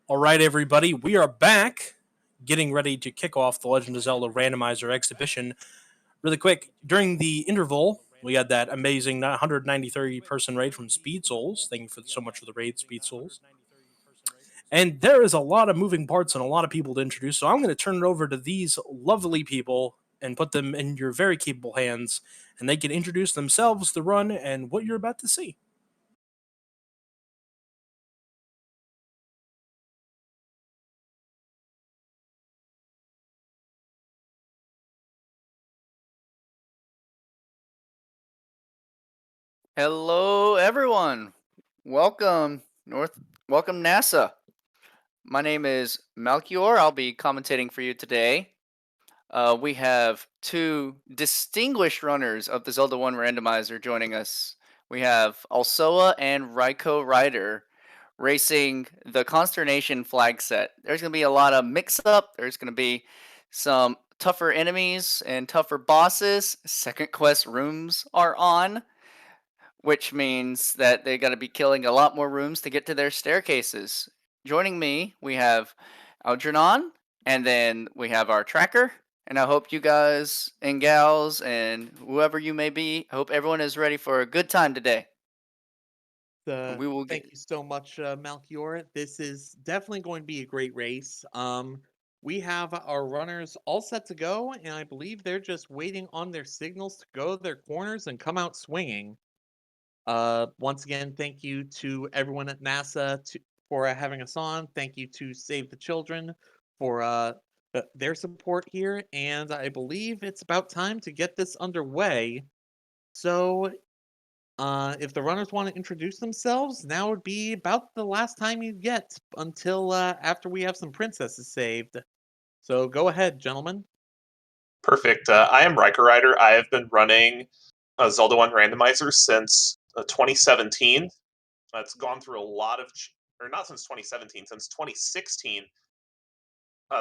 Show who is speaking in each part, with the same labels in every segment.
Speaker 1: All right, everybody, we are back, getting ready to kick off the Legend of Zelda Randomizer exhibition. Really quick, during the interval, we had that amazing 193 person raid from Speed Souls. Thank you so much for the raid, Speed Souls. And there is a lot of moving parts and a lot of people to introduce, so I'm going to turn it over to these lovely people and put them in your very capable hands, and they can introduce themselves, the run, and what you're about to see.
Speaker 2: Hello, everyone. Welcome, Welcome, NASA. My name is Melchior. I'll be commentating for you today. We have two distinguished runners of the Zelda 1 Randomizer joining us. We have Alsoa and RaikouRider racing the Consternation flag set. There's going to be a lot of mix-up. There's going to be some tougher enemies and tougher bosses. Second quest rooms are on, which means that they got to be killing a lot more rooms to get to their staircases. Joining me, we have Algernon, and then we have our tracker. And I hope you guys and gals and whoever you may be, I hope everyone is ready for a good time today.
Speaker 3: Uh,
Speaker 2: We will
Speaker 3: Thank
Speaker 2: get
Speaker 3: you so much, Melchior. This is definitely going to be a great race. We have our runners all set to go, and I believe they're just waiting on their signals to go to their corners and come out swinging. Once again, thank you to everyone at NASA for having us on. Thank you to Save the Children for their support here, and I believe it's about time to get this underway. So, if the runners want to introduce themselves, now would be about the last time you get until after we have some princesses saved. So go ahead, gentlemen.
Speaker 4: Perfect. I am RaikouRider. I have been running Zelda 1 Randomizer since 2017. It's gone through a lot of, or not since 2017, since 2016.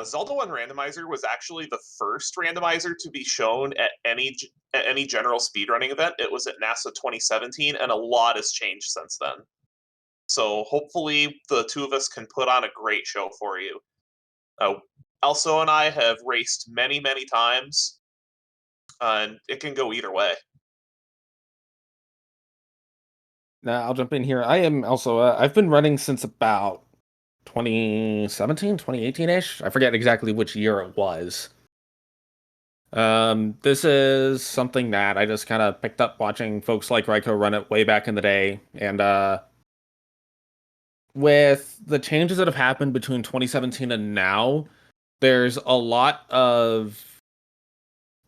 Speaker 4: Zelda 1 Randomizer was actually the first randomizer to be shown at any general speedrunning event. It was at NASA 2017, and a lot has changed since then. So hopefully the two of us can put on a great show for you. Elso and I have raced many, many times, and it can go either way.
Speaker 5: I'll jump in here. I am also, I've been running since about 2017, 2018-ish. I forget exactly which year it was. This is something that I just kind of picked up watching folks like Raiko run it way back in the day. And with the changes that have happened between 2017 and now, there's a lot of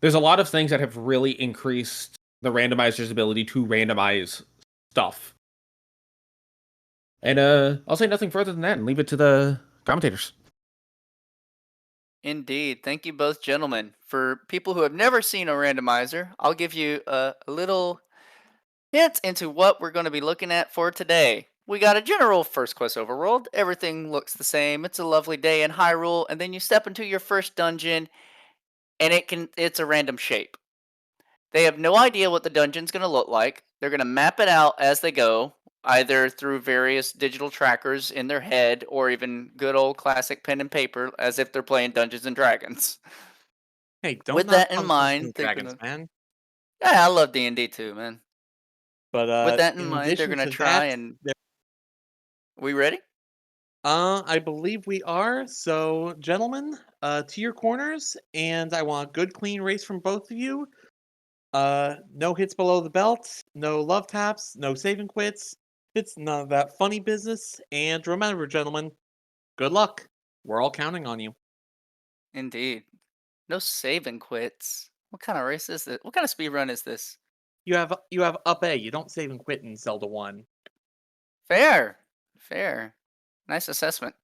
Speaker 5: things that have really increased the randomizer's ability to randomize stuff. And I'll say nothing further than that and leave it to the commentators.
Speaker 2: Indeed. Thank you both gentlemen. For people who have never seen a randomizer, I'll give you a little hint into what we're going to be looking at for today. We got a general first quest overworld. Everything looks the same. It's a lovely day in Hyrule, and then you step into your first dungeon, and it's a random shape. They have no idea what the dungeon's going to look like. They're going to map it out as they go, either through various digital trackers in their head or even good old classic pen and paper as if they're playing Dungeons and Dragons.
Speaker 3: Hey, don't
Speaker 2: With
Speaker 3: knock
Speaker 2: that in
Speaker 3: on Dungeons
Speaker 2: mind,
Speaker 3: and
Speaker 2: they're
Speaker 3: Dragons,
Speaker 2: gonna.
Speaker 3: man.
Speaker 2: Yeah, I love D&D too, man.
Speaker 3: But
Speaker 2: With that in
Speaker 3: in
Speaker 2: mind, they're
Speaker 3: addition
Speaker 2: gonna
Speaker 3: to
Speaker 2: try
Speaker 3: that,
Speaker 2: and. We ready?
Speaker 3: I believe we are. So, gentlemen, to your corners, and I want a good, clean race from both of you. No hits below the belt, no love taps, no saving quits. It's none of that funny business. And remember, gentlemen, good luck. We're all counting on you.
Speaker 2: Indeed. No save and quits. What kind of race is this? What kind of speed run is this?
Speaker 3: You have up A. You don't save and quit in Zelda 1.
Speaker 2: Fair. Fair. Nice assessment.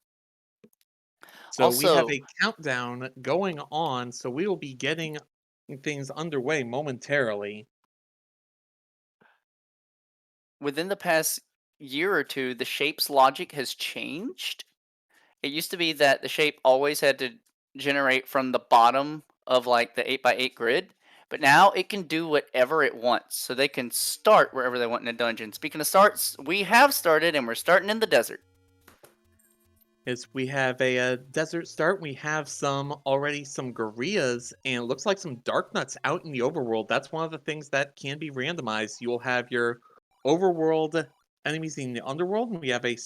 Speaker 3: So we have
Speaker 2: Also,
Speaker 3: a countdown going on, so we will be getting things underway momentarily.
Speaker 2: within the past year or two, the shape's logic has changed. It used to be that the shape always had to generate from the bottom of like the 8x8 grid, but now it can do whatever it wants. So they can start wherever they want in a dungeon. Speaking of starts, we have started and we're starting in the desert.
Speaker 3: Is we have a desert start. We have already some gorillas, and it looks like some dark nuts out in the overworld. That's one of the things that can be randomized. You will have your overworld enemies in the underworld, and we have a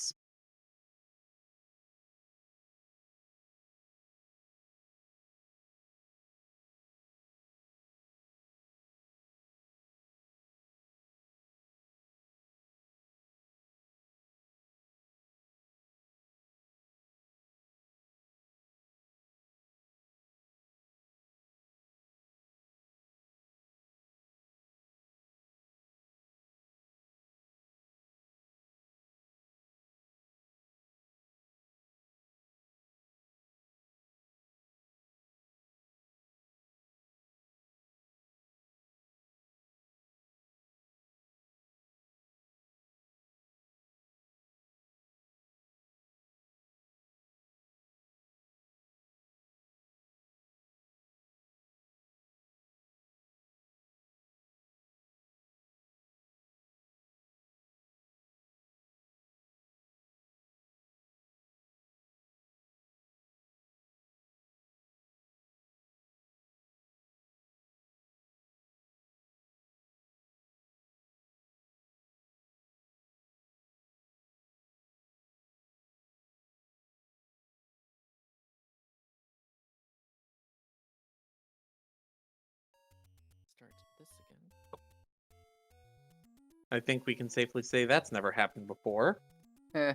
Speaker 2: Start this again.
Speaker 3: I think we can safely say that's never happened before.
Speaker 4: No,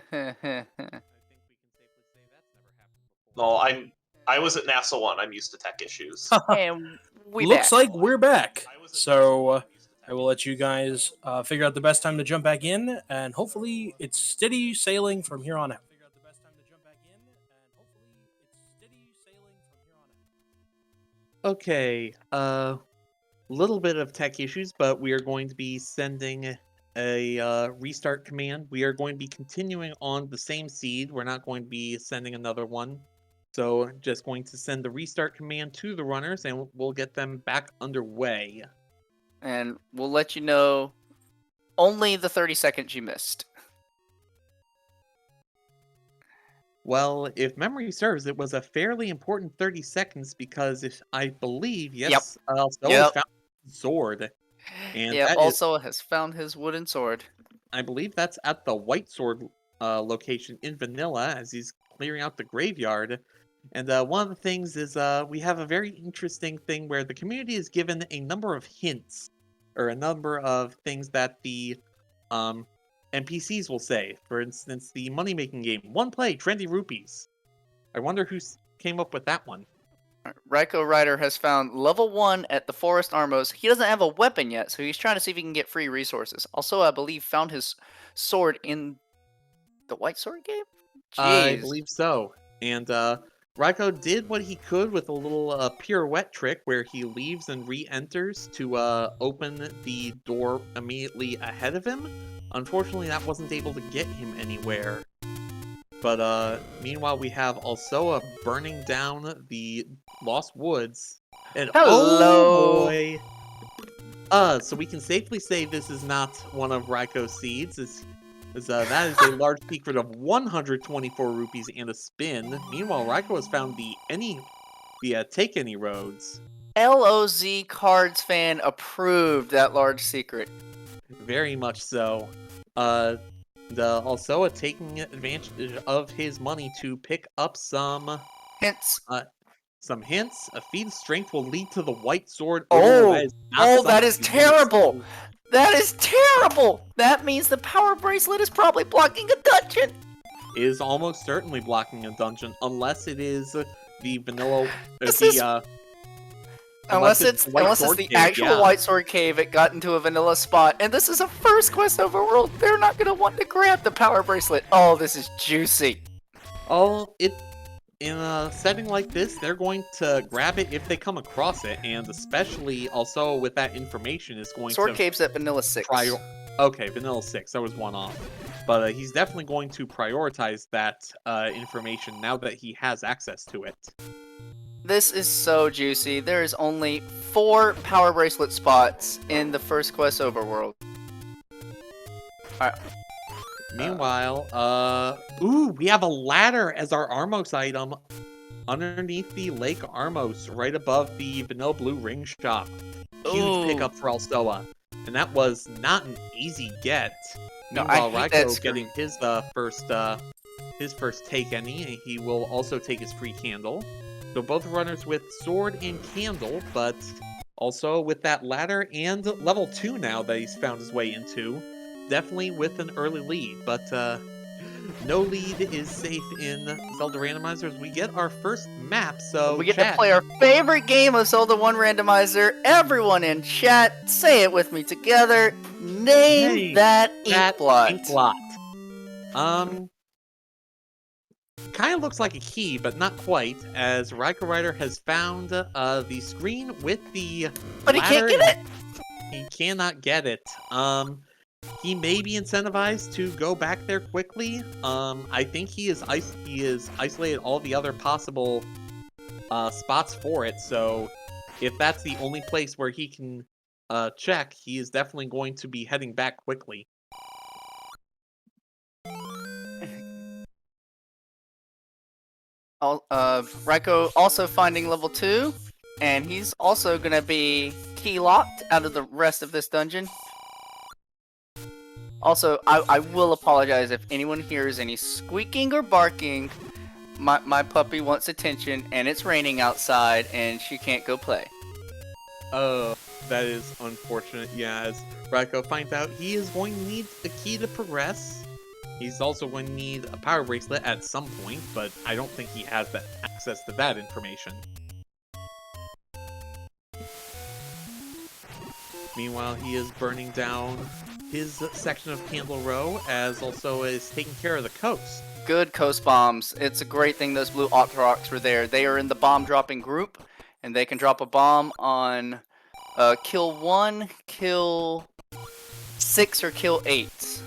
Speaker 4: I was at NASA 1. I'm used to tech issues.
Speaker 2: And we
Speaker 1: Looks
Speaker 2: back.
Speaker 1: like we're back. So I will let you guys figure out the best time to jump back in, and hopefully it's steady sailing from here on out.
Speaker 3: Okay, little bit of tech issues, but we are going to be sending a restart command. We are going to be continuing on the same seed. We're not going to be sending another one. So just going to send the restart command to the runners, and we'll get them back underway.
Speaker 2: And we'll let you know only the 30 seconds you missed.
Speaker 3: Well, if memory serves, it was a fairly important 30 seconds because if I believe, yes, Alsoa
Speaker 2: Yep.
Speaker 3: found his sword. And
Speaker 2: Yep,
Speaker 3: that
Speaker 2: also has found his wooden sword.
Speaker 3: I believe that's at the White Sword location in Vanilla as he's clearing out the graveyard. And one of the things is we have a very interesting thing where the community is given a number of hints or a number of things that the NPCs will say. For instance, the money-making game, one play, trendy rupees. I wonder who came up with that one.
Speaker 2: RaikouRider has found level 1 at the Forest Armos. He doesn't have a weapon yet, so he's trying to see if he can get free resources. Also, I believe found his sword in the White Sword game?
Speaker 3: I
Speaker 2: Jeez.
Speaker 3: believe so. And Raikou did what he could with a little pirouette trick where he leaves and re-enters to open the door immediately ahead of him. Unfortunately, that wasn't able to get him anywhere. But meanwhile, we have Alsoa burning down the Lost Woods. And
Speaker 2: Hello.
Speaker 3: oh boy! So we can safely say this is not one of Raikou's seeds. That is a large secret of 124 rupees and a spin. Meanwhile, Raikou has found the take any roads.
Speaker 2: LOZ Cards fan approved that large secret.
Speaker 3: Very much so. Also taking advantage of his money to pick up some
Speaker 2: Hints.
Speaker 3: hints. A feat of strength will lead to the white sword.
Speaker 2: Oh,
Speaker 3: that is not
Speaker 2: that is
Speaker 3: something you would
Speaker 2: terrible.
Speaker 3: expect.
Speaker 2: That is terrible. That means the power bracelet is probably blocking a dungeon.
Speaker 3: It is almost certainly blocking a dungeon, unless it is the vanilla.
Speaker 2: Unless it's the actual White Sword Cave, it got into a vanilla spot, and this is a first quest overworld. They're not gonna want to grab the power bracelet. Oh, this is juicy.
Speaker 3: In a setting like this, they're going to grab it if they come across it, and especially also with that information is going
Speaker 2: Sword
Speaker 3: to
Speaker 2: Cave's at vanilla 6.
Speaker 3: Okay, vanilla 6. That was one off. But he's definitely going to prioritize that information now that he has access to it.
Speaker 2: This is so juicy. There is only 4 power bracelet spots in the first quest overworld. Alright.
Speaker 3: Meanwhile, ooh, we have a ladder as our Armos item underneath the Lake Armos, right above the Vanilla Blue Ring Shop. Huge
Speaker 2: Ooh.
Speaker 3: pickup for Alsoa. And that was not an easy get.
Speaker 2: No, I
Speaker 3: Meanwhile,
Speaker 2: hate that
Speaker 3: Raiko
Speaker 2: screen.
Speaker 3: getting his first take any. He will also take his free candle. So both runners with sword and candle, but also with that ladder and level 2 now that he's found his way into. Definitely with an early lead, but no lead is safe in Zelda Randomizers. We get our first map, so
Speaker 2: We get
Speaker 3: chat,
Speaker 2: to play our favorite game of Zelda 1 Randomizer. Everyone in chat, say it with me together. Name that ink blot.
Speaker 3: ink blot. Kind of looks like a key, but not quite, as RaikouRider has found the screen with the
Speaker 2: But he can't
Speaker 3: ladder.
Speaker 2: get it.
Speaker 3: He cannot get it. He may be incentivized to go back there quickly. I think he is isolated all the other possible spots for it. So if that's the only place where he can check, he is definitely going to be heading back quickly.
Speaker 2: Raiko also finding level 2, and he's also gonna be key locked out of the rest of this dungeon. Also, I will apologize if anyone hears any squeaking or barking. My puppy wants attention, and it's raining outside, and she can't go play.
Speaker 3: Oh, that is unfortunate. Yeah, as Raiko finds out, he is going to need a key to progress. He's also going to need a power bracelet at some point, but I don't think he has that access to that information. Meanwhile, he is burning down his section of Candle Row, as also is taking care of the coast.
Speaker 2: Good coast bombs. It's a great thing those blue Octoroks were there. They are in the bomb dropping group, and they can drop a bomb on kill 1, kill 6, or kill 8.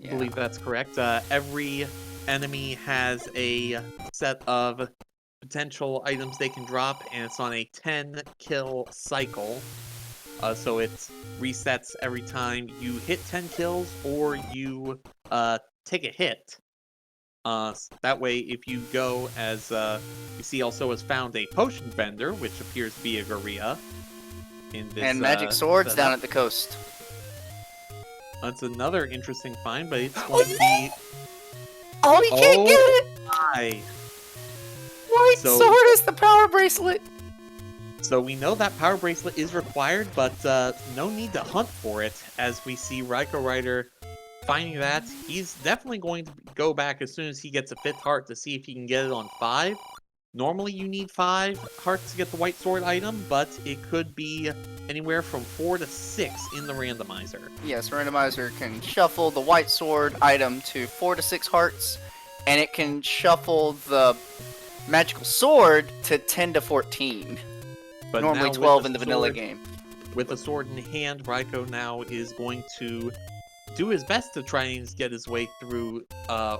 Speaker 3: I believe that's correct. Every enemy has a set of potential items they can drop, and it's on a 10 kill cycle. So it resets every time you hit 10 kills or you take a hit. That way, if you go as you see, also has found a potion vendor, which appears to be a Gorilla. In this,
Speaker 2: And magic swords
Speaker 3: setup.
Speaker 2: down at the coast.
Speaker 3: That's another interesting find, but it's going to be
Speaker 2: Oh, he can't
Speaker 3: Oh.
Speaker 2: get it!
Speaker 3: high.
Speaker 2: White
Speaker 3: So-
Speaker 2: sword is the power bracelet!
Speaker 3: So we know that power bracelet is required, but no need to hunt for it, as we see RaikouRider finding that. He's definitely going to go back as soon as he gets a 5th heart to see if he can get it on 5. Normally you need 5 hearts to get the white sword item, but it could be anywhere from 4 to 6 in the randomizer.
Speaker 2: Yes, Randomizer can shuffle the white sword item to 4 to 6 hearts, and it can shuffle the magical sword to 10 to 14.
Speaker 3: But
Speaker 2: Normally
Speaker 3: now with
Speaker 2: 12
Speaker 3: the
Speaker 2: in the vanilla
Speaker 3: sword-
Speaker 2: game.
Speaker 3: With a sword in hand, Raiko now is going to do his best to try and get his way through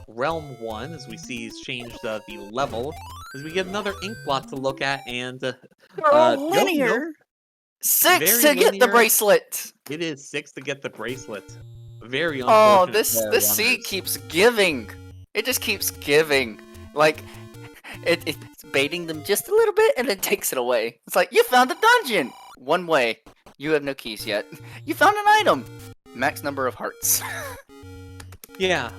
Speaker 3: Realm 1, as we see he's changed the level. As we get another ink blot to look at, and
Speaker 2: They're all
Speaker 3: nope,
Speaker 2: linear! 6
Speaker 3: Very
Speaker 2: to get the
Speaker 3: linear.
Speaker 2: bracelet!
Speaker 3: it is 6 to get the bracelet. Very
Speaker 2: Oh,
Speaker 3: unfortunate.
Speaker 2: this
Speaker 3: for our
Speaker 2: this seed
Speaker 3: runners.
Speaker 2: keeps giving. It just keeps giving. Like, it's baiting them just a little bit and then takes it away. It's like, you found a dungeon! One way. You have no keys yet. You found an item! Max number of hearts.
Speaker 3: Yeah,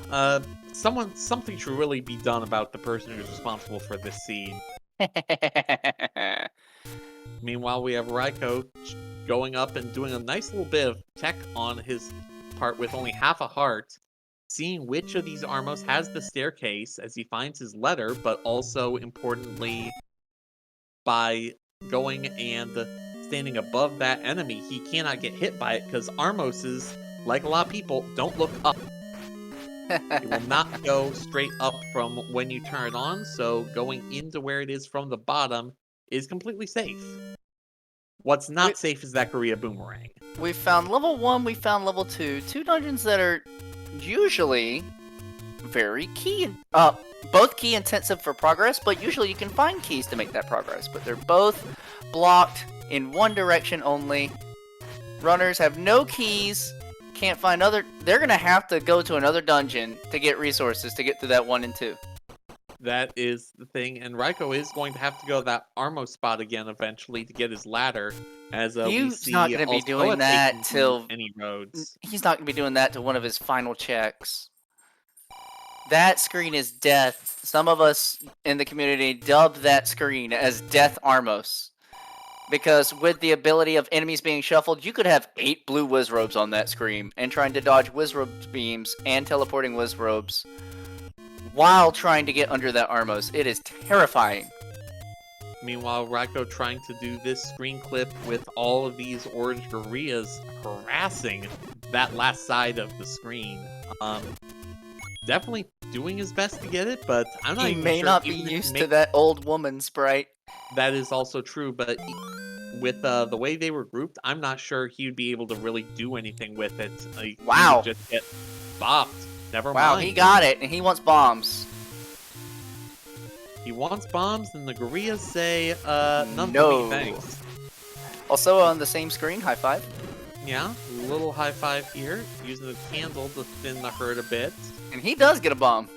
Speaker 3: something should really be done about the person who's responsible for this seed. Meanwhile, we have Raiko going up and doing a nice little bit of tech on his part with only half a heart, seeing which of these Armos has the staircase as he finds his letter, but also, importantly, by going and standing above that enemy, he cannot get hit by it because Armoses, like a lot of people, don't look up. It will not go straight up from when you turn it on, so going into where it is from the bottom is completely safe. What's not
Speaker 2: Wait.
Speaker 3: safe is that Korea Boomerang.
Speaker 2: We found level 1, we found level 2. 2 dungeons that are usually very key. Both key intensive for progress, but usually you can find keys to make that progress. But they're both blocked in one direction only. Runners have no keys, can't find other. They're gonna have to go to another dungeon to get resources to get through that 1 and 2.
Speaker 3: That is the thing, and Raiko is going to have to go to that Armo spot again eventually to get his ladder, as we
Speaker 2: He's
Speaker 3: see
Speaker 2: not gonna be
Speaker 3: Alsoa
Speaker 2: doing that
Speaker 3: taking
Speaker 2: till
Speaker 3: any roads.
Speaker 2: he's not gonna be doing that to one of his final checks. That screen is death. Some of us in the community dubbed that screen as Death Armos. Because with the ability of enemies being shuffled, you could have 8 blue Wizrobes on that screen, and trying to dodge Wizrobe beams and teleporting Wizrobes while trying to get under that Armos. It is terrifying.
Speaker 3: Meanwhile, Raiko trying to do this screen clip with all of these orange gorillas harassing that last side of the screen. Definitely doing his best to get it, but I'm not
Speaker 2: He
Speaker 3: even
Speaker 2: may
Speaker 3: sure
Speaker 2: not be
Speaker 3: even if
Speaker 2: used
Speaker 3: he
Speaker 2: to that old woman sprite.
Speaker 3: That is also true, but with the way they were grouped, I'm not sure he would be able to really do anything with it. Like,
Speaker 2: Wow.
Speaker 3: He would just get bopped. Never
Speaker 2: Wow,
Speaker 3: mind.
Speaker 2: he got it, and he wants bombs.
Speaker 3: He wants bombs, and the gorillas say, none
Speaker 2: No.
Speaker 3: for me, thanks.
Speaker 2: Also on the same screen, high five.
Speaker 3: Yeah, little high five here, using the candle to thin the herd a bit.
Speaker 2: And he does get a bomb.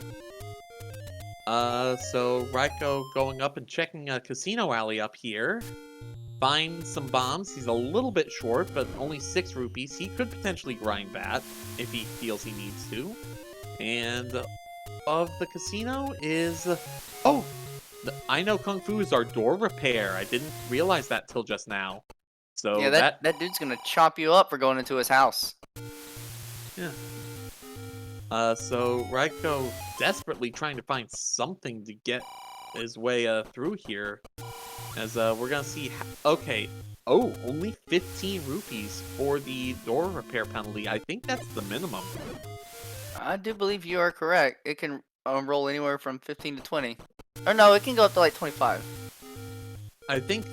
Speaker 3: So Raiko going up and checking a casino alley up here. Finds some bombs. He's a little bit short, but only 6 rupees. He could potentially grind that if he feels he needs to. And of the casino is... Oh! I know Kung Fu is our door repair. I didn't realize that till just now. So
Speaker 2: Yeah, that dude's gonna chop you up for going into his house.
Speaker 3: Yeah. So Raiko desperately trying to find something to get his way through here. As we're gonna see. Okay. Oh, only 15 rupees for the door repair penalty. I think that's the minimum.
Speaker 2: I do believe you are correct. It can roll anywhere from 15 to 20. Or no, it can go up to like 25.
Speaker 3: I think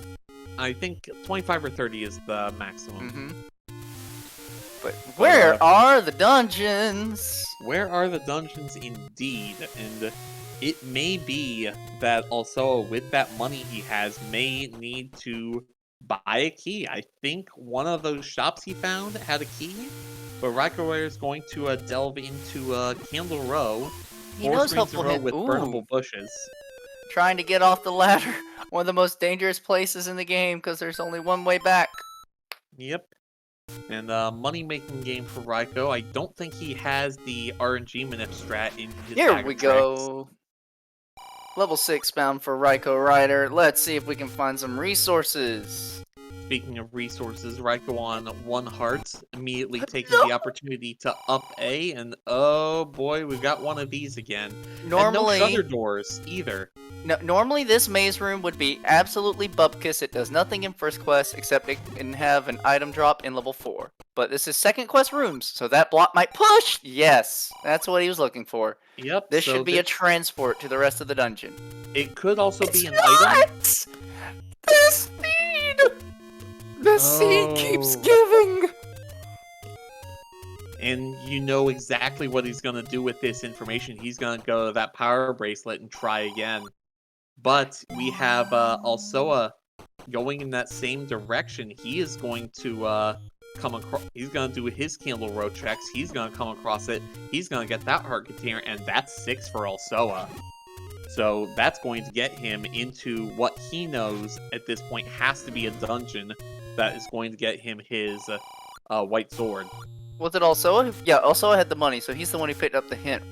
Speaker 3: 25 or 30 is the maximum.
Speaker 2: Mm-hmm. But where are the dungeons?
Speaker 3: Where are the dungeons indeed? And it may be that also with that money he has may need to buy a key. I think one of those shops he found had a key, but RaikouRider is going to delve into Candle Row,
Speaker 2: He
Speaker 3: 4
Speaker 2: knows
Speaker 3: screens in a
Speaker 2: helpful
Speaker 3: row
Speaker 2: hint.
Speaker 3: with
Speaker 2: Ooh.
Speaker 3: burnable bushes.
Speaker 2: Trying to get off the ladder. One of the most dangerous places in the game because there's only one way back.
Speaker 3: Yep. And money-making game for Raiko. I don't think he has the RNG manip strat in his
Speaker 2: Here
Speaker 3: bag
Speaker 2: we
Speaker 3: of tricks.
Speaker 2: go. Level 6 bound for RaikouRider. Let's see if we can find some resources.
Speaker 3: Speaking of resources, Raiko on 1 heart, immediately taking the opportunity to up A, and oh boy, we've got one of these again.
Speaker 2: Normally,
Speaker 3: and no shutter doors either.
Speaker 2: normally this maze room would be absolutely bupkis. It does nothing in first quest except it can have an item drop in level 4. But this is second quest rooms, so that block might push. Yes, that's what he was looking for.
Speaker 3: Yep.
Speaker 2: This
Speaker 3: so
Speaker 2: should be a transport to the rest of the dungeon.
Speaker 3: It could also be an
Speaker 2: It's
Speaker 3: item.
Speaker 2: not! The speed! The seed keeps giving!
Speaker 3: And you know exactly what he's gonna do with this information. He's gonna go to that power bracelet and try again. But we have Alsoa going in that same direction. He is going to come across. He's gonna do his Candle Row checks. He's gonna come across it. He's gonna get that heart container, and that's 6 for Alsoa. So that's going to get him into what he knows at this point has to be a dungeon that is going to get him his white sword.
Speaker 2: Was it Alsoa? Yeah, Alsoa had the money, so he's the one who picked up the hint,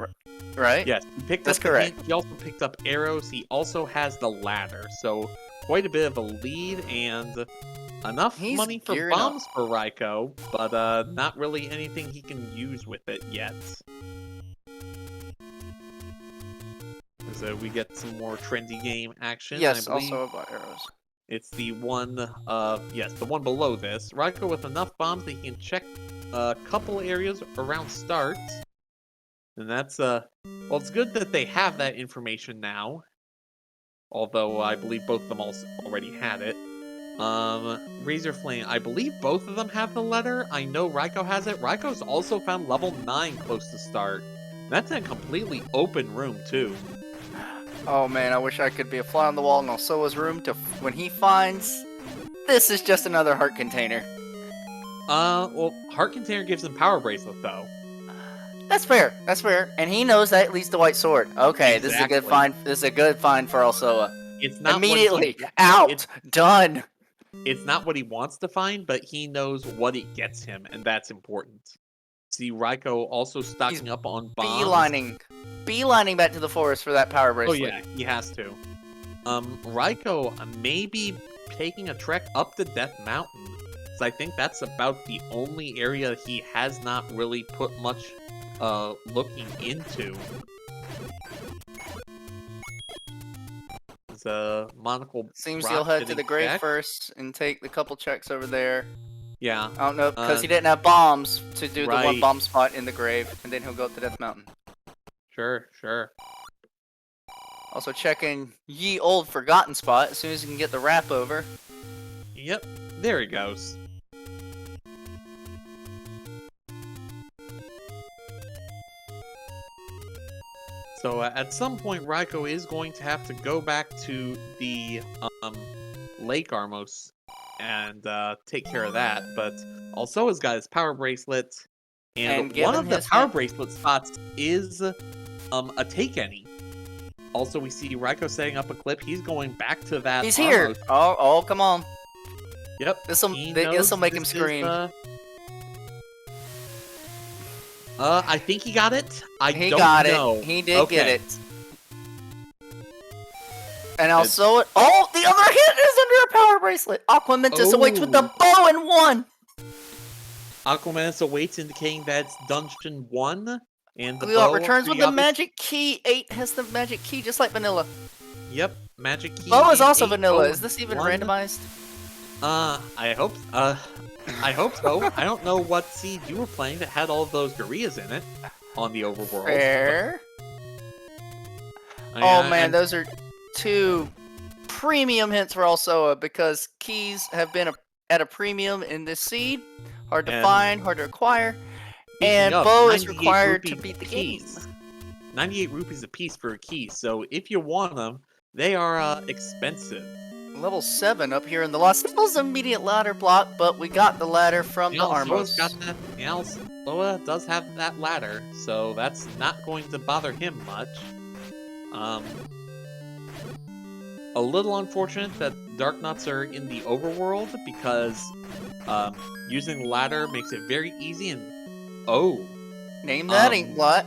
Speaker 2: right?
Speaker 3: Yes, he picked
Speaker 2: That's
Speaker 3: up the
Speaker 2: correct.
Speaker 3: hint. He also picked up arrows. He also has the ladder. So quite a bit of a lead and enough
Speaker 2: He's
Speaker 3: money for
Speaker 2: gearing up.
Speaker 3: bombs for Raiko, but not really anything he can use with it yet. So we get some more trendy game action.
Speaker 2: Yes,
Speaker 3: I believe
Speaker 2: also about arrows.
Speaker 3: it's the one, the one below this. Raiko with enough bombs that he can check a couple areas around start. And that's, well, it's good that they have that information now. Although I believe both of them also already had it. Razor Flame, I believe both of them have the letter. I know Raiko has it. Raiko's also found level 9 close to start. That's in a completely open room, too.
Speaker 2: Oh man, I wish I could be a fly on the wall in Alsoa's room to when he finds this is just another heart container.
Speaker 3: Well, Heart Container gives him Power Bracelet, though.
Speaker 2: That's fair. That's fair. And he knows that leads to White Sword. Okay, this is a good
Speaker 3: Exactly.
Speaker 2: find. This is a good find for Alsoa.
Speaker 3: It's not
Speaker 2: Immediately
Speaker 3: What
Speaker 2: out. Done.
Speaker 3: it's not what he wants to find, but he knows what it gets him, and that's important. See, Raiko also stocking up on bombs.
Speaker 2: Beelining back to the forest for that power
Speaker 3: Oh
Speaker 2: bracelet.
Speaker 3: yeah, he has to. Raiko may be taking a trek up the Death Mountain. So I think that's about the only area he has not really put much looking into. The monocle.
Speaker 2: Seems
Speaker 3: rock
Speaker 2: he'll head to
Speaker 3: getting
Speaker 2: the grave
Speaker 3: checked.
Speaker 2: first and take the couple checks over there.
Speaker 3: Yeah.
Speaker 2: I don't know, because he didn't have bombs to do the one
Speaker 3: right.
Speaker 2: bomb spot in the grave, and then he'll go up to Death Mountain.
Speaker 3: Sure.
Speaker 2: Also checking ye old forgotten spot as soon as he can get the wrap over.
Speaker 3: Yep. There he goes. So at some point, Raiko is going to have to go back to the Lake Armos and take care of that. But also has got his power bracelet, and one
Speaker 2: given
Speaker 3: of the
Speaker 2: his
Speaker 3: power
Speaker 2: hint-
Speaker 3: bracelet spots is a take any. Also, we see Raiko setting up a clip. He's going back to that.
Speaker 2: He's here!
Speaker 3: Armos.
Speaker 2: Oh, come on.
Speaker 3: Yep.
Speaker 2: This'll
Speaker 3: he
Speaker 2: make
Speaker 3: knows
Speaker 2: him
Speaker 3: this is,
Speaker 2: scream.
Speaker 3: I think he got it.
Speaker 2: He
Speaker 3: don't
Speaker 2: got
Speaker 3: know.
Speaker 2: it. He did get
Speaker 3: Okay.
Speaker 2: it. And also, oh, the other hit is under a power bracelet. Aquamentus awaits with the
Speaker 3: Oh.
Speaker 2: bow and one.
Speaker 3: Aquamanus awaits, indicating that it's Dungeon 1. And the
Speaker 2: Glue
Speaker 3: bow
Speaker 2: returns with the
Speaker 3: pretty obvious-
Speaker 2: magic key. 8 has the magic key, just like vanilla.
Speaker 3: Yep, magic key.
Speaker 2: Bow is
Speaker 3: and
Speaker 2: also
Speaker 3: 8,
Speaker 2: vanilla.
Speaker 3: bow
Speaker 2: Is this even
Speaker 3: 1.
Speaker 2: randomized?
Speaker 3: I hope so. I don't know what seed you were playing that had all of those gorillas in it on the overworld.
Speaker 2: Fair.
Speaker 3: but-
Speaker 2: Oh
Speaker 3: Yeah,
Speaker 2: man,
Speaker 3: and-
Speaker 2: those are 2 premium hints for Alsoa because keys have been at a premium in this seed. Hard to
Speaker 3: And-
Speaker 2: find, hard to acquire.
Speaker 3: Speaking
Speaker 2: And
Speaker 3: of,
Speaker 2: bow is
Speaker 3: 98
Speaker 2: required to
Speaker 3: rupees
Speaker 2: beat the
Speaker 3: keys.
Speaker 2: game.
Speaker 3: 98 rupees a piece for a key, so if you want them, they are expensive.
Speaker 2: Level 7 up here in the Lost Hills immediate ladder block, but we got the ladder from the
Speaker 3: Alsoa's
Speaker 2: Armos.
Speaker 3: got that. Alsoa does have that ladder, so that's not going to bother him much. A little unfortunate that Dark Nuts are in the overworld because using the ladder makes it very easy. And
Speaker 2: Name that what?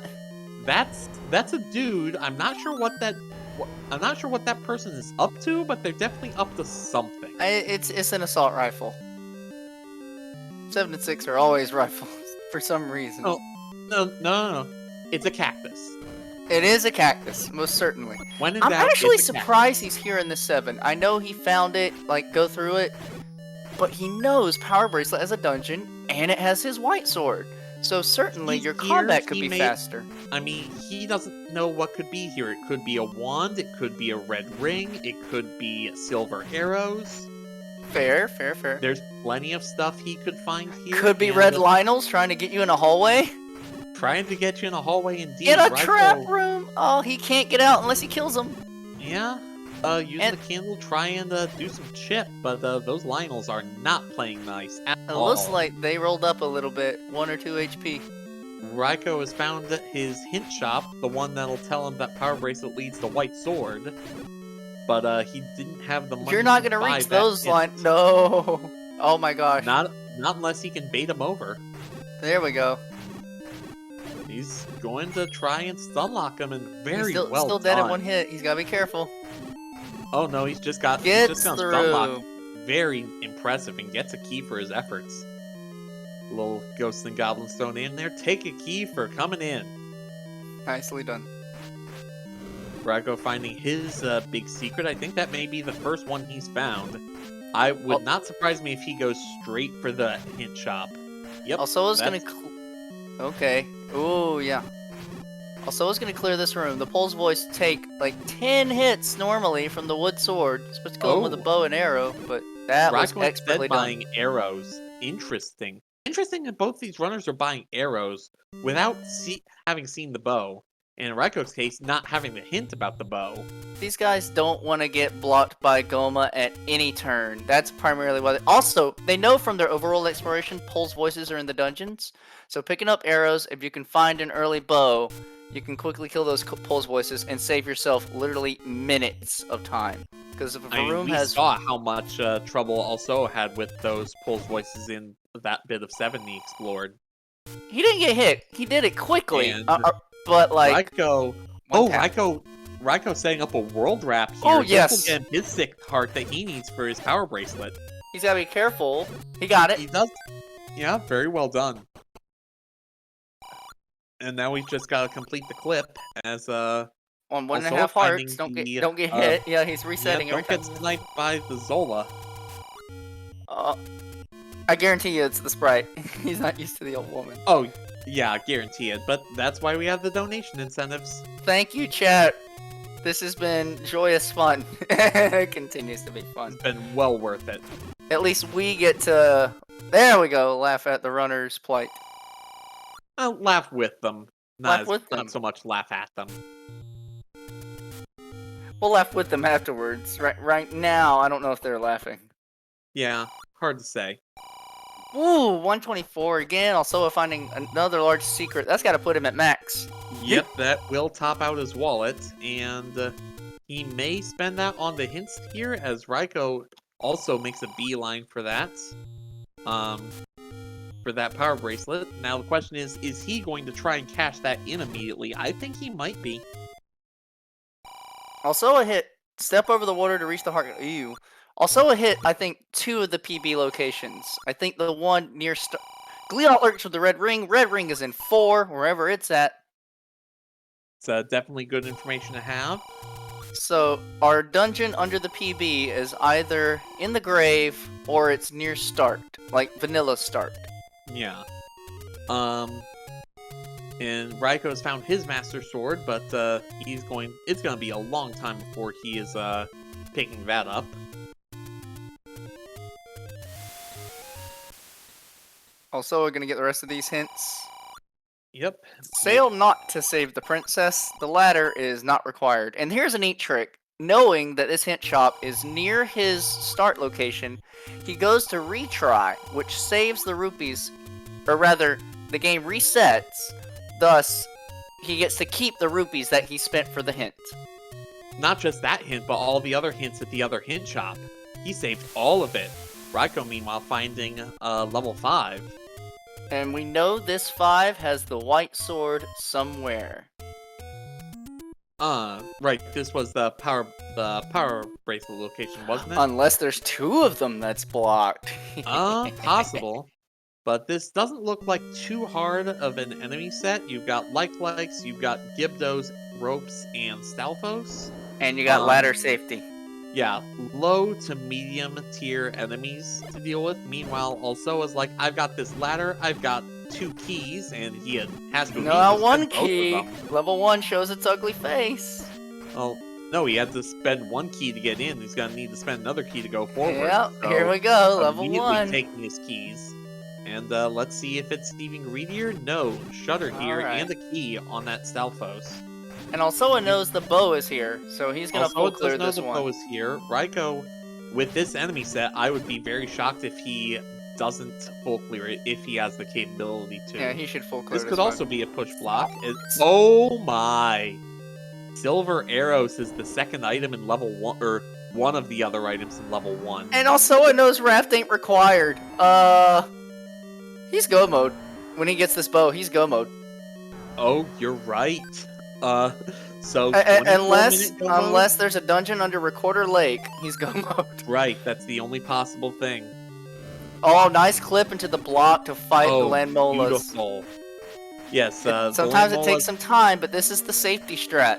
Speaker 3: that's a dude. I'm not sure what that person is up to, but they're definitely up to something.
Speaker 2: It's an assault rifle. 7 and 6 are always rifles for some reason.
Speaker 3: Oh. No. It's a cactus.
Speaker 2: It is a cactus, most certainly.
Speaker 3: When in
Speaker 2: I'm
Speaker 3: doubt,
Speaker 2: actually
Speaker 3: it's a cactus.
Speaker 2: surprised he's here in the 7. I know he found it, like, go through it, but he knows Power Bracelet has a dungeon, and it has his white sword. So certainly
Speaker 3: He's
Speaker 2: your
Speaker 3: here,
Speaker 2: combat could
Speaker 3: he
Speaker 2: be
Speaker 3: may-
Speaker 2: faster.
Speaker 3: I mean, he doesn't know what could be here. It could be a wand, it could be a red ring, it could be silver arrows.
Speaker 2: Fair.
Speaker 3: There's plenty of stuff he could find here.
Speaker 2: Could be
Speaker 3: and
Speaker 2: red Lionels trying to get you in a hallway.
Speaker 3: Trying to get you in a hallway indeed.
Speaker 2: In a
Speaker 3: Raiko-
Speaker 2: trap room! Oh, he can't get out unless he kills him.
Speaker 3: Yeah. Using
Speaker 2: And-
Speaker 3: the candle, trying to do some chip, but those Lionels are not playing nice at
Speaker 2: It
Speaker 3: all.
Speaker 2: looks like they rolled up a little bit, 1 or 2 HP.
Speaker 3: Raiko has found his hint shop, the one that'll tell him that Power Bracelet leads to White Sword. But he didn't have the money.
Speaker 2: You're not
Speaker 3: to
Speaker 2: gonna
Speaker 3: buy
Speaker 2: reach
Speaker 3: that
Speaker 2: those
Speaker 3: hint.
Speaker 2: lines. No. Oh my gosh.
Speaker 3: Not unless he can bait him over.
Speaker 2: There we go.
Speaker 3: He's going to try and stunlock him, and very
Speaker 2: He's
Speaker 3: well
Speaker 2: still dead
Speaker 3: done.
Speaker 2: in one hit. He's gotta be careful.
Speaker 3: Oh no, he's just gonna
Speaker 2: Gets
Speaker 3: stunlock.
Speaker 2: through.
Speaker 3: Very impressive, and gets a key for his efforts. Little ghosts and goblins thrown in there. Take a key for coming in.
Speaker 2: Nicely done.
Speaker 3: Raiko finding his big secret. I think that may be the first one he's found. I would not surprise me if he goes straight for the hint shop. Yep.
Speaker 2: Alsoa's gonna.
Speaker 3: that's-
Speaker 2: Okay. Ooh, yeah. Alsoa's gonna clear this room. The Pole's voice take like 10 hits normally from the wood sword. Supposed to kill him with a
Speaker 3: Oh.
Speaker 2: bow and arrow, but that was
Speaker 3: Raiko
Speaker 2: expertly
Speaker 3: instead
Speaker 2: done.
Speaker 3: buying arrows. Interesting. Interesting that both these runners are buying arrows without having seen the bow. And in Raiko's case, not having the hint about the bow.
Speaker 2: These guys don't want to get blocked by Goma at any turn. That's primarily why. Also, they know from their overall exploration, Pole's voices are in the dungeons. So picking up arrows, if you can find an early bow, you can quickly kill those Pole's voices and save yourself literally minutes of time. Because if a room
Speaker 3: we
Speaker 2: has...
Speaker 3: saw how much trouble Alsoa had with those Pole's voices in that bit of 7 he explored.
Speaker 2: He didn't get hit. He did it quickly.
Speaker 3: And
Speaker 2: but like...
Speaker 3: Raiko... Raiko setting up a world wrap here.
Speaker 2: Oh,
Speaker 3: This
Speaker 2: yes.
Speaker 3: will get him his 6th heart that he needs for his power bracelet.
Speaker 2: He's gotta be careful. He got it.
Speaker 3: He does. Yeah, very well done. And now we've just got to complete the clip as
Speaker 2: On 1.5
Speaker 3: Also
Speaker 2: hearts.
Speaker 3: finding
Speaker 2: Don't
Speaker 3: the,
Speaker 2: get hit. Yeah, he's resetting every
Speaker 3: don't
Speaker 2: time.
Speaker 3: get sniped by the Zola.
Speaker 2: I guarantee you it's the sprite. He's not used to the old woman.
Speaker 3: Oh, yeah, I guarantee it. But that's why we have the donation incentives.
Speaker 2: Thank you, chat. This has been joyous fun. It continues to be fun.
Speaker 3: It's been well worth it.
Speaker 2: At least we get to... There we go. Laugh at the runner's plight.
Speaker 3: I'll laugh with them.
Speaker 2: Laugh with them.
Speaker 3: Not so much laugh at them.
Speaker 2: We'll laugh with them afterwards. Right now, I don't know if they're laughing.
Speaker 3: Yeah, hard to say.
Speaker 2: Ooh, 124 again. Also finding another large secret. That's got to put him at max.
Speaker 3: Yep, that will top out his wallet, and he may spend that on the hints here, as Raiko also makes a beeline for that. For that power bracelet. Now the question is he going to try and cash that in immediately? I think he might be.
Speaker 2: Also a hit. Step over the water to reach the heart. Ew. Also a hit, I think, 2 of the PB locations. I think the one near... Gleon lurks with the red ring. Red ring is in 4, wherever it's at.
Speaker 3: It's definitely good information to have.
Speaker 2: So, our dungeon under the PB is either in the grave, or it's near start. Like, vanilla start.
Speaker 3: Yeah. And Raiko has found his Master Sword, but it's gonna be a long time before he is picking that up.
Speaker 2: Also, we're gonna get the rest of these hints.
Speaker 3: Yep.
Speaker 2: Sail not to save the princess. The ladder is not required. And here's a neat trick. Knowing that this hint shop is near his start location, he goes to retry, which saves the rupees, or rather, the game resets. Thus, he gets to keep the rupees that he spent for the hint.
Speaker 3: Not just that hint, but all the other hints at the other hint shop. He saved all of it. Raiko, meanwhile, finding level 5.
Speaker 2: And we know this 5 has the white sword somewhere.
Speaker 3: Right. This was the power bracelet location, wasn't it?
Speaker 2: Unless there's 2 of them that's blocked.
Speaker 3: Possible. But this doesn't look like too hard of an enemy set. You've got Likes, you've got Gibdos, Ropes, and Stalfos.
Speaker 2: And you got ladder safety.
Speaker 3: Yeah, low to medium tier enemies to deal with. Meanwhile, Alsoa's like, I've got this ladder, I've got 2 keys, and he has to
Speaker 2: No,
Speaker 3: spend
Speaker 2: 1
Speaker 3: both of
Speaker 2: key.
Speaker 3: them.
Speaker 2: Level 1 shows its ugly face.
Speaker 3: Well, no, he had to spend 1 key to get in. He's gonna need to spend another key to go forward.
Speaker 2: Yep,
Speaker 3: So,
Speaker 2: here we go, level
Speaker 3: immediately
Speaker 2: 1.
Speaker 3: taking his keys. And let's see if it's even greedier. No, Shutter here
Speaker 2: Alright.
Speaker 3: and a key on that Stalfos.
Speaker 2: And Alsoa knows the bow is here, so he's gonna full
Speaker 3: Alsoa
Speaker 2: clear
Speaker 3: does know
Speaker 2: this
Speaker 3: the bow
Speaker 2: one.
Speaker 3: is here. Raiko, with this enemy set, I would be very shocked if he doesn't full clear it, if he has the capability to.
Speaker 2: Yeah, he should full clear
Speaker 3: This
Speaker 2: this
Speaker 3: could
Speaker 2: one.
Speaker 3: also be a push block. Oh my! Silver Arrows is the second item in level 1, or one of the other items in level 1.
Speaker 2: And Alsoa knows Raft ain't required. He's go mode. When he gets this bow, he's go mode.
Speaker 3: Oh, you're right. So
Speaker 2: Unless
Speaker 3: 24-minute go mode?
Speaker 2: unless there's a dungeon under Recorder Lake, he's go mode.
Speaker 3: Right, that's the only possible thing.
Speaker 2: Oh, nice clip into the block to fight the
Speaker 3: Oh,
Speaker 2: land molas.
Speaker 3: beautiful. Yes, the
Speaker 2: Sometimes it
Speaker 3: land
Speaker 2: takes
Speaker 3: molas-
Speaker 2: some time, but this is the safety strat.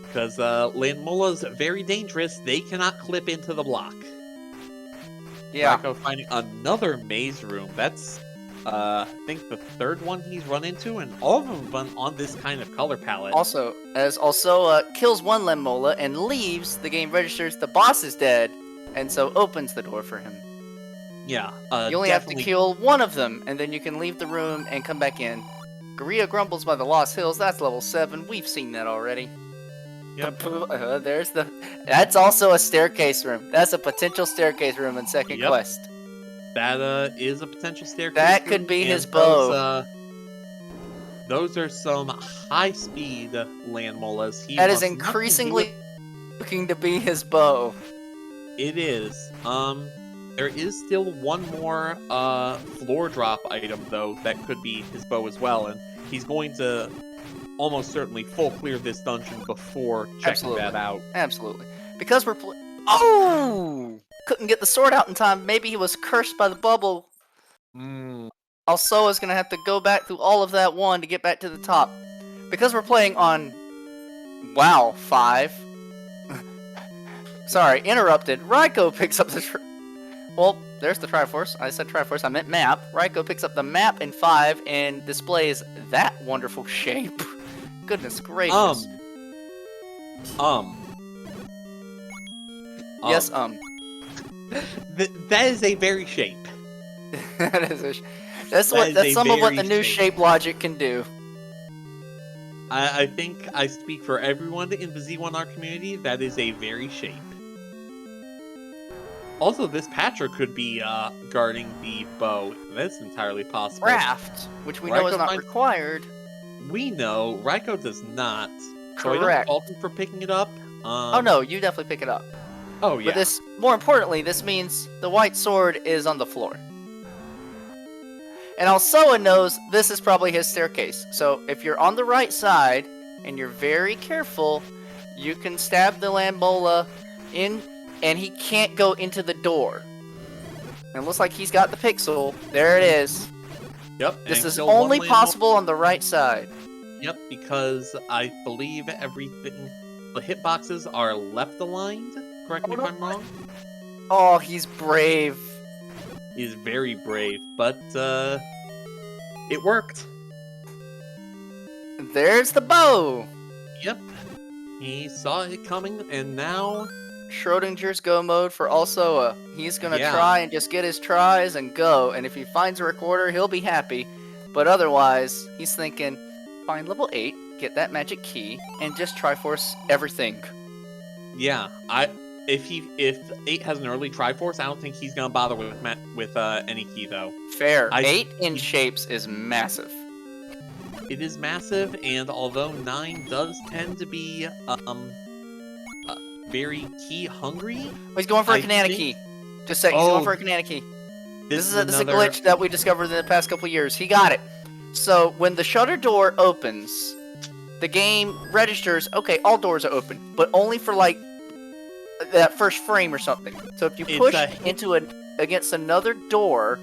Speaker 3: Because land molas very dangerous. They cannot clip into the block.
Speaker 2: Yeah.
Speaker 3: Raiko finding another maze room. That's, I think the 3rd one he's run into, and all of them run on this kind of color palette.
Speaker 2: Also, as kills one Lemola and leaves, the game registers the boss is dead, and so opens the door for him.
Speaker 3: Yeah,
Speaker 2: You only have to
Speaker 3: definitely-
Speaker 2: kill one of them, and then you can leave the room and come back in. Gorilla grumbles by the Lost Hills. That's level 7. We've seen that already.
Speaker 3: Yep.
Speaker 2: There's the. That's also a staircase room. That's a potential staircase room in second
Speaker 3: Yep.
Speaker 2: quest.
Speaker 3: That is a potential staircase.
Speaker 2: That could
Speaker 3: room,
Speaker 2: be
Speaker 3: and
Speaker 2: his bow.
Speaker 3: Those are some high-speed land molas.
Speaker 2: That is increasingly looking to be his bow.
Speaker 3: It is. There is still one more floor drop item though that could be his bow as well, and he's going to almost certainly full clear this dungeon before checking
Speaker 2: Absolutely.
Speaker 3: that out.
Speaker 2: Absolutely. Because we're Oh! Couldn't get the sword out in time. Maybe he was cursed by the bubble. Alsoa's gonna have to go back through all of that one to get back to the top. Because we're playing on WoW 5. Sorry, interrupted. Raikou picks up the well, there's the Triforce. I said Triforce, I meant map. Raikou picks up the map in 5 and displays that wonderful shape. Goodness gracious. Yes,
Speaker 3: That is a very shape.
Speaker 2: that is that's
Speaker 3: That is
Speaker 2: some of what the
Speaker 3: very
Speaker 2: new
Speaker 3: shape.
Speaker 2: shape logic can do.
Speaker 3: I think I speak for everyone in the Z1R community. That is a very shape. Also, this Patra could be guarding the bow. That's entirely possible.
Speaker 2: Raft, which we know is
Speaker 3: Raikou
Speaker 2: not
Speaker 3: might-
Speaker 2: required.
Speaker 3: We know Raikou does not. So I don't
Speaker 2: Correct.
Speaker 3: fault him for picking it up.
Speaker 2: Oh no, you definitely pick it up.
Speaker 3: Oh yeah.
Speaker 2: But this, more importantly, this means the white sword is on the floor. And Alsoa knows this is probably his staircase. So if you're on the right side and you're very careful, you can stab the Lambola in, and he can't go into the door. And it looks like he's got the pixel. There it is.
Speaker 3: Yep.
Speaker 2: This
Speaker 3: and
Speaker 2: is
Speaker 3: kill one
Speaker 2: only
Speaker 3: Lambo-
Speaker 2: possible on the right side.
Speaker 3: Yep, because I believe everything, the hitboxes are left aligned. Correct me if I'm wrong.
Speaker 2: Oh, he's brave.
Speaker 3: Is very brave, but it worked.
Speaker 2: There's the bow.
Speaker 3: Yep. He saw it coming, and now
Speaker 2: Schrodinger's go mode for Alsoa. He's gonna
Speaker 3: Yeah.
Speaker 2: try and just get his tries and go, and if he finds a recorder, he'll be happy. But otherwise, he's thinking, find level 8, get that magic key, and just Triforce everything.
Speaker 3: yeah, if 8 has an early Triforce, I don't think he's gonna bother with any key though.
Speaker 2: Fair.
Speaker 3: I-
Speaker 2: 8 in shapes is massive.
Speaker 3: It is massive, and although 9 does tend to be very key hungry,
Speaker 2: Oh, he's going for a
Speaker 3: I
Speaker 2: Kanana
Speaker 3: think-
Speaker 2: key. Just say he's
Speaker 3: Oh,
Speaker 2: going for a Kanana key. This is a
Speaker 3: another-
Speaker 2: glitch that we discovered in the past couple years. He got it. So when the shutter door opens, the game registers, okay, all doors are open, but only for like that first frame or something. So if you
Speaker 3: It's
Speaker 2: push
Speaker 3: a-
Speaker 2: against another door,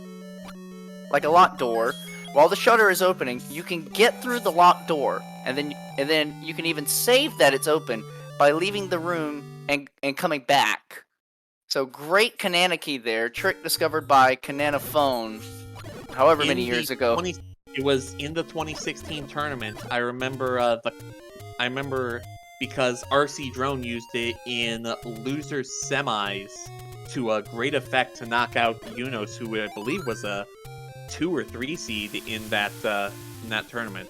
Speaker 2: like a locked door, while the shutter is opening, you can get through the locked door, and then you can even save that it's open by leaving the room and coming back. So great Kanana key there, trick discovered by Kanana Phone, however many
Speaker 3: in the
Speaker 2: years ago.
Speaker 3: It was in the 2016 tournament. I remember because RC Drone used it in losers semis to great effect to knock out Unos, who I believe was a 2 or 3 seed in that tournament.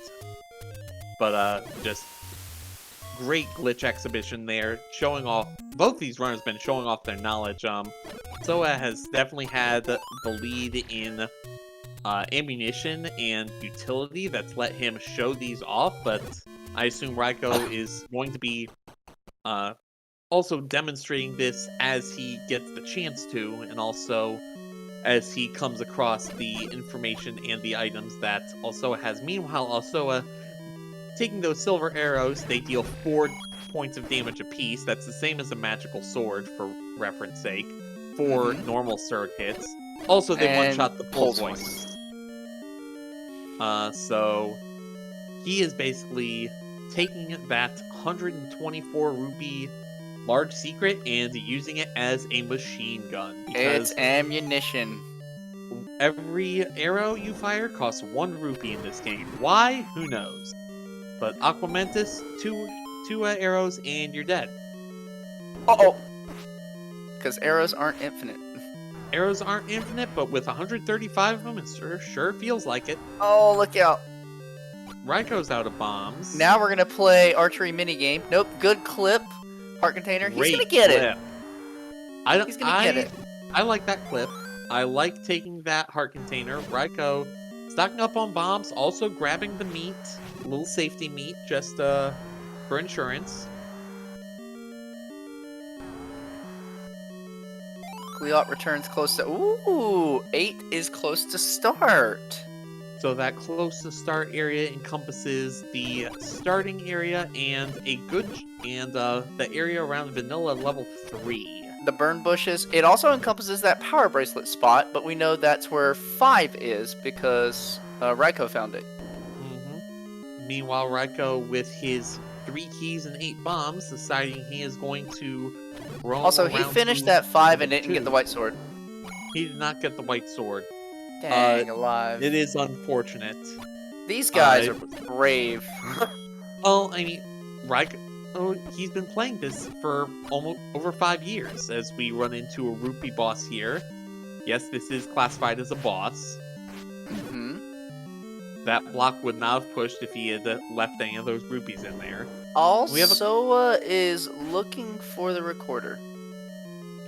Speaker 3: But just great glitch exhibition there, showing off. Both these runners been showing off their knowledge. Soa has definitely had the lead in ammunition and utility that's let him show these off, but I assume Raikou is going to be also demonstrating this as he gets the chance to, and also as he comes across the information and the items that Alsoa has. Meanwhile, Alsoa taking those silver arrows, they deal 4 points of damage apiece. That's the same as a magical sword, for reference sake. 4 normal sword hits. Also, they
Speaker 2: And
Speaker 3: one-shot the pulse
Speaker 2: pulse
Speaker 3: voice. So he is basically taking that 124 rupee large secret and using it as a machine gun, because
Speaker 2: It's ammunition.
Speaker 3: every arrow you fire costs 1 rupee in this game. Why? Who knows? But Aquamentus, two arrows and you're dead.
Speaker 2: Uh-oh! Because arrows aren't infinite.
Speaker 3: Arrows aren't infinite, but with 135 of them, it sure feels like it.
Speaker 2: Oh, look out.
Speaker 3: Raiko's out of bombs.
Speaker 2: Now we're gonna play archery minigame. Nope, good clip. Heart container. He's gonna
Speaker 3: Great
Speaker 2: get
Speaker 3: clip.
Speaker 2: it. He's gonna get it.
Speaker 3: I like that clip. I like taking that heart container. Raiko stocking up on bombs, also grabbing the meat, a little safety meat, just for insurance.
Speaker 2: Gliot returns close to. Ooh, 8 is close to start.
Speaker 3: So that close to start area encompasses the starting area and the area around vanilla level 3.
Speaker 2: The burn bushes. It also encompasses that power bracelet spot, but we know that's where 5 is because Raiko found it.
Speaker 3: Meanwhile, Raiko, with his 3 keys and 8 bombs, deciding he is going to roam
Speaker 2: Also, he
Speaker 3: around
Speaker 2: finished
Speaker 3: to
Speaker 2: that 5 and
Speaker 3: level
Speaker 2: didn't get
Speaker 3: 2.
Speaker 2: the white sword.
Speaker 3: He did not get the white sword.
Speaker 2: Dang, alive.
Speaker 3: It is unfortunate.
Speaker 2: These guys are brave.
Speaker 3: Well, I mean, Raiko, he's been playing this for almost over 5 years as we run into a rupee boss here. Yes, this is classified as a boss.
Speaker 2: hmm
Speaker 3: That block would not have pushed if he had left any of those rupees in there.
Speaker 2: Alsoa is looking for the recorder.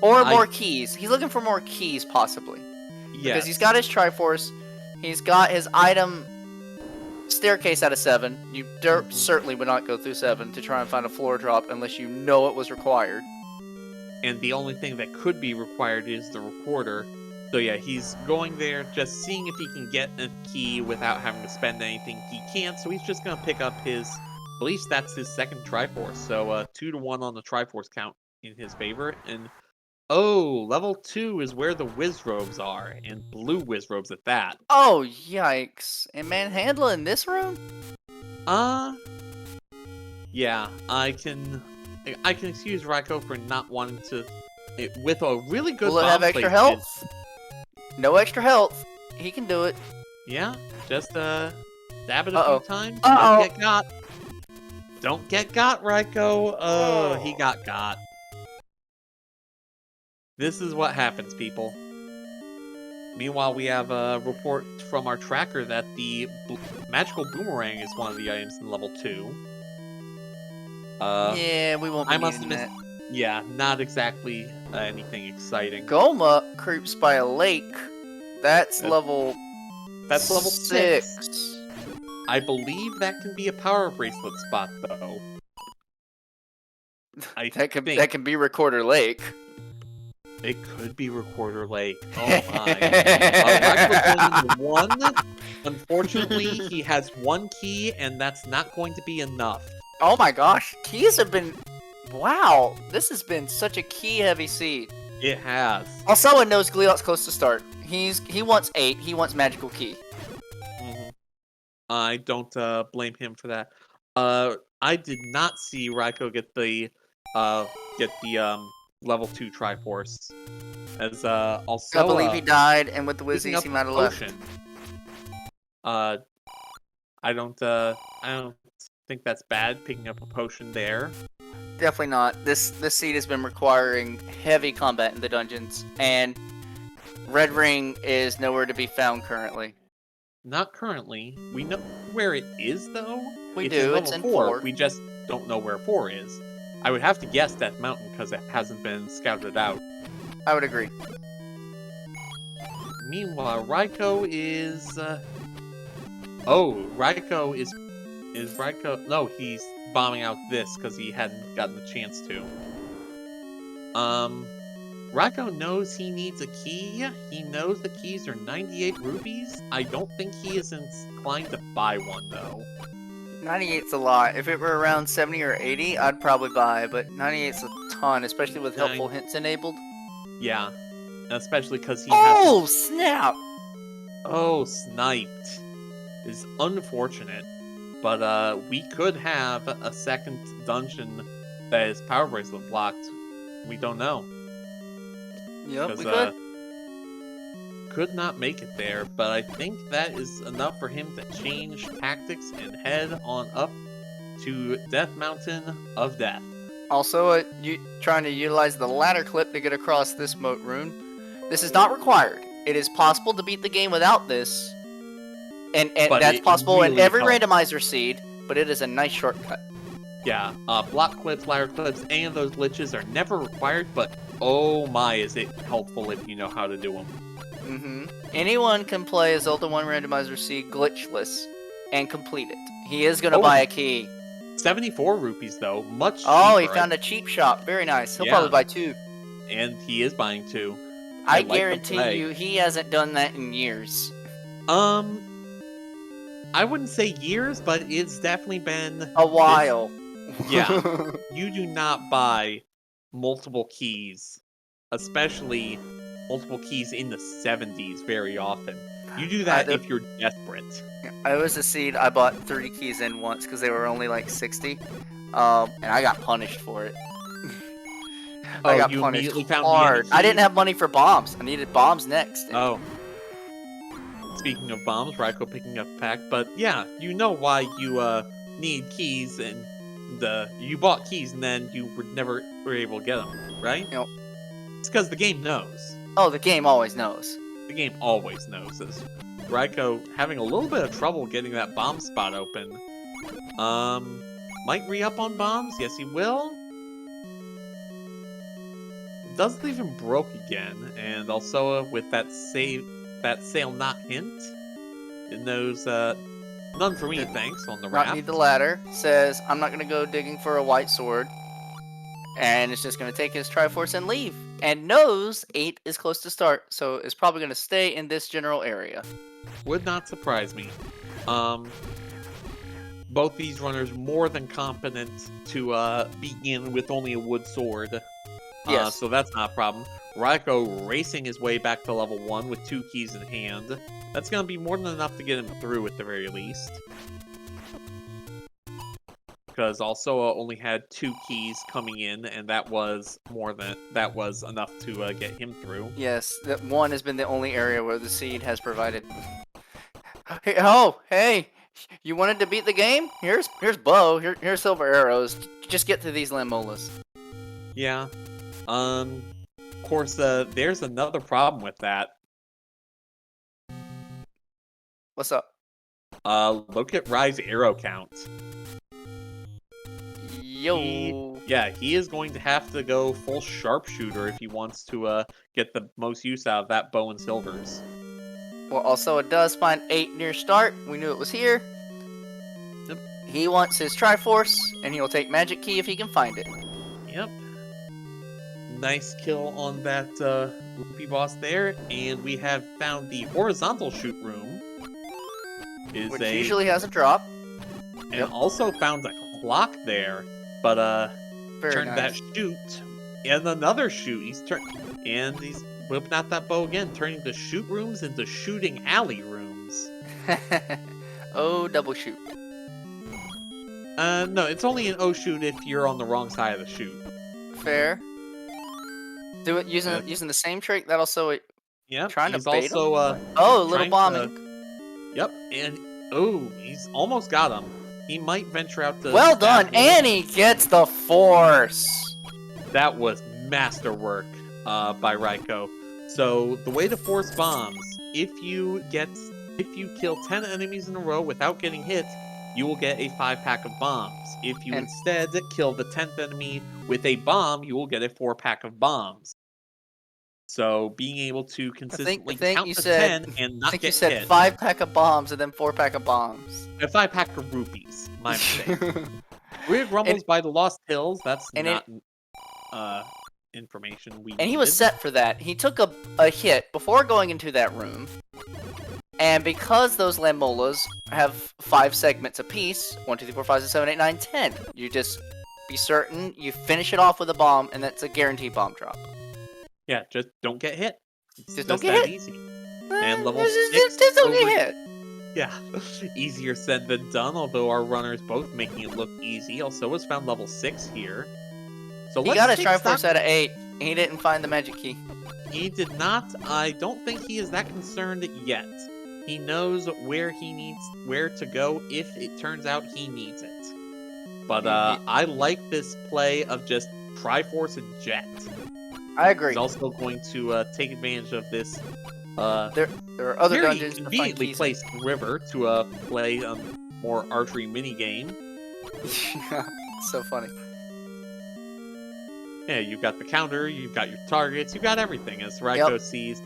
Speaker 2: Or more keys. He's looking for more keys, possibly.
Speaker 3: Yes.
Speaker 2: Because he's got his Triforce. He's got his item staircase out of 7. You certainly would not go through 7 to try and find a floor drop unless you know it was required.
Speaker 3: And the only thing that could be required is the recorder. So yeah, he's going there, just seeing if he can get a key without having to spend anything. He can't, so he's just going to pick up his... At least that's his second Triforce. So 2-1 on the Triforce count in his favor. And oh, level 2 is where the Wizrobes are. And blue Wizrobes at that.
Speaker 2: Oh, yikes. And Manhandle in this room?
Speaker 3: Yeah, I can excuse Raiko for not wanting to... with a really good
Speaker 2: Will it have
Speaker 3: bomb
Speaker 2: extra
Speaker 3: placement.
Speaker 2: health? No extra health. He can do it.
Speaker 3: Yeah, just stab it a
Speaker 2: Uh-oh.
Speaker 3: few times.
Speaker 2: Uh-oh.
Speaker 3: Don't get got. Don't get got, Raiko. Oh, he got got. This is what happens, people. Meanwhile, we have a report from our tracker that the magical boomerang is one of the items in level 2.
Speaker 2: Yeah, we won't be
Speaker 3: I must
Speaker 2: needing
Speaker 3: admit,
Speaker 2: that.
Speaker 3: yeah, not exactly anything exciting.
Speaker 2: Goma creeps by a lake. That's level...
Speaker 3: That's level 6.
Speaker 2: 6.
Speaker 3: I believe that can be a power bracelet spot, though.
Speaker 2: That can be Recorder Lake.
Speaker 3: It could be Recorder Lake. Oh my. Raiko's going into 1. Unfortunately, he has 1 key, and that's not going to be enough.
Speaker 2: Oh my gosh, keys have been... Wow, this has been such a key-heavy seed.
Speaker 3: It has.
Speaker 2: Alsoa knows Gliot's close to start. He wants 8. He wants magical key.
Speaker 3: I don't blame him for that. I did not see Raiko get the level 2 Triforce. As also
Speaker 2: I believe he died, and with the
Speaker 3: picking
Speaker 2: Wizzies,
Speaker 3: up
Speaker 2: he
Speaker 3: a
Speaker 2: might have left.
Speaker 3: potion. I don't think that's bad picking up a potion there.
Speaker 2: Definitely not. This seed has been requiring heavy combat in the dungeons, and Red Ring is nowhere to be found currently.
Speaker 3: Not currently. We know where it is, though.
Speaker 2: We
Speaker 3: It's
Speaker 2: do.
Speaker 3: in
Speaker 2: It's in
Speaker 3: level
Speaker 2: 4.
Speaker 3: We just don't know where 4 is. I would have to guess that mountain because it hasn't been scouted out.
Speaker 2: I would agree.
Speaker 3: Meanwhile, Raiko is... Raiko is Raiko... No, he's bombing out this because he hadn't gotten the chance to. Raiko knows he needs a key. He knows the keys are 98 rupees. I don't think he is inclined to buy one, though.
Speaker 2: 98's a lot. If it were around 70 or 80, I'd probably buy, but 98's a ton, especially with helpful hints enabled.
Speaker 3: Yeah, especially because he
Speaker 2: Oh, snap!
Speaker 3: Oh, sniped. Is unfortunate. But we could have a second dungeon that is power bracelet blocked. We don't know.
Speaker 2: Yep, we could.
Speaker 3: Could not make it there, but I think that is enough for him to change tactics and head on up to Death Mountain of Death.
Speaker 2: Also, you trying to utilize the ladder clip to get across this moat rune. This is not required. It is possible to beat the game without this, And
Speaker 3: But
Speaker 2: that's
Speaker 3: it
Speaker 2: possible in
Speaker 3: really
Speaker 2: every
Speaker 3: helps.
Speaker 2: randomizer seed, but it is a nice shortcut.
Speaker 3: Yeah, block clips, ladder clips, any of those glitches are never required, but oh my, is it helpful if you know how to do them.
Speaker 2: Anyone can play a Zelda 1 randomizer seed glitchless and complete it. He is going to
Speaker 3: Oh.
Speaker 2: buy a key.
Speaker 3: 74 rupees though, much cheaper.
Speaker 2: Oh, he found a cheap shop. Very nice. He'll probably
Speaker 3: Yeah.
Speaker 2: buy 2.
Speaker 3: And he is buying 2.
Speaker 2: I
Speaker 3: like the
Speaker 2: guarantee
Speaker 3: play.
Speaker 2: you he hasn't done that in years.
Speaker 3: I wouldn't say years, but it's definitely been
Speaker 2: A while.
Speaker 3: Yeah. You do not buy multiple keys, especially multiple keys in the 70s very often. You do that if you're desperate.
Speaker 2: I was a seed. I bought 30 keys in once because they were only like 60. And I got punished for it. I got
Speaker 3: you
Speaker 2: punished
Speaker 3: immediately found
Speaker 2: hard.
Speaker 3: the
Speaker 2: I didn't have money for bombs. I needed bombs next. and-
Speaker 3: Oh. Speaking of bombs, Raiko picking up a pack, but yeah, you know why you need keys and you bought keys and then you never were able to get them, right?
Speaker 2: Yep.
Speaker 3: It's because the game knows.
Speaker 2: Oh, the game always knows.
Speaker 3: The game always knows this. Raiko having a little bit of trouble getting that bomb spot open. Might re-up on bombs? Yes, he will. Does leave him broke again, and also with that sail not hint. It knows none for me, thanks, on the
Speaker 2: Not
Speaker 3: raft.
Speaker 2: need the ladder. Says, I'm not going to go digging for a white sword. And it's just going to take his Triforce and leave. And knows 8 is close to start, so is probably going to stay in this general area.
Speaker 3: Would not surprise me. Both these runners more than competent to begin with only a wood sword.
Speaker 2: Yes.
Speaker 3: So that's not a problem. Raiko racing his way back to level 1 with 2 keys in hand. That's going to be more than enough to get him through at the very least. Because Alsoa only had 2 keys coming in, and that was enough to get him through.
Speaker 2: Yes, that 1 has been the only area where the seed has provided. Hey, you wanted to beat the game? Here's bow. Here's silver arrows. Just get to these Lamolas.
Speaker 3: Yeah. Of course, there's another problem with that.
Speaker 2: What's up?
Speaker 3: Look at Rai's arrow count.
Speaker 2: Yo.
Speaker 3: He is going to have to go full sharpshooter if he wants to get the most use out of that bow and silvers.
Speaker 2: Well, also it does find 8 near start. We knew it was here.
Speaker 3: Yep.
Speaker 2: He wants his Triforce, and he'll take Magic Key if he can find it.
Speaker 3: Yep. Nice kill on that Loopy boss there, and we have found the horizontal shoot room.
Speaker 2: Which usually has a drop.
Speaker 3: And also found a clock there, but
Speaker 2: Very
Speaker 3: turned
Speaker 2: nice.
Speaker 3: that shoot and another shoot. He's whipping out that bow again, turning the shoot rooms into shooting alley rooms.
Speaker 2: Oh, double shoot.
Speaker 3: No, it's only an O shoot if you're on the wrong side of the shoot.
Speaker 2: Fair. Do it using the same trick that also.
Speaker 3: Yeah,
Speaker 2: Trying to
Speaker 3: he's
Speaker 2: bait him?
Speaker 3: also
Speaker 2: Oh, little
Speaker 3: trying
Speaker 2: bombing.
Speaker 3: Yep, and he's almost got him. He might venture out to.
Speaker 2: Well done,
Speaker 3: stab him.
Speaker 2: and he gets the Force.
Speaker 3: That was masterwork by Raiko. So the way to force bombs, if you kill 10 enemies in a row without getting hit, you will get a 5-pack of bombs. If you instead kill the 10th enemy with a bomb, you will get a 4-pack of bombs. So being able to consistently count
Speaker 2: you
Speaker 3: to
Speaker 2: said-
Speaker 3: 10 and not
Speaker 2: I think
Speaker 3: get
Speaker 2: you said
Speaker 3: hit.
Speaker 2: 5-pack of bombs and then 4-pack of bombs.
Speaker 3: A 5-pack of rupees. My mistake. Weird Rumbles by the Lost Hills. That's
Speaker 2: and
Speaker 3: not information we
Speaker 2: And he was
Speaker 3: needed.
Speaker 2: set for that. He took a hit before going into that room. And because those Lamolas have 5 segments apiece, 1, 2, 3, 4, 5, 6, 7, 8, 9, 10, you just be certain you finish it off with a bomb, and that's a guaranteed bomb drop.
Speaker 3: Yeah, just don't get hit. It's
Speaker 2: Just don't get
Speaker 3: that
Speaker 2: hit.
Speaker 3: easy. And level
Speaker 2: Just
Speaker 3: 6
Speaker 2: don't
Speaker 3: over-
Speaker 2: get hit.
Speaker 3: Yeah, easier said than done, although our runners both making it look easy. Also was found level 6 here. So
Speaker 2: He
Speaker 3: let's
Speaker 2: got his
Speaker 3: take
Speaker 2: Triforce
Speaker 3: stock-
Speaker 2: out of 8. He didn't find the magic key.
Speaker 3: He did not. I don't think he is that concerned yet. He knows where to go if it turns out he needs it. But I like this play of just Triforce and Jet.
Speaker 2: I agree.
Speaker 3: He's also going to take advantage of this
Speaker 2: There are other
Speaker 3: very
Speaker 2: dungeons to find
Speaker 3: conveniently
Speaker 2: keys.
Speaker 3: placed river to play more archery mini game.
Speaker 2: So funny.
Speaker 3: Yeah, you've got the counter, you've got your targets, you've got everything as Raiko sees.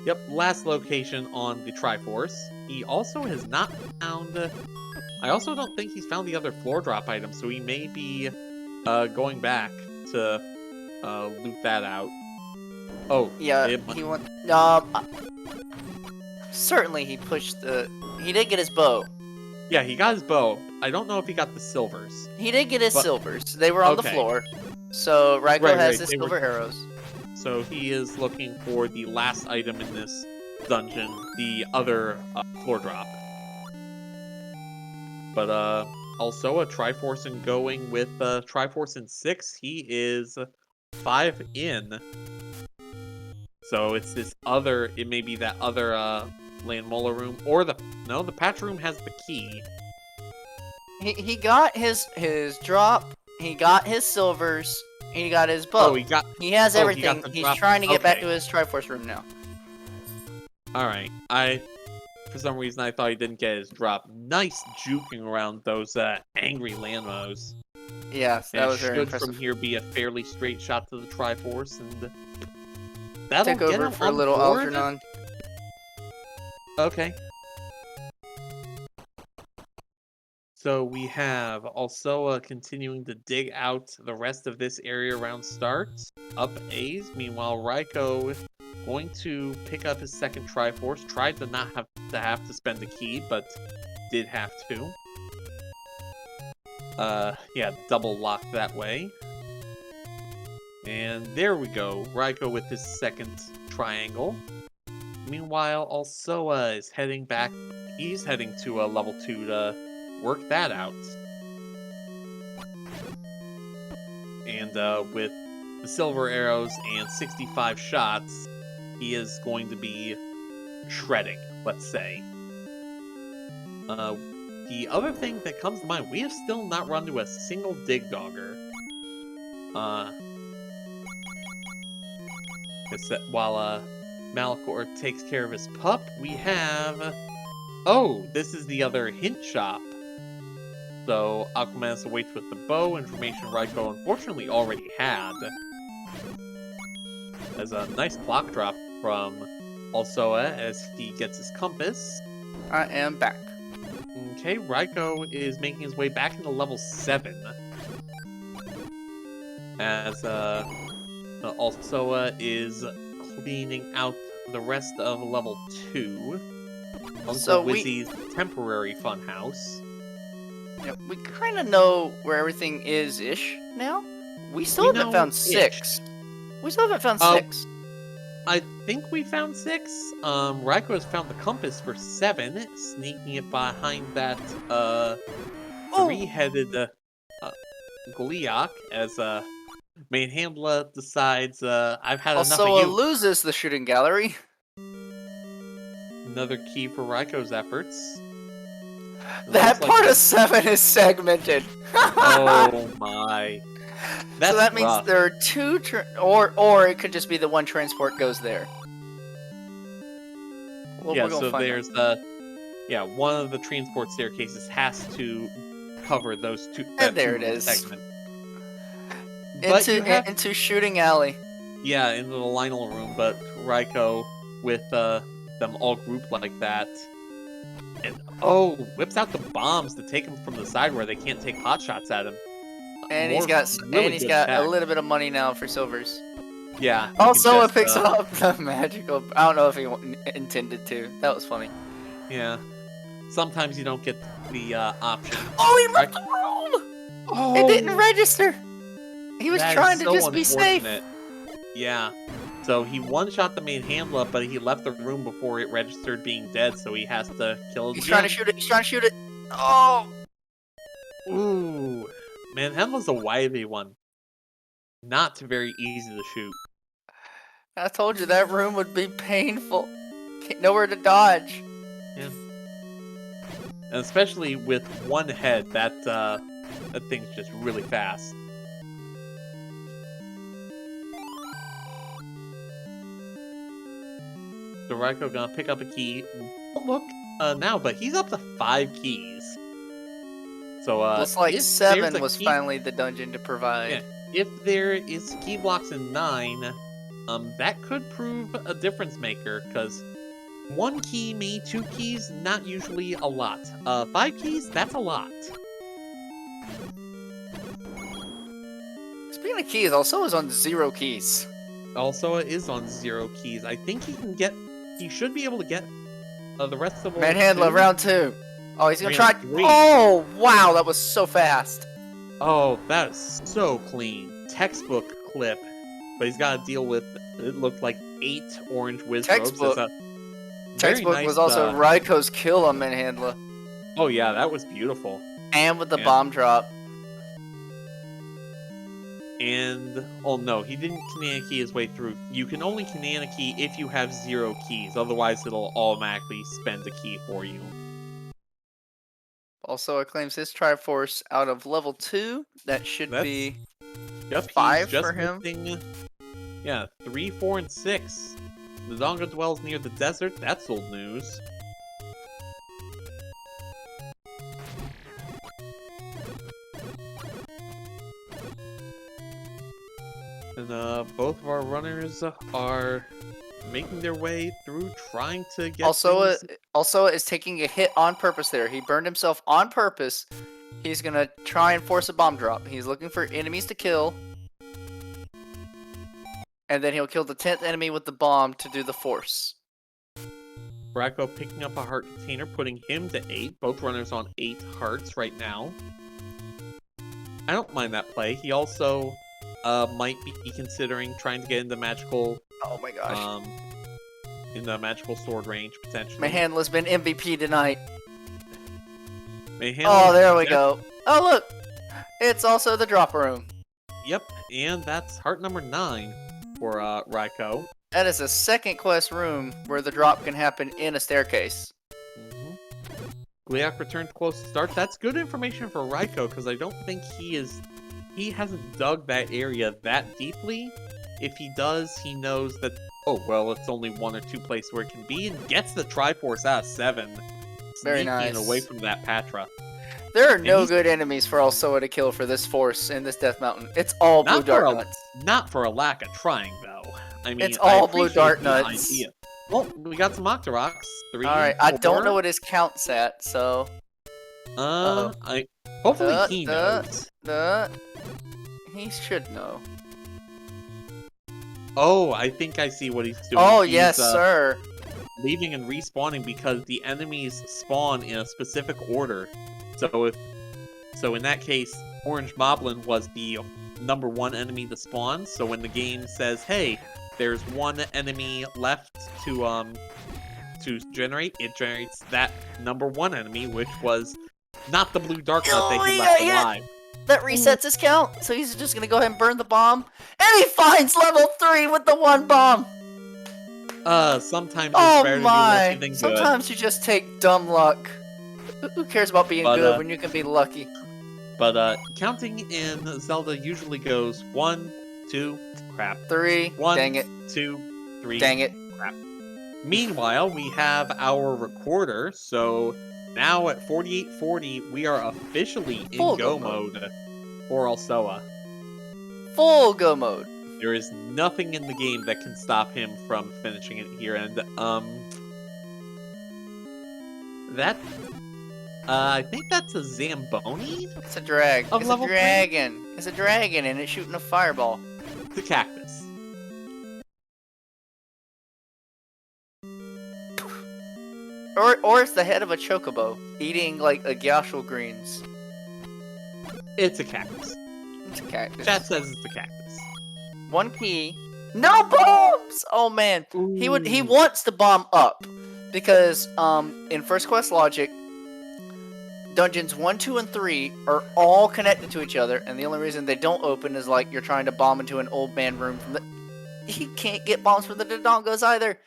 Speaker 3: Yep, last location on the Triforce. He also has not found... I also don't think he's found the other floor drop item, so he may be going back to loot that out. Oh,
Speaker 2: Yeah, he went. Certainly he pushed the. He did get his bow.
Speaker 3: yeah, he got his bow. I don't know if he got the silvers.
Speaker 2: He did get his
Speaker 3: But-
Speaker 2: silvers. They were on the
Speaker 3: okay.
Speaker 2: floor. So Raiko
Speaker 3: Right,
Speaker 2: has
Speaker 3: right,
Speaker 2: his
Speaker 3: they were-
Speaker 2: silver arrows.
Speaker 3: So he is looking for the last item in this dungeon, the other floor drop. But also a Triforce and going with Triforce in 6, he is 5 in. So it's this other, it may be that other Landmola room, or the patch room has the key.
Speaker 2: He got his drop. He got his silvers. He got his bow.
Speaker 3: Oh, he got,
Speaker 2: He has
Speaker 3: he got
Speaker 2: everything.
Speaker 3: the
Speaker 2: He's
Speaker 3: drop.
Speaker 2: trying to get back
Speaker 3: Okay.
Speaker 2: to his Triforce room now.
Speaker 3: alright. For some reason, I thought he didn't get his drop. Nice juking around those angry Landmos.
Speaker 2: Yes, that
Speaker 3: And
Speaker 2: was very
Speaker 3: should
Speaker 2: impressive.
Speaker 3: from here be a fairly straight shot to the Triforce, and that'll
Speaker 2: Took
Speaker 3: get
Speaker 2: over
Speaker 3: him
Speaker 2: for a
Speaker 3: on
Speaker 2: little
Speaker 3: board?
Speaker 2: Algernon.
Speaker 3: Okay. So we have Alsoa continuing to dig out the rest of this area around start. Up A's. Meanwhile, Raiko going to pick up his second Triforce. Tried to not have to spend the key, but did have to. Yeah, double lock that way. And there we go. Raiko with his second triangle. Meanwhile, Alsoa is heading back. He's heading to a level 2 to work that out. And with the silver arrows and 65 shots, he is going to be shredding, let's say. The other thing that comes to mind, we have still not run to a single dig dogger. While Malkor takes care of his pup, we have... Oh, this is the other hint shop. So, Aquamanus awaits with the bow, information Raiko unfortunately already had. There's a nice clock drop from Alsoa as he gets his compass.
Speaker 2: I am back.
Speaker 3: Okay, Raiko is making his way back into level 7. As Alsoa is cleaning out the rest of level 2. Uncle
Speaker 2: So
Speaker 3: Wizzy's temporary funhouse.
Speaker 2: Yeah, we kind of know where everything is-ish now. We still
Speaker 3: We
Speaker 2: haven't
Speaker 3: know
Speaker 2: found
Speaker 3: ish.
Speaker 2: 6. We still haven't found
Speaker 3: Oh.
Speaker 2: 6.
Speaker 3: I think we found 6. Raiko has found the compass for 7, sneaking it behind that three-headed Goliath as Mainhandla decides I've had enough
Speaker 2: Also,
Speaker 3: of you.
Speaker 2: loses the shooting gallery.
Speaker 3: Another key for Raiko's efforts. It
Speaker 2: That
Speaker 3: looks
Speaker 2: part
Speaker 3: like-
Speaker 2: of 7 is segmented.
Speaker 3: Oh my. That's
Speaker 2: so that means
Speaker 3: rough.
Speaker 2: there are 2 or it could just be the one transport goes there. Well,
Speaker 3: Yeah,
Speaker 2: we're gonna
Speaker 3: so
Speaker 2: find
Speaker 3: there's one of the transport staircases has to cover those two.
Speaker 2: And there it is.
Speaker 3: Segment.
Speaker 2: out.
Speaker 3: But you have,
Speaker 2: into shooting alley.
Speaker 3: yeah, into the Lionel room, but Raiko with them all grouped like that, and whips out the bombs to take him from the side where they can't take pot shots at him.
Speaker 2: And
Speaker 3: More
Speaker 2: he's got
Speaker 3: really
Speaker 2: a
Speaker 3: good
Speaker 2: little bit of money now for silvers.
Speaker 3: Yeah. you
Speaker 2: Also,
Speaker 3: can
Speaker 2: it
Speaker 3: just,
Speaker 2: picks up the magical. I don't know if he intended to. That was funny.
Speaker 3: Yeah. Sometimes you don't get the option.
Speaker 2: Oh, he left the room.
Speaker 3: Oh,
Speaker 2: It didn't register. He was
Speaker 3: that is
Speaker 2: trying to
Speaker 3: so
Speaker 2: just be safe.
Speaker 3: unfortunate. Yeah. So he one-shot the main handler, but he left the room before it registered being dead, so he has to kill it
Speaker 2: He's
Speaker 3: again.
Speaker 2: trying to shoot it. He's trying to shoot it. Oh,
Speaker 3: Ooh. Manhandla's a 1v1. Not very easy to shoot.
Speaker 2: I told you that room would be painful. Nowhere to dodge.
Speaker 3: Yeah. And especially with one head, that thing's just really fast. So Raiko gonna pick up a key. Don't look now, but he's up to 5 keys. So
Speaker 2: Looks like
Speaker 3: if
Speaker 2: 7
Speaker 3: there's a
Speaker 2: was
Speaker 3: key-
Speaker 2: finally the dungeon to provide.
Speaker 3: Yeah, if there is key blocks in 9, that could prove a difference maker, because 1 key, maybe 2 keys, not usually a lot. 5 keys, that's a lot.
Speaker 2: Speaking of keys, also is on 0 keys.
Speaker 3: Also, it is on 0 keys. I think he should be able to get the rest of
Speaker 2: Manhandler, round 2. Oh, he's gonna try.
Speaker 3: Round 3.
Speaker 2: Oh, wow, that was so fast.
Speaker 3: Oh, that is so clean. Textbook clip. But he's got to deal with, it looked like 8 orange whiz
Speaker 2: Textbook.
Speaker 3: robes.
Speaker 2: Textbook
Speaker 3: nice,
Speaker 2: was also Raiko's kill on Manhandler.
Speaker 3: Oh yeah, that was beautiful.
Speaker 2: And with the
Speaker 3: Yeah.
Speaker 2: bomb drop.
Speaker 3: And, oh no, he didn't Kanana key his way through. You can only Kanana key if you have 0 keys, otherwise it'll automatically spend a key for you.
Speaker 2: Also, it claims his Triforce out of level 2. That should be
Speaker 3: Yep, he's
Speaker 2: 5
Speaker 3: just
Speaker 2: for him.
Speaker 3: missing, yeah, 3, 4, and 6. The Donga dwells near the desert, that's old news. And both of our runners are making their way through, trying to get
Speaker 2: Alsoa is taking a hit on purpose there. He burned himself on purpose. He's gonna try and force a bomb drop. He's looking for enemies to kill. And then he'll kill the 10th enemy with the bomb to do the force.
Speaker 3: Raiko picking up a heart container, putting him to 8. Both runners on 8 hearts right now. I don't mind that play. He also might be considering trying to get into magical,
Speaker 2: Oh my gosh.
Speaker 3: in the magical sword range potentially.
Speaker 2: Manhandler's been MVP tonight.
Speaker 3: Mayhem,
Speaker 2: Oh, there we
Speaker 3: yep,
Speaker 2: go. Oh, look. It's also the drop room.
Speaker 3: Yep, and that's heart number 9 for Raiko.
Speaker 2: That is a second quest room where the drop can happen in a staircase.
Speaker 3: Gliak returned close to start. That's good information for Raiko, because I don't think he hasn't dug that area that deeply. If he does, he knows that, oh, well, it's only 1 or 2 places where it can be, and gets the Triforce out of 7.
Speaker 2: Very
Speaker 3: Sneaking
Speaker 2: nice.
Speaker 3: away from that Patra.
Speaker 2: There are no
Speaker 3: he's-
Speaker 2: good enemies for Alsoa to kill for this force in this Death Mountain. It's all blue
Speaker 3: Not for
Speaker 2: dart
Speaker 3: a-
Speaker 2: nuts.
Speaker 3: Not for a lack of trying, though. I mean,
Speaker 2: It's
Speaker 3: I
Speaker 2: all blue
Speaker 3: appreciate
Speaker 2: dart
Speaker 3: the
Speaker 2: nuts.
Speaker 3: idea. Well, we got some Octoroks. 3,
Speaker 2: Alright, I don't
Speaker 3: 4.
Speaker 2: know what his count's at, so...
Speaker 3: Hopefully he
Speaker 2: Duh,
Speaker 3: knows.
Speaker 2: He should know.
Speaker 3: Oh, I think I see what he's doing.
Speaker 2: Oh,
Speaker 3: He's,
Speaker 2: yes, sir.
Speaker 3: leaving and respawning because the enemies spawn in a specific order. So in that case, Orange Moblin was the number 1 enemy to spawn. So when the game says, "Hey, there's 1 enemy left to generate," it generates that number 1 enemy, which was not the blue dark nut that he left alive.
Speaker 2: That resets his count, so he's just gonna go ahead and burn the bomb. And he finds level 3 with the 1 bomb!
Speaker 3: Sometimes it's
Speaker 2: Oh
Speaker 3: better to do
Speaker 2: my!
Speaker 3: lucky than good.
Speaker 2: Sometimes you just take dumb luck. Who cares about being
Speaker 3: But,
Speaker 2: good when you can be lucky?
Speaker 3: But counting in Zelda usually goes 1, 2, crap.
Speaker 2: 3,
Speaker 3: 1,
Speaker 2: dang it,
Speaker 3: 2, 3,
Speaker 2: dang it.
Speaker 3: crap. Meanwhile, we have our recorder, so now at 4840, we are officially in
Speaker 2: Full
Speaker 3: go
Speaker 2: go mode.
Speaker 3: mode for Alsoa.
Speaker 2: Full go mode.
Speaker 3: There is nothing in the game that can stop him from finishing it here, and that I think that's a Zamboni?
Speaker 2: It's a drag.
Speaker 3: Of
Speaker 2: It's a
Speaker 3: level 3?
Speaker 2: dragon. It's a dragon, and it's shooting a fireball.
Speaker 3: It's a cactus.
Speaker 2: Or it's the head of a chocobo, eating, like, a gyashul greens.
Speaker 3: It's a cactus.
Speaker 2: It's a cactus.
Speaker 3: Chat says it's a cactus.
Speaker 2: 1 key. No bombs! Oh, man. He
Speaker 3: Ooh.
Speaker 2: wants to bomb up. Because, in First Quest logic, dungeons 1, 2, and 3 are all connected to each other, and the only reason they don't open is, like, you're trying to bomb into an old man room from the... He can't get bombs from the Dodongos either.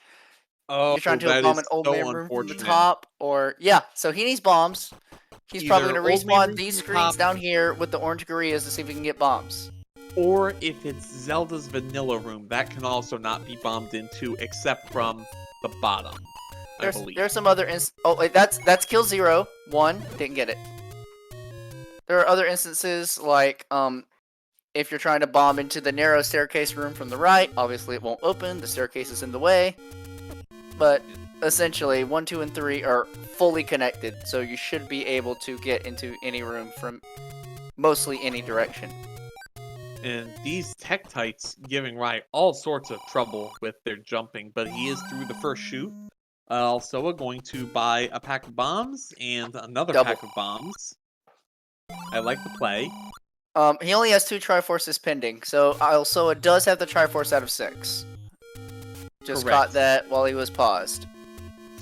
Speaker 3: Oh,
Speaker 2: You're trying to
Speaker 3: that
Speaker 2: bomb
Speaker 3: is
Speaker 2: an old
Speaker 3: so
Speaker 2: man room from the
Speaker 3: unfortunate.
Speaker 2: top, or... Yeah, so he needs bombs. He's probably
Speaker 3: Either
Speaker 2: going to
Speaker 3: old man room
Speaker 2: respawn these
Speaker 3: from the top-
Speaker 2: screens down here with the orange gorillas to see if we can get bombs.
Speaker 3: Or if it's Zelda's vanilla room, that can also not be bombed into, except from the bottom. I believe.
Speaker 2: There's some other oh wait, that's kill 0. 1 didn't get it. There are other instances like if you're trying to bomb into the narrow staircase room from the right, obviously it won't open. The staircase is in the way. But essentially 1, 2, and 3 are fully connected, so you should be able to get into any room from mostly any direction.
Speaker 3: And these Tektites giving Rai all sorts of trouble with their jumping, but he is through the first shoot. Alsoa going to buy a pack of bombs and another
Speaker 2: Double.
Speaker 3: pack of bombs. I like the play.
Speaker 2: He only has 2 Triforces pending, so Alsoa does have the Triforce out of 6. Just
Speaker 3: Correct.
Speaker 2: caught that while he was paused.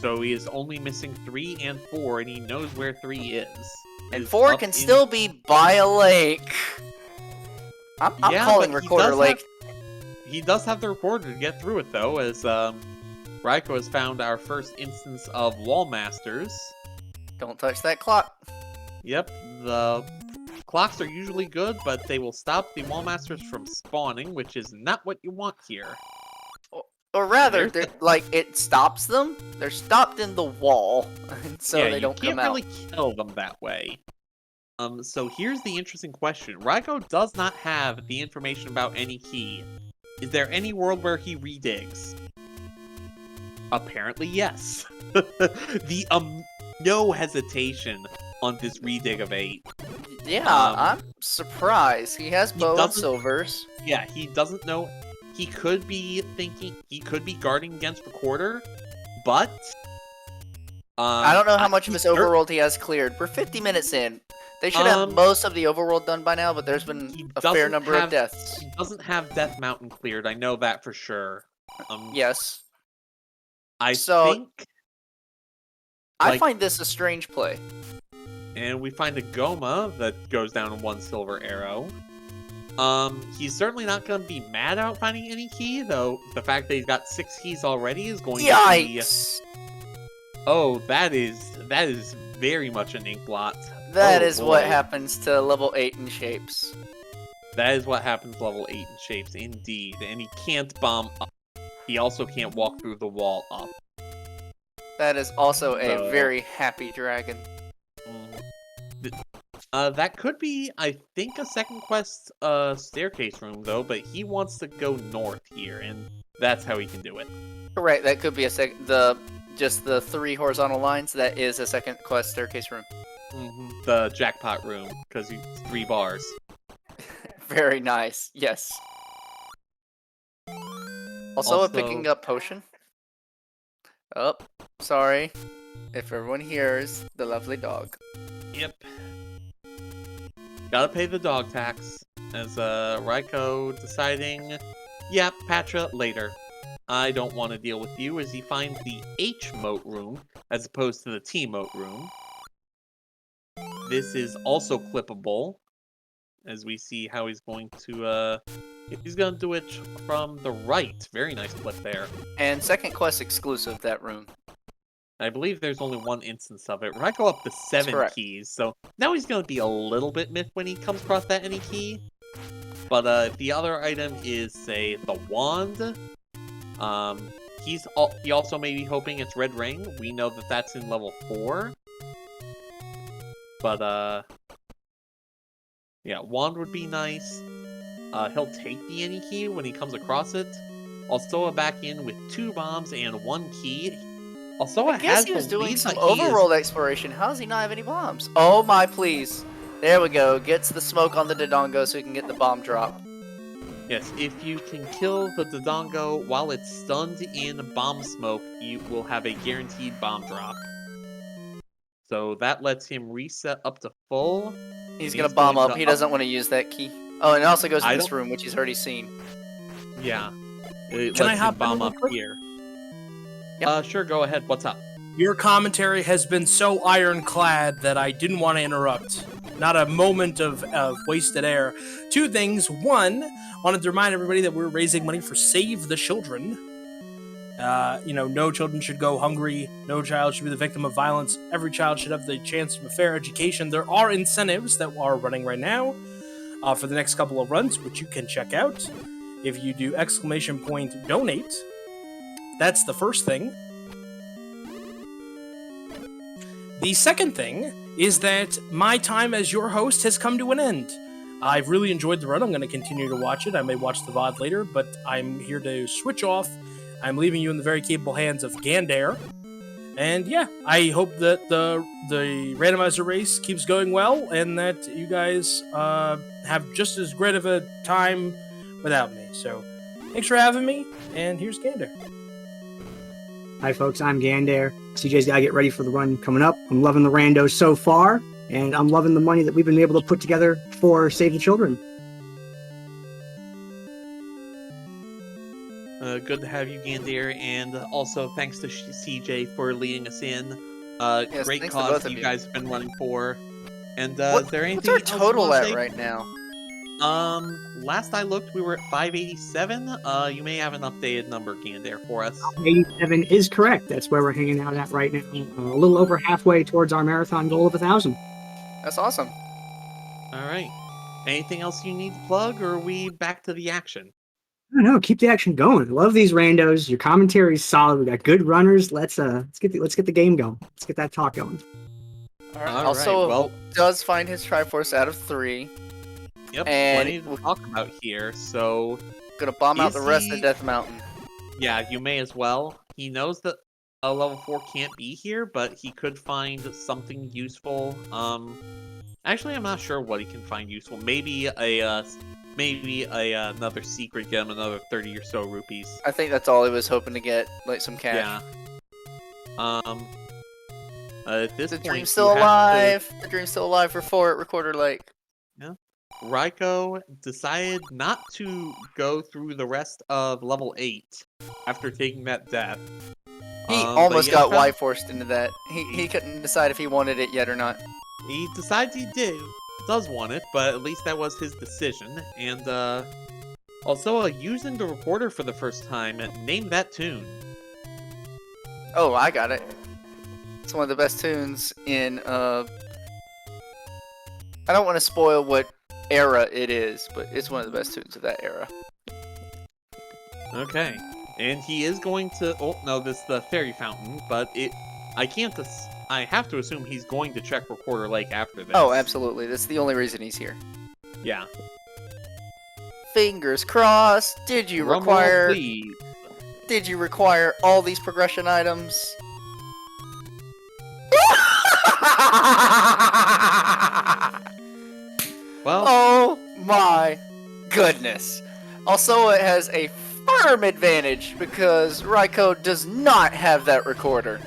Speaker 3: So he is only missing 3 and 4, and he knows where 3 is.
Speaker 2: And
Speaker 3: It's
Speaker 2: 4
Speaker 3: up
Speaker 2: can
Speaker 3: in-
Speaker 2: still be by a lake. I'm
Speaker 3: Yeah,
Speaker 2: calling
Speaker 3: but he
Speaker 2: Recorder
Speaker 3: does
Speaker 2: Lake.
Speaker 3: He does have the recorder to get through it, though, as Raiko has found our first instance of Wall Masters.
Speaker 2: Don't touch that clock.
Speaker 3: Yep, the clocks are usually good, but they will stop the Wall Masters from spawning, which is not what you want here.
Speaker 2: Or rather,
Speaker 3: There's
Speaker 2: like, it stops them. They're stopped in the wall, and so
Speaker 3: yeah,
Speaker 2: they don't
Speaker 3: you can't
Speaker 2: come out.
Speaker 3: really kill them that way. So here's the interesting question. Raiko does not have the information about any key. Is there any world where he redigs? Apparently, yes. The no hesitation on this redig of 8.
Speaker 2: Yeah,
Speaker 3: Um,
Speaker 2: I'm surprised. He has
Speaker 3: he
Speaker 2: bow and
Speaker 3: doesn't-
Speaker 2: silvers.
Speaker 3: Yeah, he doesn't know. He could be thinking. He could be guarding against Recorder, but
Speaker 2: I don't know how much of his
Speaker 3: he's cer-
Speaker 2: overworld he has cleared. We're 50 minutes in. They should have
Speaker 3: Um,
Speaker 2: most of the overworld done by now, but there's
Speaker 3: he
Speaker 2: been a fair
Speaker 3: doesn't
Speaker 2: number of
Speaker 3: have-
Speaker 2: deaths.
Speaker 3: He doesn't have Death Mountain cleared. I know that for sure.
Speaker 2: Yes.
Speaker 3: I
Speaker 2: So-
Speaker 3: think,
Speaker 2: I
Speaker 3: like-
Speaker 2: find this a strange play.
Speaker 3: and we find a Goma that goes down in 1 silver arrow. He's certainly not going to be mad about finding any key, though. The fact that he's got 6 keys already is going to be.
Speaker 2: Yikes!
Speaker 3: Oh, that is very much an ink blot.
Speaker 2: That
Speaker 3: Oh,
Speaker 2: is what
Speaker 3: boy.
Speaker 2: happens to level 8 in shapes.
Speaker 3: That is what happens level 8 in shapes, indeed. And he can't bomb up. He also can't walk through the wall up.
Speaker 2: That is also a
Speaker 3: So-
Speaker 2: very happy dragon.
Speaker 3: That could be, I think, a second quest staircase room, though, but he wants to go north here, and that's how he can do it.
Speaker 2: Correct, that could be just the 3 horizontal lines. That is a second quest staircase room.
Speaker 3: The jackpot room, because it's 3 bars.
Speaker 2: Very nice. Yes. Also, picking up potion. Oh, sorry. If everyone hears the lovely dog.
Speaker 3: Yep. Gotta pay the dog tax. As Raiko deciding, yeah, Patra, later. I don't want to deal with you, as he finds the H moat room as opposed to the T moat room. This is also clippable, as we see how he's going to do it from the right. Very nice clip there.
Speaker 2: And second quest exclusive, that room.
Speaker 3: I believe there's only 1 instance of it. Raiko up to 7
Speaker 2: correct.
Speaker 3: keys, so now he's going to be a little bit miffed when he comes across that any key. But if the other item is, say, the wand, he also may be hoping it's Red Ring. We know that that's in level 4. But yeah, wand would be nice. He'll take the any key when he comes across it. Alsoa back in with 2 bombs and 1 key. Alsoa
Speaker 2: I guess
Speaker 3: has
Speaker 2: he was
Speaker 3: the
Speaker 2: doing
Speaker 3: lead,
Speaker 2: some
Speaker 3: but he is-
Speaker 2: overworld exploration. How does he not have any bombs? Oh my, please. There we go. Gets the smoke on the Dodongo so he can get the bomb drop.
Speaker 3: Yes, if you can kill the Dodongo while it's stunned in bomb smoke, you will have a guaranteed bomb drop. So that lets him reset up to full.
Speaker 2: He's
Speaker 3: and
Speaker 2: gonna bomb
Speaker 3: going
Speaker 2: up.
Speaker 3: to
Speaker 2: He doesn't want to use that key. Oh, and it also goes
Speaker 3: I
Speaker 2: in this
Speaker 3: don't-
Speaker 2: room, which he's already seen.
Speaker 3: Yeah. It
Speaker 1: Can I
Speaker 3: lets him
Speaker 1: hop in
Speaker 3: bomb
Speaker 1: real
Speaker 3: up
Speaker 1: quick?
Speaker 3: here.
Speaker 2: Yep.
Speaker 3: Sure, go ahead. What's up?
Speaker 1: Your commentary has been so ironclad that I didn't want to interrupt. Not a moment of wasted air. 2 things. 1, wanted to remind everybody that we're raising money for Save the Children. No children should go hungry. No child should be the victim of violence. Every child should have the chance of a fair education. There are incentives that are running right now for the next couple of runs, which you can check out. If you do !donate, that's the first thing. The second thing is that my time as your host has come to an end. I've really enjoyed the run. I'm going to continue to watch it. I may watch the VOD later, but I'm here to switch off. I'm leaving you in the very capable hands of Gandair. And yeah, I hope that the randomizer race keeps going well and that you guys have just as great of a time without me. So thanks for having me, and here's Gandair.
Speaker 6: Hi folks, I'm Gandair. CJ's got to get ready for the run coming up. I'm loving the randos so far, and I'm loving the money that we've been able to put together for Save the Children.
Speaker 3: Good to have you, Gandair, and also thanks to CJ for leading us in.
Speaker 2: Yes,
Speaker 3: Great
Speaker 2: thanks to
Speaker 3: cause
Speaker 2: both
Speaker 3: that
Speaker 2: of
Speaker 3: you
Speaker 2: you.
Speaker 3: guys have been running for. And
Speaker 2: What's
Speaker 3: is there anything
Speaker 2: our
Speaker 3: else you
Speaker 2: total
Speaker 3: wanna
Speaker 2: at
Speaker 3: say?
Speaker 2: right now?
Speaker 3: Last I looked, we were at 587. You may have an updated number, Gandair, for us.
Speaker 6: 87 is correct. That's where we're hanging out at right now. A little over halfway towards our marathon goal of 1,000.
Speaker 2: That's awesome.
Speaker 3: All right. Anything else you need to plug, or are we back to the action?
Speaker 6: I don't know. Keep the action going. Love these randos. Your commentary is solid. We got good runners. Let's get the game going. Let's get that talk going.
Speaker 2: All right.
Speaker 3: All
Speaker 2: Also,
Speaker 3: right, well-
Speaker 2: does find his Triforce out of 3.
Speaker 3: Yep,
Speaker 2: And
Speaker 3: plenty to talk about here, so
Speaker 2: Gonna bomb out
Speaker 3: Is
Speaker 2: the rest
Speaker 3: he-
Speaker 2: of Death Mountain.
Speaker 3: yeah, you may as well. He knows that a level 4 can't be here, but he could find something useful. Actually, I'm not sure what he can find useful. Maybe another secret, get him another 30 or so rupees.
Speaker 2: I think that's all he was hoping to get, like some cash.
Speaker 3: Yeah. At this
Speaker 2: The
Speaker 3: point,
Speaker 2: dream's
Speaker 3: you
Speaker 2: still
Speaker 3: have to-
Speaker 2: alive. The dream's still alive for 4 at Recorder Lake.
Speaker 3: Raikou decided not to go through the rest of level 8 after taking that death.
Speaker 2: He
Speaker 3: But
Speaker 2: almost
Speaker 3: he
Speaker 2: got
Speaker 3: has found-
Speaker 2: Y-forced into that. He couldn't decide if he wanted it yet or not.
Speaker 3: He decides he does want it, but at least that was his decision. And also using the recorder for the first time, name that tune.
Speaker 2: Oh, I got it. It's one of the best tunes in, I don't want to spoil what era it is, but it's one of the best tunes of that era.
Speaker 3: Okay, and he is going to. Oh no, this is the fairy fountain, but I can't. I have to assume he's going to check Recorder Lake after this.
Speaker 2: Oh, absolutely. That's the only reason he's here.
Speaker 3: Yeah.
Speaker 2: Fingers crossed. Did you
Speaker 3: Drum roll,
Speaker 2: require?
Speaker 3: please.
Speaker 2: Did you require all these progression items?
Speaker 3: Well,
Speaker 2: Oh my goodness. Also, it has a firm advantage because Raikou does not have that recorder.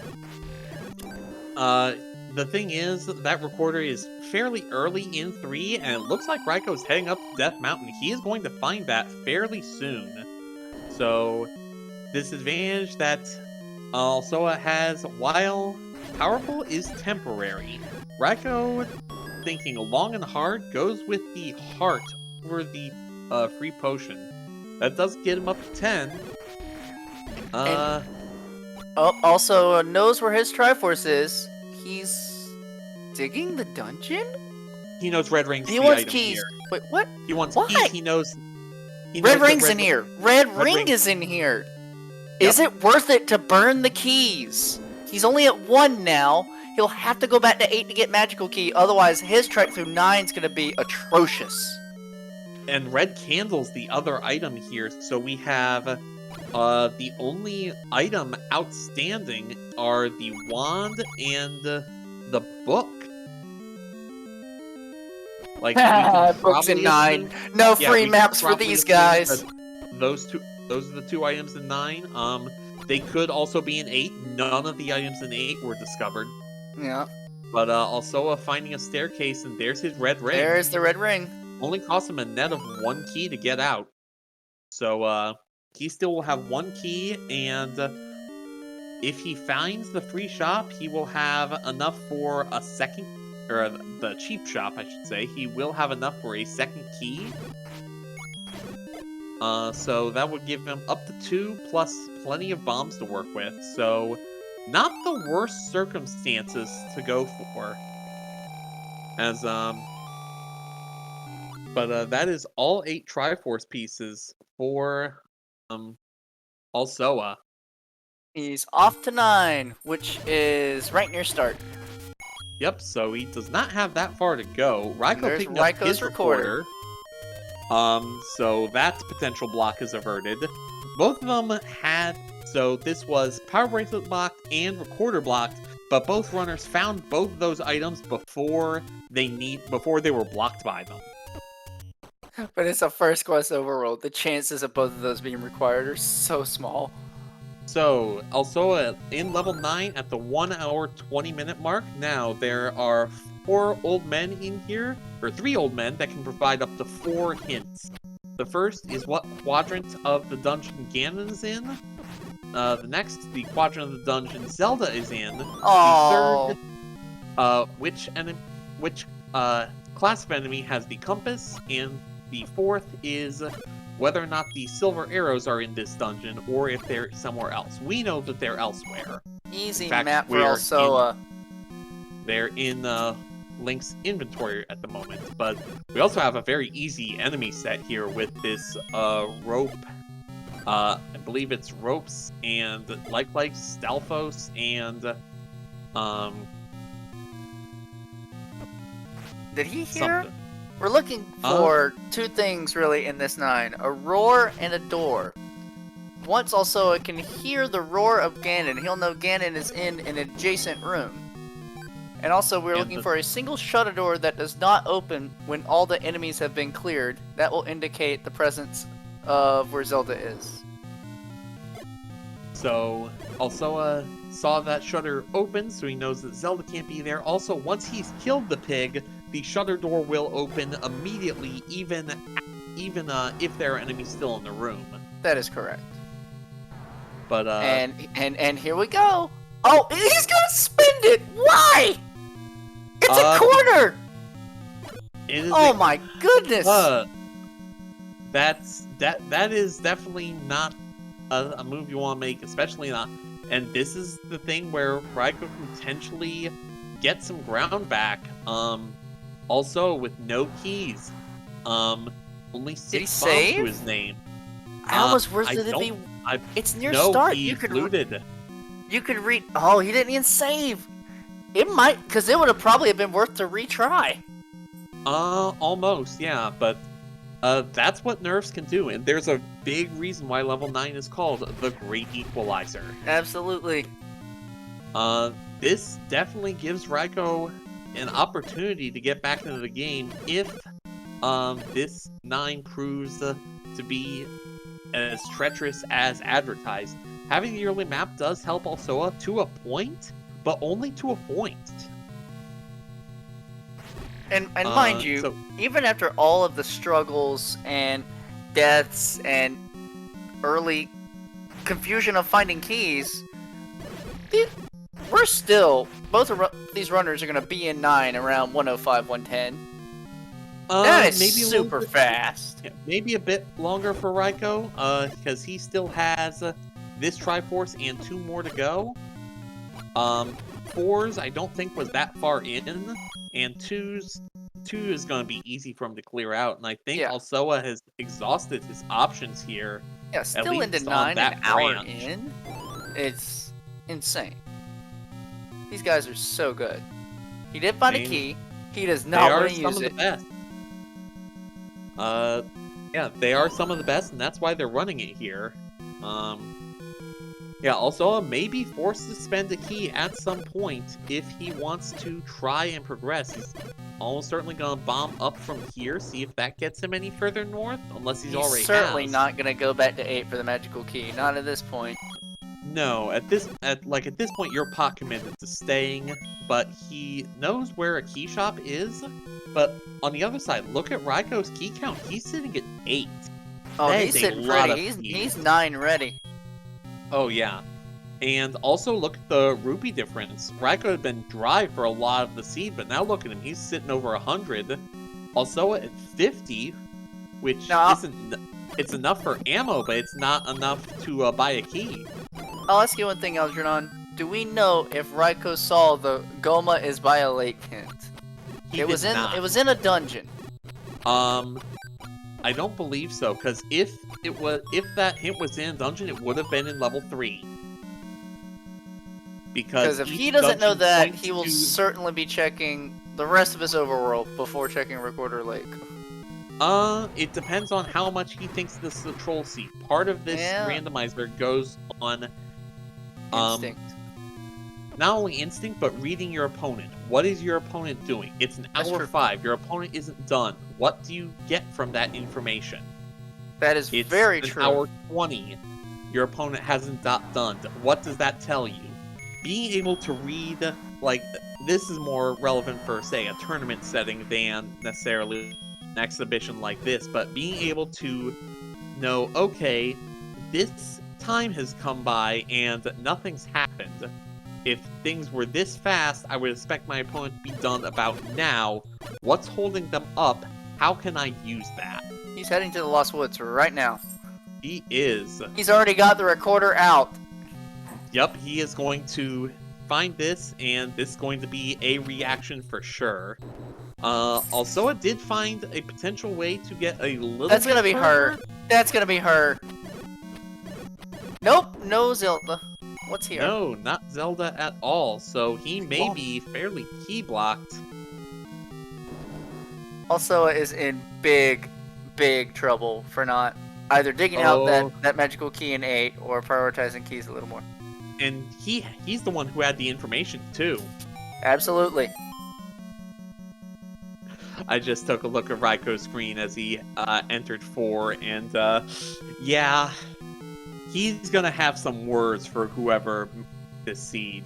Speaker 3: the thing is that Recorder is fairly early in 3, and it looks like Raikou's heading up Death Mountain. He is going to find that fairly soon. So, this advantage that Alsoa has, while powerful, is temporary. Raikou, thinking long and hard, goes with the heart over the free potion. That does get him up to 10.
Speaker 2: Also knows where his Triforce is. He's digging the dungeon?
Speaker 3: He knows Red Ring's
Speaker 2: He
Speaker 3: the
Speaker 2: wants
Speaker 3: item
Speaker 2: keys.
Speaker 3: here.
Speaker 2: Wait, what?
Speaker 3: He wants
Speaker 2: Why?
Speaker 3: keys. He knows
Speaker 2: Red
Speaker 3: that
Speaker 2: Ring's in here. Red Ring
Speaker 3: Ring-
Speaker 2: is in here.
Speaker 3: Yep.
Speaker 2: Is it worth it to burn the keys? He's only at 1 now. He'll have to go back to 8 to get magical key. Otherwise, his trek through 9 is going to be atrocious.
Speaker 3: And Red Candle's the other item here, so we have the only item outstanding are the wand and the book. Like we can
Speaker 2: Books in
Speaker 3: probably
Speaker 2: 9.
Speaker 3: assume-
Speaker 2: No
Speaker 3: yeah,
Speaker 2: free
Speaker 3: we can
Speaker 2: maps for
Speaker 3: probably
Speaker 2: these
Speaker 3: assume
Speaker 2: guys.
Speaker 3: that those are the 2 items in 9. They could also be in 8. None of the items in 8 were discovered.
Speaker 2: Yeah,
Speaker 3: But also finding a staircase, and there's his red ring.
Speaker 2: there's the Red Ring.
Speaker 3: Only cost him a net of 1 key to get out. So, he still will have 1 key, and if he finds the free shop, he will have enough for a second, or the cheap shop, I should say. He will have enough for a second key. So that would give him up to 2, plus plenty of bombs to work with. So, not the worst circumstances to go for. As, But that is all 8 Triforce pieces for Alsoa.
Speaker 2: He's off to 9, which is right near start.
Speaker 3: Yep, so he does not have that far to go. Raiko
Speaker 2: There's
Speaker 3: picking up
Speaker 2: Raiko's
Speaker 3: his
Speaker 2: recorder.
Speaker 3: So that potential block is averted. Both of them had, so this was Power Bracelet blocked and Recorder blocked, but both runners found both of those items before they were blocked by them.
Speaker 2: But it's a first quest overworld. The chances of both of those being required are so small.
Speaker 3: So, also in level 9 at the 1 hour 20 minute mark, now there are 4 old men in here, or 3 old men that can provide up to 4 hints. The first is what quadrant of the dungeon Ganon is in. The next, the quadrant of the dungeon Zelda is in.
Speaker 2: Oh.
Speaker 3: The third, which class of enemy has the compass, and the fourth is whether or not the silver arrows are in this dungeon or if they're somewhere else. We know that they're elsewhere.
Speaker 2: Easy
Speaker 3: In fact,
Speaker 2: map for
Speaker 3: we're
Speaker 2: Alsoa.
Speaker 3: They're in Link's inventory at the moment, but we also have a very easy enemy set here with this rope. I believe it's ropes and like Stalfos and
Speaker 2: Did he hear?
Speaker 3: something.
Speaker 2: We're looking for 2 things really in this 9. A roar and a door. Once Alsoa can hear the roar of Ganon, he'll know Ganon is in an adjacent room. And also we're looking for a single shutter door that does not open when all the enemies have been cleared. That will indicate the presence of where Zelda is.
Speaker 3: So Alsoa saw that shutter open, so he knows that Zelda can't be there. Also, once he's killed the pig, the shutter door will open immediately, even if there are enemies still in the room.
Speaker 2: That is correct.
Speaker 3: But
Speaker 2: and here we go. Oh, he's gonna spend it. Why? It's a corner.
Speaker 3: it is
Speaker 2: Oh my goodness.
Speaker 3: that is definitely not a move you want to make, especially not. And this is the thing where Raiko can potentially get some ground back. Also with no keys. Only 6 bombs
Speaker 2: save?
Speaker 3: to his name.
Speaker 2: I almost wish that it'd be. It's near start.
Speaker 3: He looted.
Speaker 2: You could read. Oh, he didn't even save. It might, because it would have probably been worth to retry.
Speaker 3: Almost, yeah, but that's what nerfs can do, and there's a big reason why level 9 is called the Great Equalizer.
Speaker 2: Absolutely.
Speaker 3: This definitely gives Raiko an opportunity to get back into the game if this 9 proves to be as treacherous as advertised. Having the early map does help Alsoa to a point, but only to a point.
Speaker 2: And mind you, even after all of the struggles and deaths and early confusion of finding keys, we're still, both of these runners are going to be in 9 around 105, 110. That is
Speaker 3: maybe
Speaker 2: super fast.
Speaker 3: Yeah, maybe a bit longer for Raiko, because he still has this Triforce and 2 more to go. 4s I don't think was that far in, and 2 is going to be easy for him to clear out, and I think Alsoa has exhausted his options here.
Speaker 2: Yeah, still into 9, an hour in. It's insane. These guys are so good. He did find a key. He does not want to use it.
Speaker 3: They are some of the best. Yeah, they are some of the best, and that's why they're running it here. Yeah, Alsoa may be forced to spend a key at some point if he wants to try and progress. He's almost certainly going to bomb up from here, see if that gets him any further north, unless he's already
Speaker 2: certainly not going to go back to 8 for the magical key. Not at this point.
Speaker 3: No, at this point, you're pot committed to staying, but he knows where a key shop is. But on the other side, look at Raiko's key count. He's sitting at 8.
Speaker 2: Oh, he's sitting pretty. He's 9 ready.
Speaker 3: Oh, yeah. And also look at the rupee difference. Raiko had been dry for a lot of the seed, but now look at him. He's sitting over 100. Alsoa at 50, which isn't... It's enough for ammo, but it's not enough to buy a key.
Speaker 2: I'll ask you one thing, Algernon. Do we know if Raiko saw the Goma is by a lake hint? It was in a dungeon.
Speaker 3: I don't believe so, because if that hint was in a dungeon, it would have been in level 3.
Speaker 2: Because if
Speaker 3: each
Speaker 2: he doesn't know
Speaker 3: dungeon
Speaker 2: that,
Speaker 3: points
Speaker 2: he will
Speaker 3: to-
Speaker 2: certainly be checking the rest of his overworld before checking Recorder Lake.
Speaker 3: It depends on how much he thinks this is a troll seat. Part of this
Speaker 2: Yeah.
Speaker 3: randomizer goes on
Speaker 2: Instinct.
Speaker 3: not only instinct, but reading your opponent. What is your opponent doing? It's an
Speaker 2: That's
Speaker 3: hour
Speaker 2: true.
Speaker 3: 5. Your opponent isn't done. What do you get from that information?
Speaker 2: That is
Speaker 3: It's
Speaker 2: very
Speaker 3: an
Speaker 2: true.
Speaker 3: hour 20. Your opponent hasn't done. What does that tell you? Being able to read, like, this is more relevant for, say, a tournament setting than necessarily an exhibition like this, but being able to know, okay, this time has come by and nothing's happened. If things were this fast, I would expect my opponent to be done about now. What's holding them up? How can I use that?
Speaker 2: He's heading to the Lost Woods right now.
Speaker 3: He is.
Speaker 2: He's already got the recorder out.
Speaker 3: Yep, he is going to find this, and this is going to be a reaction for sure. Also, it did find a potential way to get a little
Speaker 2: That's
Speaker 3: bit
Speaker 2: gonna be her.
Speaker 3: further.
Speaker 2: That's gonna be her. Nope, no Zelda. What's here?
Speaker 3: No, not Zelda at all, so he may
Speaker 2: Well-
Speaker 3: be fairly key blocked.
Speaker 2: Alsoa is in big, big trouble for not either digging out
Speaker 3: Oh.
Speaker 2: that magical key in 8 or prioritizing keys a little more.
Speaker 3: And he's the one who had the information, too.
Speaker 2: Absolutely.
Speaker 3: I just took a look at Raikou's screen as he entered 4, and yeah, he's gonna have some words for whoever this seed.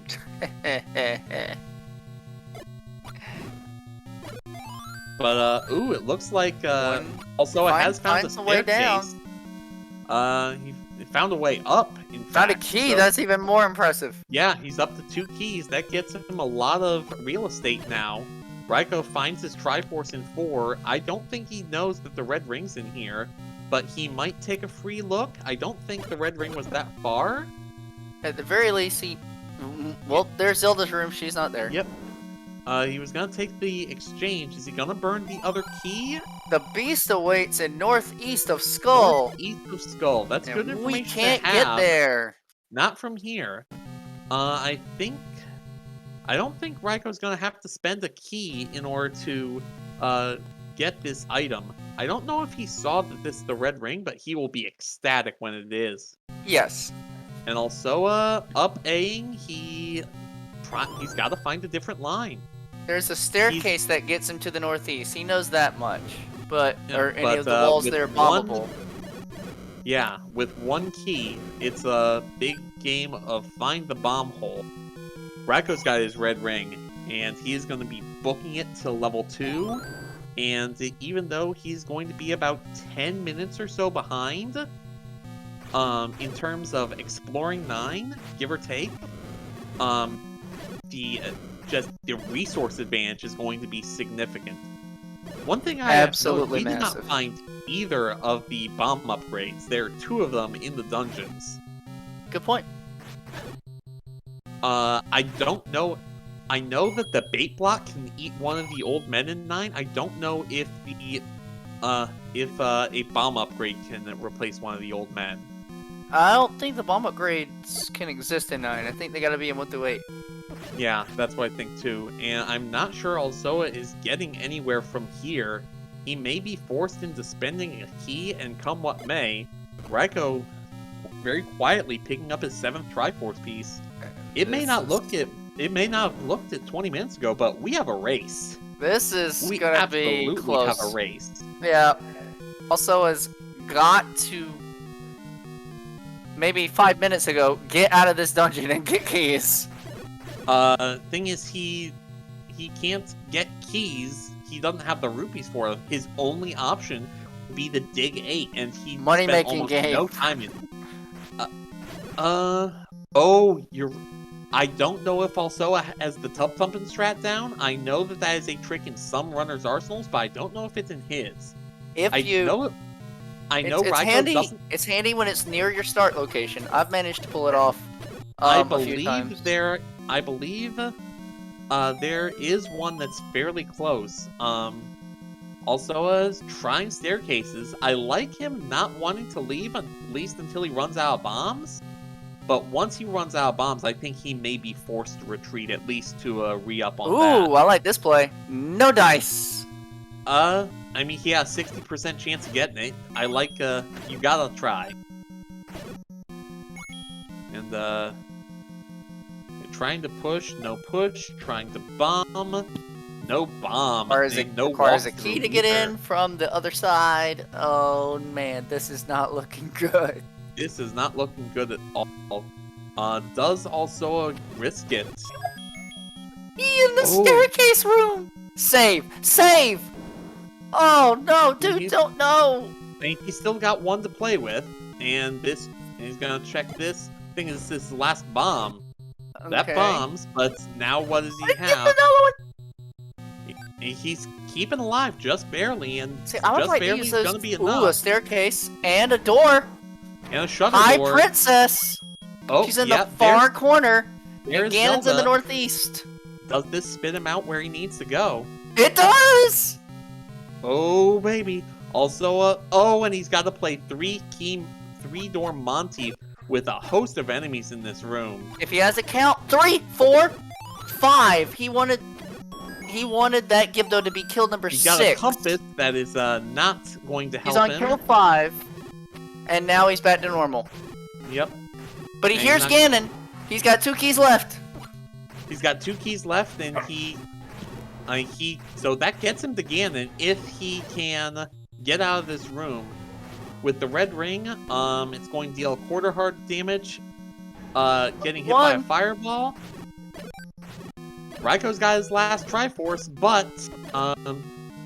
Speaker 3: But ooh, it looks like also it has found a
Speaker 2: finds a way down.
Speaker 3: staircase. He found a way up. In
Speaker 2: Found a
Speaker 3: fact,
Speaker 2: key.
Speaker 3: so-
Speaker 2: That's even more impressive.
Speaker 3: yeah, he's up to 2 keys. That gets him a lot of real estate now. Raikou finds his Triforce in 4. I don't think he knows that the red ring's in here, but he might take a free look. I don't think the red ring was that far.
Speaker 2: At the very least, he. Well, there's Zelda's room. She's not there.
Speaker 3: Yep. He was gonna take the exchange. Is he gonna burn the other key?
Speaker 2: The beast awaits in northeast of Skull.
Speaker 3: East of Skull. That's
Speaker 2: And
Speaker 3: good information
Speaker 2: we can't
Speaker 3: to
Speaker 2: get
Speaker 3: have.
Speaker 2: there.
Speaker 3: Not from here. I don't think Raikou's gonna have to spend a key in order to get this item. I don't know if he saw that this is the red ring, but he will be ecstatic when it is.
Speaker 2: Yes.
Speaker 3: And also, up A-ing, he's got to find a different line.
Speaker 2: There's a staircase that gets him to the northeast. He knows that much. But
Speaker 3: Yeah,
Speaker 2: are any
Speaker 3: but,
Speaker 2: of the walls
Speaker 3: with
Speaker 2: there
Speaker 3: one-
Speaker 2: bombable?
Speaker 3: Yeah, with 1 key, it's a big game of find the bomb hole. Raikou's got his red ring, and he is going to be booking it to level 2. And even though he's going to be about 10 minutes or so behind, in terms of exploring 9, give or take, the resource advantage is going to be significant. One thing I
Speaker 2: Absolutely
Speaker 3: we did not
Speaker 2: massive.
Speaker 3: find either of the bomb upgrades. There are 2 of them in the dungeons.
Speaker 2: Good point.
Speaker 3: I don't know. I know that the bait block can eat one of the old men in 9. I don't know if a bomb upgrade can replace one of the old men.
Speaker 2: I don't think the bomb upgrades can exist in 9. I think they gotta be in 1 through 8.
Speaker 3: Yeah, that's what I think too. And I'm not sure Alsoa is getting anywhere from here. He may be forced into spending a key, and come what may, Raikou very quietly picking up his 7th Triforce piece. It may not have looked at 20 minutes ago, but we have a race.
Speaker 2: This is
Speaker 3: We
Speaker 2: gonna be
Speaker 3: absolutely
Speaker 2: close.
Speaker 3: have a race.
Speaker 2: Yeah. Also, has got to maybe 5 minutes ago get out of this dungeon and get keys.
Speaker 3: Thing is, he can't get keys. He doesn't have the rupees for them. His only option would be the dig 8, and he
Speaker 2: Money-making
Speaker 3: spent almost
Speaker 2: game.
Speaker 3: no time in. Oh, I don't know if Alsoa has the tub thumping strat down. I know that is a trick in some runners' arsenals, but I don't know if it's in his.
Speaker 2: If
Speaker 3: I
Speaker 2: you,
Speaker 3: know
Speaker 2: it's
Speaker 3: Raikou
Speaker 2: handy.
Speaker 3: doesn't.
Speaker 2: It's handy when it's near your start location. I've managed to pull it off.
Speaker 3: I
Speaker 2: A few
Speaker 3: believe
Speaker 2: times.
Speaker 3: there is one that's fairly close. Alsoa's trying staircases. I like him not wanting to leave at least until he runs out of bombs. but once he runs out of bombs, I think he may be forced to retreat, at least to re-up on
Speaker 2: Ooh, I like this play. No dice.
Speaker 3: that. I mean, he has 60% chance of getting it. I like, you gotta try. And, trying to push, no push. Trying to bomb, no bomb. No
Speaker 2: Requires a key
Speaker 3: walkthrough
Speaker 2: to get
Speaker 3: either.
Speaker 2: in from the other side. Oh man, this is not looking good.
Speaker 3: This is not looking good at all. Does also risk it.
Speaker 2: He in the
Speaker 3: Oh.
Speaker 2: staircase room. Save, save. Oh no, dude,
Speaker 3: He's-
Speaker 2: don't know.
Speaker 3: And he's still got one to play with, and he's gonna check this. Thing is, this last bomb. That
Speaker 2: Okay.
Speaker 3: bombs, but now what does he
Speaker 2: Get
Speaker 3: have?
Speaker 2: another
Speaker 3: He's keeping alive just barely, and
Speaker 2: one. See, I would
Speaker 3: just
Speaker 2: like to
Speaker 3: barely
Speaker 2: use
Speaker 3: is
Speaker 2: those.
Speaker 3: gonna be
Speaker 2: Ooh, a
Speaker 3: enough.
Speaker 2: staircase and a door.
Speaker 3: And a shutter
Speaker 2: Hi,
Speaker 3: door.
Speaker 2: princess.
Speaker 3: Oh,
Speaker 2: She's in
Speaker 3: yeah,
Speaker 2: the far corner.
Speaker 3: there's
Speaker 2: And Ganon's in the
Speaker 3: Zelda.
Speaker 2: northeast.
Speaker 3: Does this spit him out where he needs to go?
Speaker 2: It does.
Speaker 3: Oh, baby. Also, and he's got to play three-door Monty with a host of enemies in this room.
Speaker 2: If he has a count, 3, 4, 5. He wanted that Gibdo to be kill number
Speaker 3: He's
Speaker 2: 6.
Speaker 3: got a compass that is not going to help
Speaker 2: He's on
Speaker 3: him.
Speaker 2: kill 5, and now he's back to normal.
Speaker 3: Yep.
Speaker 2: But he
Speaker 3: And
Speaker 2: hears
Speaker 3: not-
Speaker 2: Ganon. He's got 2 keys left.
Speaker 3: He's got 2 keys left, and so that gets him to Ganon if he can get out of this room. With the red ring, it's going to deal a quarter heart damage. Getting hit by a
Speaker 2: 1.
Speaker 3: fireball. Raikou's got his last Triforce, but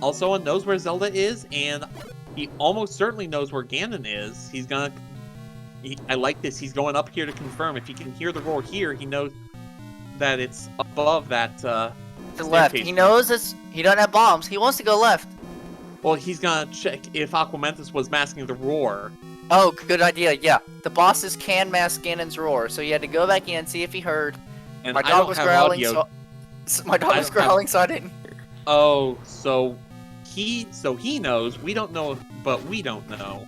Speaker 3: Alsoa knows where Zelda is, and he almost certainly knows where Ganon is. I like this. He's going up here to confirm. If he can hear the roar here, he knows that it's above that.
Speaker 2: To the left.
Speaker 3: staircase.
Speaker 2: He knows he doesn't have bombs. He wants to go left.
Speaker 3: Well, he's gonna check if Aquamentus was masking the roar.
Speaker 2: Oh, good idea. Yeah, the bosses can mask Ganon's roar, so you had to go back in, see if he heard.
Speaker 3: And
Speaker 2: My
Speaker 3: I
Speaker 2: dog
Speaker 3: don't
Speaker 2: was
Speaker 3: have
Speaker 2: growling,
Speaker 3: audio.
Speaker 2: so my dog
Speaker 3: I
Speaker 2: was
Speaker 3: don't have-
Speaker 2: growling, so I didn't hear.
Speaker 3: Oh, so he knows. We don't know, but we don't know.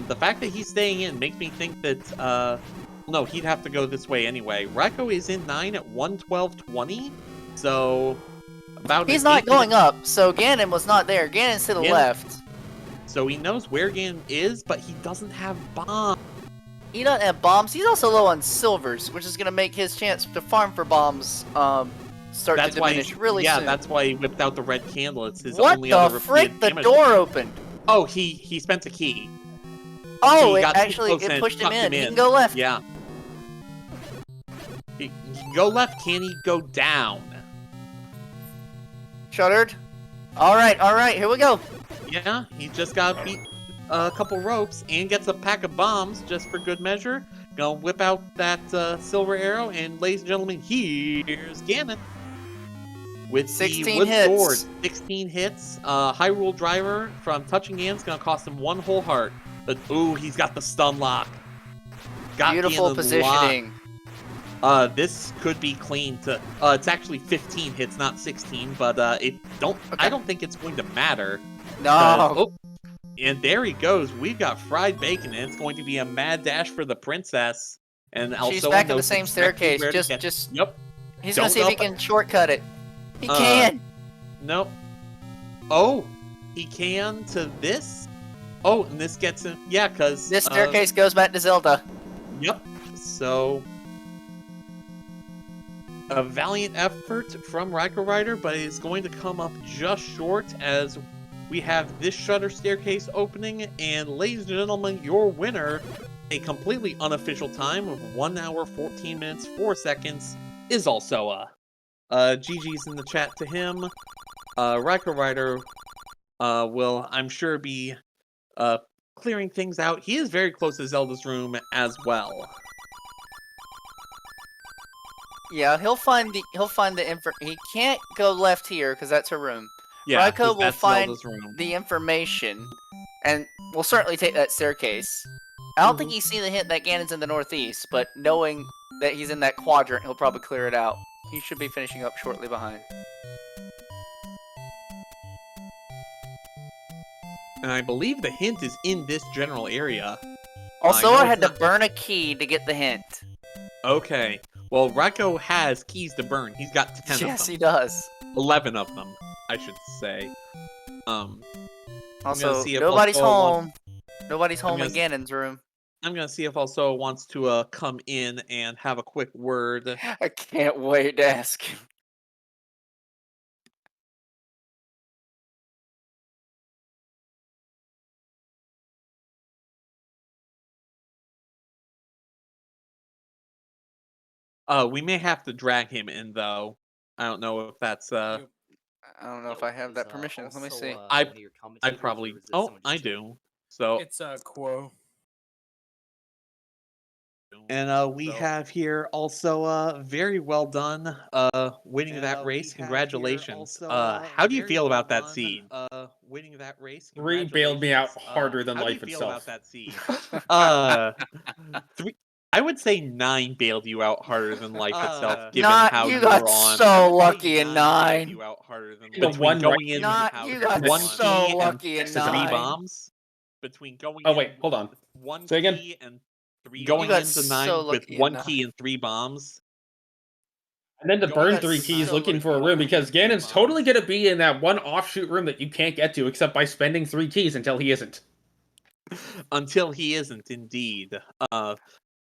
Speaker 3: The fact that he's staying in makes me think that no, he'd have to go this way anyway. Raikou is in 9 at 112.20, so about
Speaker 2: He's
Speaker 3: an
Speaker 2: not
Speaker 3: 8
Speaker 2: going
Speaker 3: minute-
Speaker 2: up, so Ganon was not there. Ganon's to the
Speaker 3: Ganon-
Speaker 2: left.
Speaker 3: So he knows where Ganon is, but he doesn't have bomb.
Speaker 2: He doesn't have bombs. He's also low on silvers, which is going to make his chance to farm for bombs start
Speaker 3: That's
Speaker 2: to
Speaker 3: why
Speaker 2: diminish
Speaker 3: he's,
Speaker 2: really
Speaker 3: yeah,
Speaker 2: soon.
Speaker 3: that's why he whipped out the red candle. It's his
Speaker 2: What
Speaker 3: only
Speaker 2: the
Speaker 3: other
Speaker 2: frick?
Speaker 3: repeated
Speaker 2: The
Speaker 3: damage.
Speaker 2: door opened.
Speaker 3: Oh, he spent a key.
Speaker 2: Oh,
Speaker 3: He
Speaker 2: it
Speaker 3: got too
Speaker 2: actually
Speaker 3: close
Speaker 2: it
Speaker 3: and
Speaker 2: pushed him
Speaker 3: tucked
Speaker 2: in.
Speaker 3: him
Speaker 2: He
Speaker 3: in.
Speaker 2: can go left.
Speaker 3: Yeah. He can go left, can he go down?
Speaker 2: Shuttered. All right. Here we go.
Speaker 3: Yeah, he just got beat a couple ropes and gets a pack of bombs just for good measure. Gonna whip out that silver arrow, and ladies and gentlemen, here's Ganon. With
Speaker 2: 16
Speaker 3: the wood
Speaker 2: hits.
Speaker 3: sword, 16 hits. Hyrule Driver from touching Ganon's gonna cost him 1 whole heart. But ooh, he's got the stun lock. Got
Speaker 2: Beautiful
Speaker 3: Ganon
Speaker 2: positioning.
Speaker 3: locked. This could be clean to. It's actually 15 hits, not 16. But I don't think it's going to matter.
Speaker 2: No.
Speaker 3: Oh, and there he goes. We've got fried bacon, and it's going to be a mad dash for the princess. And
Speaker 2: She's
Speaker 3: Alsoa
Speaker 2: back in the
Speaker 3: knows
Speaker 2: same
Speaker 3: exactly
Speaker 2: staircase.
Speaker 3: where to
Speaker 2: Just
Speaker 3: get- Yep.
Speaker 2: he's gonna
Speaker 3: Don't
Speaker 2: see if he
Speaker 3: go-
Speaker 2: can shortcut it. He
Speaker 3: Uh,
Speaker 2: can.
Speaker 3: Nope. Oh, he can to this. Oh, and this gets him. Yeah, because
Speaker 2: This staircase goes back to Zelda.
Speaker 3: Yep. So, a valiant effort from RaikouRider, but it's going to come up just short as we have this shutter staircase opening. And ladies and gentlemen, your winner, a completely unofficial time of 1 hour, 14 minutes, 4 seconds, is Alsoa. GG's in the chat to him. RaikouRider will, I'm sure, be clearing things out. He is very close to Zelda's room as well.
Speaker 2: Yeah, he'll find the info. He can't go left here because that's her room.
Speaker 3: Yeah,
Speaker 2: Raikou
Speaker 3: 'cause
Speaker 2: will
Speaker 3: that's
Speaker 2: find
Speaker 3: Zelda's room.
Speaker 2: the information, and we'll certainly take that staircase. I don't think
Speaker 3: Mm-hmm.
Speaker 2: he's seen the hint that Ganon's in the northeast, but knowing that he's in that quadrant, he'll probably clear it out. He should be finishing up shortly behind.
Speaker 3: And I believe the hint is in this general area.
Speaker 2: Also,
Speaker 3: know
Speaker 2: I had
Speaker 3: it's
Speaker 2: to burn a key to get the hint.
Speaker 3: Okay. Well, Raiko has keys to burn. He's got 10 of
Speaker 2: Yes,
Speaker 3: them.
Speaker 2: he does.
Speaker 3: 11 of them, I should say.
Speaker 2: Also,
Speaker 3: see if
Speaker 2: nobody's
Speaker 3: Alsoa
Speaker 2: home. Nobody's
Speaker 3: I'm
Speaker 2: home in
Speaker 3: gonna s-
Speaker 2: Ganon's room.
Speaker 3: I'm gonna see if Alsoa wants to come in and have a quick word.
Speaker 2: I can't wait to ask him.
Speaker 3: We may have to drag him in though. I don't know if that's
Speaker 2: I don't know if I have that permission. Let me see.
Speaker 3: I probably I do. So
Speaker 1: It's Quo.
Speaker 3: and we have here also very well done winning that race. Congratulations. How do you feel about that seed? Winning that race.
Speaker 5: 3 bailed me out harder than
Speaker 3: How do you
Speaker 5: life
Speaker 3: feel about
Speaker 5: itself.
Speaker 3: that seed? 3 I would say 9 bailed you out harder than life itself, given how
Speaker 2: you
Speaker 3: you
Speaker 2: got
Speaker 3: were on.
Speaker 2: so lucky in 9.
Speaker 3: You out harder than
Speaker 5: The
Speaker 3: between
Speaker 5: one
Speaker 3: going
Speaker 5: right-
Speaker 3: in
Speaker 2: Not you got
Speaker 3: one
Speaker 2: so
Speaker 3: key
Speaker 2: lucky
Speaker 3: and
Speaker 2: in
Speaker 3: 3
Speaker 2: 9.
Speaker 3: bombs. Between going
Speaker 5: Oh
Speaker 3: in
Speaker 5: wait, hold on.
Speaker 3: one
Speaker 5: Say again?
Speaker 3: key and 3 going
Speaker 2: got
Speaker 3: into
Speaker 2: so
Speaker 3: 9 with
Speaker 2: lucky in
Speaker 3: 1
Speaker 2: 9.
Speaker 3: key and 3 bombs.
Speaker 5: And then to
Speaker 3: Going
Speaker 5: burn
Speaker 2: got
Speaker 5: 3 keys
Speaker 2: so
Speaker 5: looking for a
Speaker 3: lucky
Speaker 5: room
Speaker 3: in
Speaker 5: because
Speaker 3: three
Speaker 5: Ganon's
Speaker 3: bombs.
Speaker 5: totally gonna be in that one offshoot room that you can't get to except by spending 3 keys until he isn't.
Speaker 3: Until he isn't, indeed.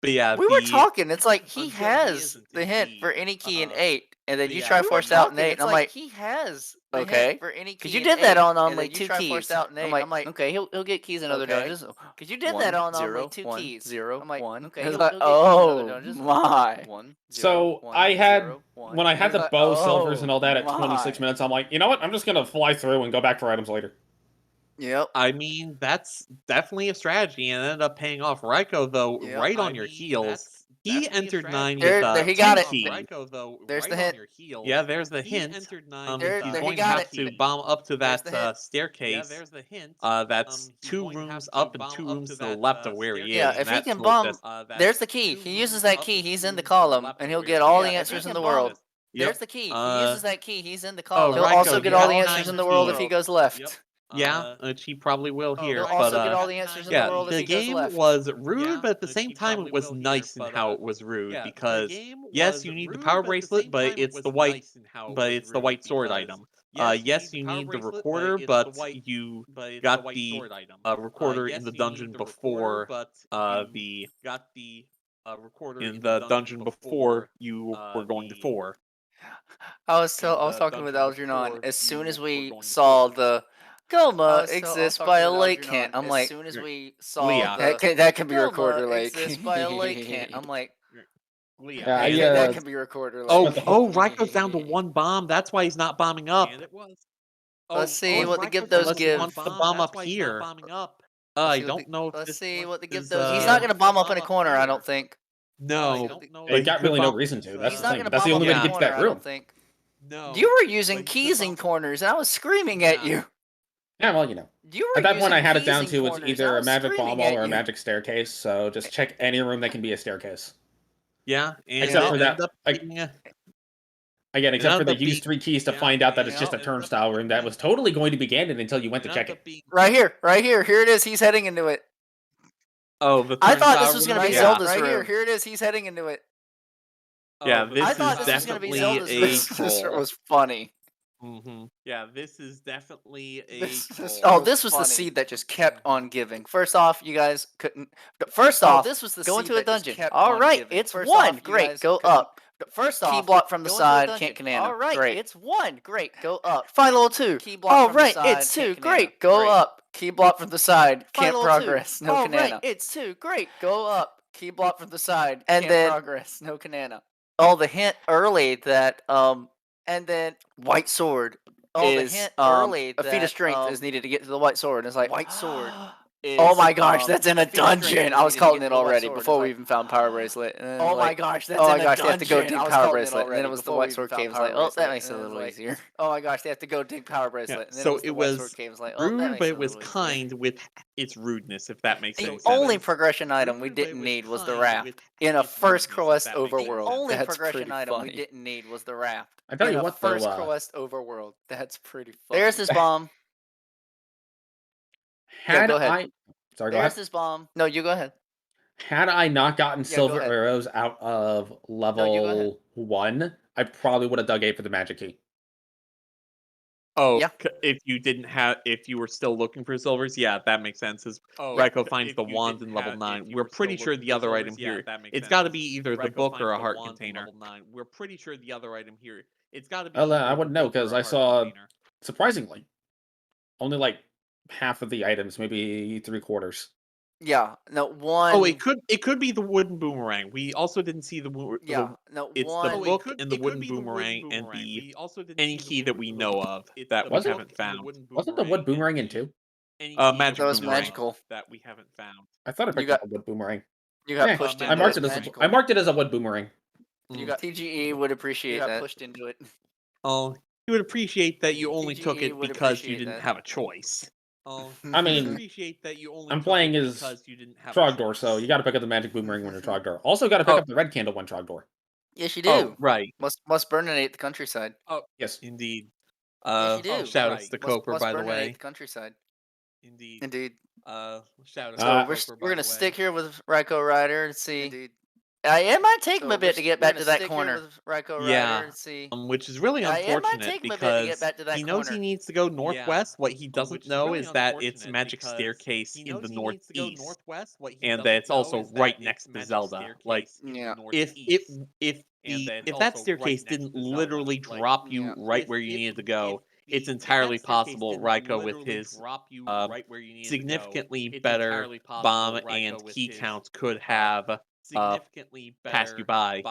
Speaker 3: But yeah,
Speaker 2: We were talking. It's like he
Speaker 3: until he
Speaker 2: has
Speaker 3: isn't
Speaker 2: the hint for
Speaker 3: indeed.
Speaker 2: any key in 8, and then
Speaker 3: but
Speaker 2: you
Speaker 3: yeah,
Speaker 2: try
Speaker 3: we were
Speaker 2: force out in
Speaker 3: talking.
Speaker 2: 8, and I'm like,
Speaker 3: he has
Speaker 2: okay.
Speaker 3: for any key.
Speaker 2: Because you
Speaker 3: in
Speaker 2: did that
Speaker 3: 8,
Speaker 2: on
Speaker 3: and
Speaker 2: only
Speaker 3: then you
Speaker 2: 2
Speaker 3: try
Speaker 2: keys.
Speaker 3: force out in 8.
Speaker 2: I'm like, okay, he'll get keys in other
Speaker 3: Okay.
Speaker 2: dungeons. Because you did
Speaker 3: 1,
Speaker 2: that on
Speaker 3: 0,
Speaker 2: only 2
Speaker 3: 1,
Speaker 2: keys.
Speaker 3: 0,
Speaker 2: I'm like,
Speaker 3: 1.
Speaker 2: okay,
Speaker 3: It's
Speaker 2: he'll
Speaker 3: like,
Speaker 2: get keys in other
Speaker 3: oh
Speaker 2: dungeons.
Speaker 3: my.
Speaker 2: 1, 0,
Speaker 5: So
Speaker 2: 1,
Speaker 5: I had
Speaker 2: 0, 1.
Speaker 5: when I had the
Speaker 2: like,
Speaker 5: bow silvers and all that at
Speaker 2: my.
Speaker 5: 26 minutes, I'm like, you know what? I'm just gonna fly through and go back for items later.
Speaker 2: Yep.
Speaker 3: I mean, that's definitely a strategy, and it ended up paying off. Raiko, though,
Speaker 2: Yep.
Speaker 3: right on your heels. He entered 9
Speaker 2: There-
Speaker 3: with
Speaker 2: there, he
Speaker 3: 10
Speaker 2: got it.
Speaker 3: keys.
Speaker 2: Raiko, there's the hint.
Speaker 3: Yeah, there's the hint.
Speaker 2: There-
Speaker 3: He's
Speaker 2: there, he
Speaker 3: going to
Speaker 2: got
Speaker 3: have
Speaker 2: it.
Speaker 3: to bomb up to
Speaker 2: There's
Speaker 3: that
Speaker 2: the hint.
Speaker 3: staircase. That's 2 rooms up and 2 rooms to the left of where he is.
Speaker 2: Yeah,
Speaker 3: and
Speaker 2: if he
Speaker 3: that's
Speaker 2: can
Speaker 3: no
Speaker 2: bomb,
Speaker 3: dis-
Speaker 2: there's the key. He uses that key. He's in the column, and he'll get all the answers in the world.
Speaker 3: Yep.
Speaker 2: There's the key. He uses that key. He's in the
Speaker 3: oh,
Speaker 2: column. He'll
Speaker 3: Raiko,
Speaker 2: also get
Speaker 3: you
Speaker 2: all the
Speaker 3: have
Speaker 2: answers in
Speaker 3: 9
Speaker 2: the world if
Speaker 3: keys.
Speaker 2: he goes left.
Speaker 3: Yeah, which he probably will here.
Speaker 2: He'll
Speaker 3: but
Speaker 2: also get all the answers in the
Speaker 3: yeah,
Speaker 2: world if
Speaker 3: the
Speaker 2: he goes
Speaker 3: game
Speaker 2: left.
Speaker 3: was rude, but at the same time, it was nice in how it was rude because yes, you need the power bracelet, but it's the white, sword item. Yes, you need the recorder, but you got the recorder in the dungeon before you were going to 4.
Speaker 2: I was talking with Algernon as soon as we saw the Goma exists by a lake hint. I'm like, as soon as we saw that can be recorder lake. Exists by a lake hint. I'm like,
Speaker 5: Yeah,
Speaker 2: that can be recorder lake.
Speaker 3: Raiko's down to 1 bomb. That's why he's not bombing up.
Speaker 2: Let's see what the Gyptos give.
Speaker 3: Wants to bomb up here. I don't know.
Speaker 2: Let's see what the Gyptos. He's not gonna bomb up in a corner, I don't think.
Speaker 3: No,
Speaker 5: It got really no reason to. That's
Speaker 2: He's
Speaker 5: the
Speaker 2: not
Speaker 5: thing.
Speaker 2: gonna
Speaker 5: That's the
Speaker 2: bomb
Speaker 5: only
Speaker 2: up
Speaker 5: way
Speaker 2: in
Speaker 5: to
Speaker 2: a
Speaker 5: get to
Speaker 2: corner,
Speaker 5: that
Speaker 2: I
Speaker 5: room.
Speaker 2: don't think. You were using keys in corners, and I was screaming at you.
Speaker 5: Yeah, well, you know.
Speaker 2: You were
Speaker 5: At that point, I had it
Speaker 2: using
Speaker 5: down
Speaker 2: keys in
Speaker 5: to it's
Speaker 2: corners,
Speaker 5: either
Speaker 2: I
Speaker 5: a
Speaker 2: was
Speaker 5: magic bomb
Speaker 2: screaming
Speaker 5: wall
Speaker 2: at
Speaker 5: or a
Speaker 2: you.
Speaker 5: magic staircase. So just check any room that can be a staircase.
Speaker 3: Yeah, and
Speaker 5: Except for that,
Speaker 3: ended up being
Speaker 5: again, except for
Speaker 3: ended
Speaker 5: they
Speaker 3: up
Speaker 5: used 3 keys to find out that it's just a turnstile room that was totally going to be Ganon until you went to check it.
Speaker 2: Right here. Here it is. He's heading into it.
Speaker 3: Oh, the
Speaker 2: I thought
Speaker 3: turnstile
Speaker 2: this was gonna
Speaker 3: room?
Speaker 2: be
Speaker 3: Yeah.
Speaker 2: Zelda's room. Here it is. He's heading into it.
Speaker 3: Yeah, this
Speaker 2: I
Speaker 3: is
Speaker 2: thought this was gonna be
Speaker 3: definitely
Speaker 2: Zelda's
Speaker 3: a
Speaker 2: room. This
Speaker 3: troll.
Speaker 2: was funny.
Speaker 3: Yeah, this is definitely a troll.
Speaker 2: Oh, this was the seed that just kept on giving. First off, you guys couldn't. First off, this was the go into a dungeon. All right, it's 1. Great, go up. First off, key block from the side. Can't Canana. All right, great. It's 1. Great, go up. Final 2. Key block from the side. It's 2. Great, go up. Key block from the side. Can't progress. No Canana. Right, it's 2. Great, go up. Key block from the side. And then progress. No Canana. Oh, the hint early that and then white sword. The hint early a feat of strength is needed to get to the white sword. And it's like white sword. Oh my gosh, that's in a dungeon. I was calling it already before we even found Power Bracelet. Oh my gosh, that's in a dungeon. They have to go dig Power Bracelet. And then it was the White Sword Cave. It's like, oh, that makes it a little easier. Oh my gosh, they have to go dig Power Bracelet. And then
Speaker 3: So
Speaker 2: it
Speaker 3: it
Speaker 2: was
Speaker 3: was
Speaker 2: the White Sword Cave. It's like, oh, that
Speaker 3: rude,
Speaker 2: makes
Speaker 3: but
Speaker 2: it
Speaker 3: it
Speaker 2: a
Speaker 3: was
Speaker 2: little easier.
Speaker 3: kind with its rudeness, if that makes
Speaker 2: The
Speaker 3: any sense.
Speaker 2: only progression item we didn't need was the raft. In a first quest overworld. The only progression item we didn't need was the raft.
Speaker 5: I tell you
Speaker 2: In a
Speaker 5: what, though,
Speaker 2: first quest overworld. That's pretty funny. There's his bomb.
Speaker 5: had
Speaker 2: go ahead.
Speaker 5: Sorry, go ahead.
Speaker 2: There's his bomb. No, you go ahead.
Speaker 5: Had I not gotten
Speaker 2: Yeah, go
Speaker 5: silver
Speaker 2: ahead.
Speaker 5: arrows out of
Speaker 2: you go ahead.
Speaker 5: level 1, I probably would have dug 8 for the magic key.
Speaker 3: Oh,
Speaker 2: Yeah.
Speaker 3: if you were still looking for silvers, yeah, that makes sense. As Raiko finds the wand in level 9, we're pretty sure the other item here, it's got to be either the book or a heart container. We're pretty sure the other item here, it's got to be.
Speaker 5: I wouldn't know because I saw, surprisingly, only like half of the items, maybe 3/4.
Speaker 2: Yeah. No, one.
Speaker 3: Oh, it could be the wooden boomerang. We also didn't see the
Speaker 2: Yeah. No,
Speaker 3: it's
Speaker 2: one.
Speaker 3: the book and the wooden boomerang and the any key that we know of that we haven't found.
Speaker 5: Wasn't the wood boomerang in 2?
Speaker 3: Magic
Speaker 2: That was
Speaker 3: boomerang
Speaker 2: magical.
Speaker 3: that we haven't found.
Speaker 5: I thought I
Speaker 2: You
Speaker 5: picked
Speaker 2: got-
Speaker 5: up a wood boomerang.
Speaker 2: You got
Speaker 5: Eh,
Speaker 2: pushed
Speaker 5: I
Speaker 2: into
Speaker 5: marked
Speaker 2: it.
Speaker 5: it as
Speaker 2: Magical.
Speaker 5: I marked it as a wood boomerang.
Speaker 2: You got TGE would appreciate that. Pushed into it.
Speaker 3: Oh, you would appreciate that you only took
Speaker 2: TGE
Speaker 3: it
Speaker 2: would
Speaker 3: because you
Speaker 2: appreciate
Speaker 3: didn't
Speaker 2: that.
Speaker 3: have a choice. Oh,
Speaker 5: I mean,
Speaker 3: appreciate that you only
Speaker 5: I'm
Speaker 3: took
Speaker 5: playing
Speaker 3: it
Speaker 5: as
Speaker 3: because you didn't have a
Speaker 5: Trogdor,
Speaker 3: choice.
Speaker 5: so you got to pick up the magic boomerang when you're Trogdor. Also, got to pick
Speaker 3: Oh.
Speaker 5: up the red candle when Trogdor.
Speaker 2: Yes, you do.
Speaker 3: Oh, right.
Speaker 2: Must burninate the countryside.
Speaker 3: Oh,
Speaker 5: Yes.
Speaker 3: indeed.
Speaker 2: Yes, you do.
Speaker 3: Shout outs to
Speaker 2: Must
Speaker 3: Coper, by the
Speaker 2: burninate
Speaker 3: way.
Speaker 2: the countryside.
Speaker 3: Indeed.
Speaker 2: Indeed.
Speaker 3: Shout outs
Speaker 2: So
Speaker 3: to
Speaker 2: we're
Speaker 3: Coper,
Speaker 2: we're
Speaker 3: by
Speaker 2: gonna
Speaker 3: the way.
Speaker 2: stick here with RaikouRider and see. Indeed. It might take him a bit to get back to that corner.
Speaker 3: Yeah,
Speaker 2: and see.
Speaker 3: which is really
Speaker 2: It might
Speaker 3: unfortunate
Speaker 2: take him a bit to get
Speaker 3: because
Speaker 2: back to that
Speaker 3: he knows he
Speaker 2: corner.
Speaker 3: needs to go northwest. What he doesn't
Speaker 5: which is
Speaker 3: know
Speaker 5: really
Speaker 3: is that it's
Speaker 5: unfortunate
Speaker 3: magic
Speaker 5: because
Speaker 3: staircase
Speaker 5: he
Speaker 3: in
Speaker 5: knows
Speaker 3: the
Speaker 5: he needs to go
Speaker 3: northeast,
Speaker 5: northwest. What he
Speaker 3: and
Speaker 5: doesn't
Speaker 3: that it's
Speaker 5: know
Speaker 3: also
Speaker 5: is that
Speaker 3: right
Speaker 5: it's
Speaker 3: next to
Speaker 5: magic
Speaker 3: Zelda.
Speaker 5: staircase
Speaker 3: Like,
Speaker 5: in the
Speaker 2: Yeah.
Speaker 3: if
Speaker 5: it's
Speaker 3: that
Speaker 5: also
Speaker 3: staircase
Speaker 5: right next
Speaker 3: didn't
Speaker 5: to Zelda.
Speaker 3: literally
Speaker 5: Like,
Speaker 3: drop you
Speaker 2: yeah.
Speaker 3: right where you needed to go, it's entirely possible Raiko with his significantly better bomb and key counts could have passed you by.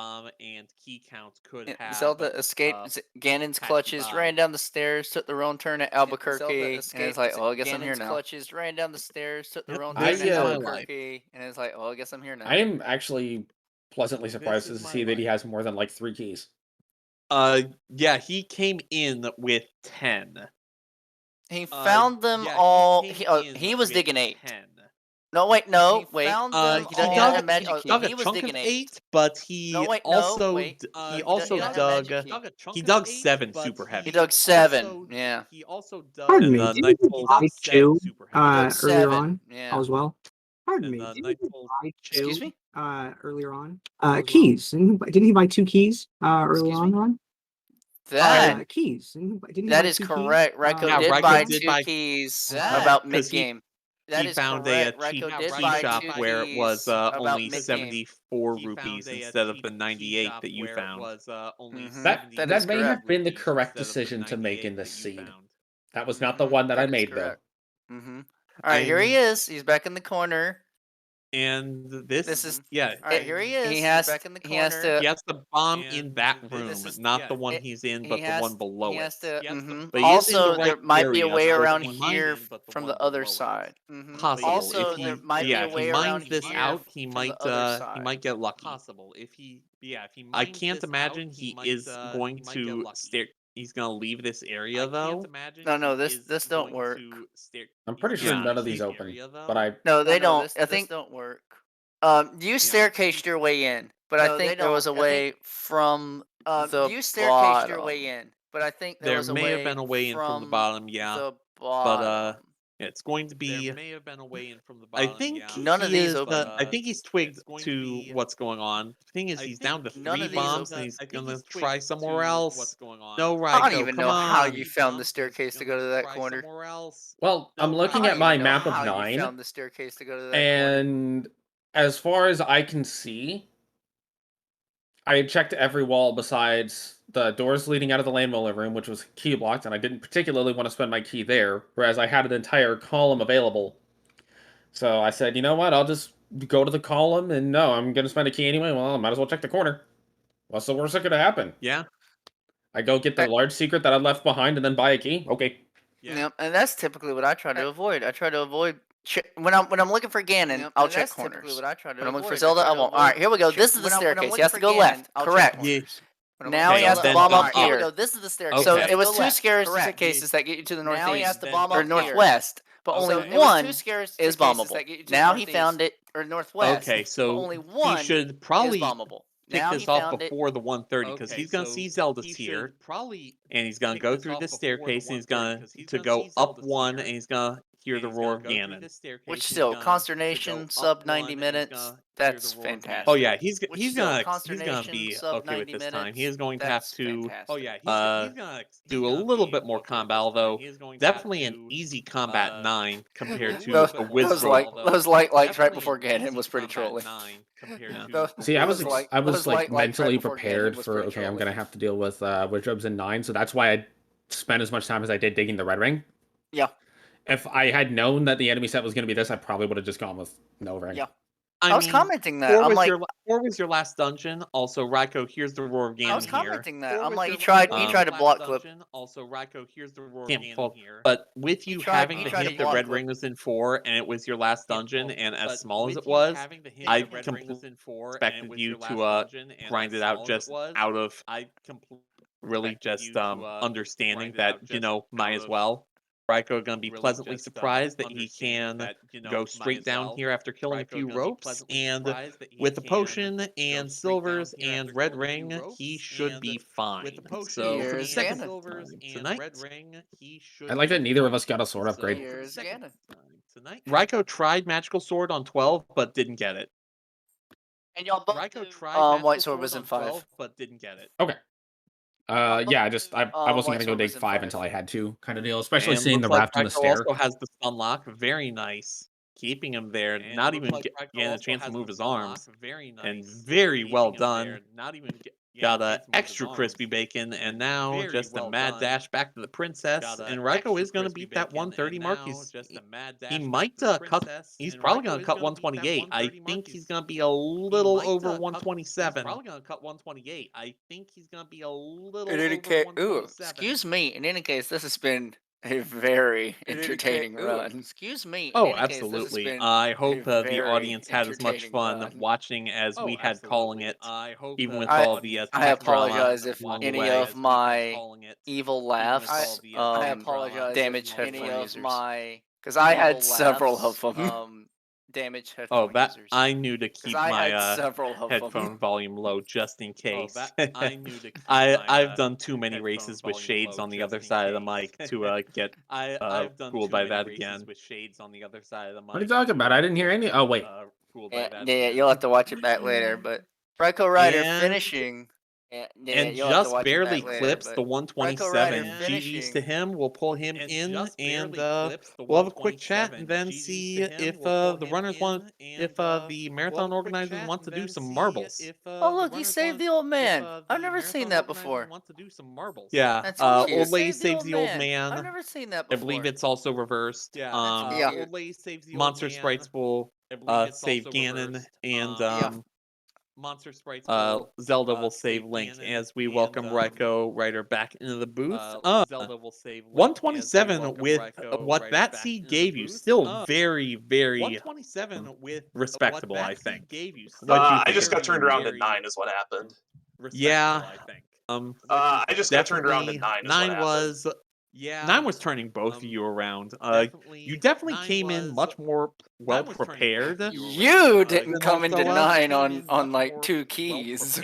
Speaker 2: Zelda escaped Ganon's clutches, ran down the stairs, took the wrong turn at Albuquerque, and it's like, oh, I guess I'm here now. Clutches, ran down the stairs, took the
Speaker 3: Yep,
Speaker 2: wrong
Speaker 3: this
Speaker 2: turn at
Speaker 5: is my
Speaker 2: Albuquerque, and it's like, oh, I guess I'm here now.
Speaker 5: I am actually pleasantly surprised to
Speaker 3: is my
Speaker 5: see that he
Speaker 3: life.
Speaker 5: has more than like 3 keys.
Speaker 3: Yeah, he came in with 10.
Speaker 2: He found them all. He was digging 8.
Speaker 3: 10.
Speaker 2: No, wait, no, wait.
Speaker 3: He
Speaker 2: all
Speaker 3: dug,
Speaker 2: at Magic
Speaker 3: he
Speaker 2: Key.
Speaker 3: dug a
Speaker 2: He was
Speaker 3: chunk
Speaker 2: digging
Speaker 3: of
Speaker 2: 8.
Speaker 3: 8, but he
Speaker 2: No, wait, no,
Speaker 3: also
Speaker 2: wait.
Speaker 3: he
Speaker 2: He
Speaker 3: also
Speaker 2: dug a
Speaker 3: dug
Speaker 2: Magic Key.
Speaker 3: he dug 7 super heavy.
Speaker 2: He dug 7. Yeah.
Speaker 6: Pardon
Speaker 3: And
Speaker 6: me.
Speaker 3: the
Speaker 6: Didn't
Speaker 3: nice
Speaker 6: you
Speaker 3: little
Speaker 6: buy 2
Speaker 2: He dug
Speaker 6: earlier
Speaker 2: 7.
Speaker 6: on
Speaker 2: Yeah.
Speaker 6: as well? Pardon
Speaker 3: And
Speaker 6: me.
Speaker 3: the
Speaker 6: Didn't
Speaker 3: nice
Speaker 6: you
Speaker 3: little
Speaker 6: buy 2
Speaker 2: Excuse me?
Speaker 6: earlier on? Keys. Didn't he buy 2 keys early
Speaker 2: Excuse
Speaker 6: on?
Speaker 2: me?
Speaker 6: Ron?
Speaker 2: That
Speaker 6: Keys. Didn't he
Speaker 2: that
Speaker 6: buy
Speaker 2: is
Speaker 6: 2
Speaker 2: correct.
Speaker 6: keys?
Speaker 2: Raiko
Speaker 3: Yeah,
Speaker 2: did
Speaker 3: Raiko
Speaker 2: buy
Speaker 3: did
Speaker 2: 2
Speaker 3: buy-
Speaker 2: keys
Speaker 3: That,
Speaker 2: about
Speaker 3: 'cause he-
Speaker 2: mid game. That
Speaker 3: he
Speaker 2: is
Speaker 3: found
Speaker 2: correct.
Speaker 3: a
Speaker 2: Raiko
Speaker 3: cheap
Speaker 2: did
Speaker 3: key
Speaker 2: buy
Speaker 3: shop
Speaker 2: 2
Speaker 3: where it was
Speaker 2: keys about
Speaker 3: only
Speaker 2: mid-game.
Speaker 3: 74 rupees instead of the 98 that you found.
Speaker 5: That may have been the correct decision to make in this seed. That was not the one that I
Speaker 2: That is
Speaker 5: made, though.
Speaker 2: correct. Mm-hmm. All right, here he is. He's back in the corner.
Speaker 3: And this
Speaker 2: is
Speaker 3: yeah.
Speaker 2: All right, here he is. He has back in the corner. He has to.
Speaker 3: He has the bomb
Speaker 5: And
Speaker 3: in that room,
Speaker 5: this is-
Speaker 3: not the one he's in, but the one below
Speaker 2: He
Speaker 3: it.
Speaker 2: has to.
Speaker 5: He has to-
Speaker 2: Mhm.
Speaker 3: But he is in the
Speaker 2: Also,
Speaker 3: right
Speaker 2: there might be a
Speaker 3: area,
Speaker 2: way
Speaker 3: so if
Speaker 2: around
Speaker 3: he
Speaker 2: here
Speaker 3: mines-
Speaker 2: from the other side. Mhm.
Speaker 3: Possible.
Speaker 2: Also,
Speaker 3: if he,
Speaker 2: there might
Speaker 3: yeah,
Speaker 2: be a
Speaker 3: if
Speaker 2: way
Speaker 3: he
Speaker 2: around
Speaker 3: mines this
Speaker 2: here
Speaker 3: out, he
Speaker 2: from
Speaker 3: might
Speaker 2: the other side.
Speaker 3: he might get lucky.
Speaker 5: Possible. If he
Speaker 3: I can't
Speaker 5: mines this
Speaker 3: imagine
Speaker 5: out,
Speaker 3: he
Speaker 5: might,
Speaker 3: is
Speaker 5: he
Speaker 3: going
Speaker 5: might get
Speaker 3: to
Speaker 5: lucky.
Speaker 3: stare. He's gonna leave this area
Speaker 5: I can't
Speaker 3: though.
Speaker 5: imagine
Speaker 2: No,
Speaker 5: he
Speaker 2: this
Speaker 5: is
Speaker 2: don't
Speaker 5: going
Speaker 2: work.
Speaker 5: to stare-
Speaker 3: I'm
Speaker 5: he's
Speaker 3: pretty
Speaker 5: gonna
Speaker 3: sure
Speaker 5: leave
Speaker 3: none
Speaker 5: this
Speaker 3: of these
Speaker 5: open,
Speaker 3: area, though.
Speaker 5: but I
Speaker 2: No, they don't.
Speaker 6: This
Speaker 2: I think
Speaker 6: don't work.
Speaker 2: you staircased your way in, but I think there was a way from the
Speaker 6: you staircased your
Speaker 2: bottom.
Speaker 6: way in,
Speaker 2: But I think
Speaker 3: There
Speaker 2: was a
Speaker 3: may
Speaker 2: way
Speaker 3: have been a way in from the bottom, yeah.
Speaker 2: The
Speaker 3: But
Speaker 2: bottom.
Speaker 3: it's going to be.
Speaker 5: there may have been a way in from the
Speaker 3: I
Speaker 5: bottom.
Speaker 3: think
Speaker 5: yeah.
Speaker 2: None of
Speaker 3: he
Speaker 2: these
Speaker 3: is,
Speaker 2: open.
Speaker 3: I think he's twigged
Speaker 5: it's going to
Speaker 3: to
Speaker 5: be-
Speaker 3: what's going on. The thing is,
Speaker 5: I
Speaker 3: he's
Speaker 5: think
Speaker 3: down to
Speaker 2: none
Speaker 3: 3
Speaker 2: of these
Speaker 3: bombs,
Speaker 2: open.
Speaker 3: and he's
Speaker 5: I think
Speaker 3: gonna
Speaker 5: he's
Speaker 3: try
Speaker 5: twigged
Speaker 3: somewhere
Speaker 5: to
Speaker 3: else.
Speaker 5: What's going on?
Speaker 3: No, Raiko,
Speaker 2: I don't even
Speaker 3: come
Speaker 2: know how
Speaker 3: on.
Speaker 2: you found the staircase to go to that corner.
Speaker 3: Somewhere else.
Speaker 5: Well, I'm
Speaker 3: No,
Speaker 5: looking
Speaker 2: I
Speaker 5: at
Speaker 2: don't
Speaker 5: my
Speaker 2: even know
Speaker 5: map of
Speaker 2: how you
Speaker 5: 9,
Speaker 2: found the staircase to go to that corner.
Speaker 5: and as far as I can see, I had checked every wall besides the doors leading out of the landmiller room, which was key blocked, and I didn't particularly want to spend my key there, whereas I had an entire column available. So I said, you know what, I'll just go to the column, and no, I'm going to spend a key anyway, well, I might as well check the corner. What's the worst that could happen?
Speaker 3: Yeah.
Speaker 5: I go get the large secret that I left behind and then buy a key? Okay.
Speaker 3: Yeah.
Speaker 2: Yep, and that's typically what I try to avoid. I try to avoid when I'm looking for Ganon.
Speaker 6: Yep,
Speaker 2: I'll
Speaker 6: and
Speaker 2: check
Speaker 6: that's typically
Speaker 2: corners.
Speaker 6: what I try to
Speaker 2: When I'm looking for
Speaker 6: avoid. I
Speaker 2: Zelda,
Speaker 6: try
Speaker 2: I
Speaker 6: to
Speaker 2: won't. All right,
Speaker 6: avoid
Speaker 2: here we go.
Speaker 6: check-
Speaker 2: This is the
Speaker 6: when I'm
Speaker 2: staircase. He
Speaker 6: looking
Speaker 2: has to
Speaker 6: for
Speaker 2: go
Speaker 6: Ganon,
Speaker 2: left.
Speaker 6: I'll check
Speaker 2: Correct.
Speaker 3: Yeah.
Speaker 2: Now he
Speaker 3: Okay,
Speaker 2: has to
Speaker 3: then
Speaker 2: bomb
Speaker 3: up
Speaker 2: up
Speaker 3: here.
Speaker 2: here.
Speaker 6: This is the staircase.
Speaker 2: So
Speaker 3: Okay.
Speaker 2: it was 2
Speaker 6: Correct.
Speaker 2: staircases that get you to the northeast.
Speaker 6: Now he has to bomb
Speaker 2: or
Speaker 6: up here.
Speaker 2: northwest, but only
Speaker 6: So it was
Speaker 2: one
Speaker 6: 2 staircases
Speaker 2: is
Speaker 6: that
Speaker 2: bombable.
Speaker 6: get you to the
Speaker 2: Now he
Speaker 6: northeast.
Speaker 2: found it, or northwest.
Speaker 3: Okay,
Speaker 2: but
Speaker 3: so
Speaker 2: only one
Speaker 3: he should
Speaker 2: is
Speaker 3: probably
Speaker 2: bombable.
Speaker 3: pick
Speaker 2: Now
Speaker 3: this
Speaker 2: he
Speaker 3: off
Speaker 2: found it.
Speaker 3: before the 130 because
Speaker 5: Okay,
Speaker 3: he's gonna
Speaker 5: so
Speaker 3: see Zelda's
Speaker 5: he should
Speaker 3: here,
Speaker 5: probably
Speaker 3: and he's gonna
Speaker 5: pick
Speaker 3: go
Speaker 5: this
Speaker 3: through
Speaker 5: off
Speaker 3: this
Speaker 5: before the
Speaker 3: staircase, and he's
Speaker 5: 130,
Speaker 3: gonna
Speaker 5: 'cause he's
Speaker 3: to
Speaker 5: gonna
Speaker 3: go
Speaker 5: see
Speaker 3: up
Speaker 5: Zelda's
Speaker 3: one,
Speaker 5: here.
Speaker 3: and he's gonna hear the roar of Ganon.
Speaker 2: Which still, consternation, sub 90 minutes. That's fantastic.
Speaker 3: Oh yeah, he's
Speaker 2: Which
Speaker 3: he's
Speaker 2: still,
Speaker 3: gonna
Speaker 2: consternation,
Speaker 3: be
Speaker 2: sub
Speaker 3: okay with
Speaker 2: 90
Speaker 3: this time. He
Speaker 2: minutes,
Speaker 3: is going to have
Speaker 2: that's
Speaker 3: to
Speaker 2: fantastic.
Speaker 3: do a little bit more combat, although definitely an easy combat 9 compared to
Speaker 2: those,
Speaker 3: a Wizard.
Speaker 2: those light likes right before Ganon was pretty trolly.
Speaker 3: Yeah.
Speaker 5: See, I was
Speaker 2: Those light-
Speaker 5: I was
Speaker 2: those
Speaker 5: like
Speaker 2: light lights right
Speaker 5: mentally
Speaker 2: before Ganon
Speaker 5: prepared
Speaker 2: was
Speaker 5: for
Speaker 2: pretty
Speaker 5: okay, I'm
Speaker 2: trolly.
Speaker 5: gonna have to deal with wardrobes in 9, so that's why I spent as much time as I did digging the red ring.
Speaker 2: Yeah.
Speaker 5: If I had known that the enemy set was gonna be this, I probably would have just gone with no ring.
Speaker 2: Yeah. I was
Speaker 3: mean,
Speaker 2: commenting that.
Speaker 3: 4
Speaker 2: I'm
Speaker 3: was
Speaker 2: like,
Speaker 3: four was your last dungeon. Also, Raiko, here's the roar of Ganon
Speaker 2: I was
Speaker 3: here.
Speaker 2: commenting that.
Speaker 3: 4
Speaker 2: I'm
Speaker 3: was
Speaker 2: like,
Speaker 3: your
Speaker 2: he tried
Speaker 3: last
Speaker 2: to block clip.
Speaker 3: dungeon. Also, Raiko, here's the roar of Ganon here. But with
Speaker 2: He
Speaker 3: you
Speaker 2: tried-
Speaker 3: having
Speaker 2: he
Speaker 3: the
Speaker 2: tried to
Speaker 3: hint that
Speaker 2: block
Speaker 3: red
Speaker 2: clip.
Speaker 3: ring was in 4 and it was your last dungeon, and as small as it was, I completely expected you to grind it out just out of really just understanding that might as well. Raiko gonna be pleasantly surprised that he can go straight down here after killing a few ropes, and with the potion and silvers and red ring, he should be fine. So for the
Speaker 2: Here's
Speaker 3: second
Speaker 2: Ganon.
Speaker 3: tonight,
Speaker 5: I like that neither of us got a sword upgrade.
Speaker 2: Here's Ganon.
Speaker 3: Raiko tried magical sword on 12 but didn't get it.
Speaker 2: And y'all both
Speaker 3: Raiko
Speaker 2: do,
Speaker 3: tried
Speaker 2: White Sword was
Speaker 3: on
Speaker 2: in 5.
Speaker 3: 12 but didn't get it.
Speaker 5: Okay. Yeah, I just I wasn't
Speaker 2: White
Speaker 5: gonna go
Speaker 2: Sword
Speaker 5: dig
Speaker 2: was in
Speaker 5: 5
Speaker 2: 5.
Speaker 5: until I had to, kind of deal. Especially
Speaker 3: And
Speaker 5: seeing the
Speaker 3: looks like
Speaker 5: raft and the
Speaker 3: Raiko
Speaker 5: stair.
Speaker 3: also has the stun lock. Very nice. Keeping him there, not even getting a chance to move his arms. And very well done. Got a extra crispy bacon, and now just a mad dash back to the princess. And Raiko is going to beat that 130 mark. He might cut. He's probably going to cut 128. I think he's going to be a little over 127.
Speaker 2: In any case, excuse me. In any case, this has been a very entertaining run. Excuse me.
Speaker 3: Oh, absolutely. I hope the audience had as much fun watching as we had calling it, even with all the
Speaker 2: I
Speaker 3: tech drama
Speaker 2: apologize if
Speaker 3: along the
Speaker 2: any
Speaker 3: way.
Speaker 2: of my evil laughs
Speaker 6: I apologize
Speaker 2: damage
Speaker 6: if any
Speaker 2: headphone
Speaker 6: of
Speaker 2: users.
Speaker 6: my
Speaker 2: Because I had
Speaker 6: evil
Speaker 2: several
Speaker 6: laughs,
Speaker 2: of them.
Speaker 6: damage
Speaker 3: Oh,
Speaker 6: headphone
Speaker 3: that
Speaker 6: users.
Speaker 3: I knew to
Speaker 2: 'Cause
Speaker 3: keep
Speaker 2: I had
Speaker 3: my
Speaker 2: several of
Speaker 3: headphone
Speaker 2: them.
Speaker 3: volume low just in case.
Speaker 6: I knew to keep
Speaker 3: I've done too many races with shades on the other side of the mic to get fooled by that again.
Speaker 5: What are you talking about? I didn't hear any. Oh wait,
Speaker 2: Yeah, you'll have to watch it back later. But RaikouRider
Speaker 3: And-
Speaker 2: finishing.
Speaker 3: And
Speaker 2: you'll have to
Speaker 3: just
Speaker 2: watch it
Speaker 3: barely
Speaker 2: back later,
Speaker 3: clips
Speaker 2: but
Speaker 3: the 127.
Speaker 2: RaikouRider
Speaker 3: GG's to
Speaker 2: finishing.
Speaker 3: him. We'll pull him in, and we'll have a quick chat, and then see if the runners want, if the marathon organizers want to do some marbles.
Speaker 2: Oh look, he saved the old man. I've never seen that before.
Speaker 3: Yeah,
Speaker 2: That's
Speaker 3: old
Speaker 2: cute.
Speaker 3: lady saves the old man.
Speaker 2: I've never seen that
Speaker 3: I
Speaker 2: before.
Speaker 3: believe it's also reversed.
Speaker 2: Yeah.
Speaker 3: Monster Sprites will save Ganon, and Zelda will save Link as we welcome RaikouRider back into the booth. 127 with what that seed gave you, still very, very respectable, I think.
Speaker 4: I just got turned around at 9 is what happened.
Speaker 3: Yeah.
Speaker 4: I just got turned around at
Speaker 3: Definitely,
Speaker 4: 9 is what happened.
Speaker 3: 9 was turning both of you around. You definitely came in much more well prepared.
Speaker 2: You didn't
Speaker 3: than
Speaker 2: come into
Speaker 3: Alsoa.
Speaker 2: 9 on like 2 keys.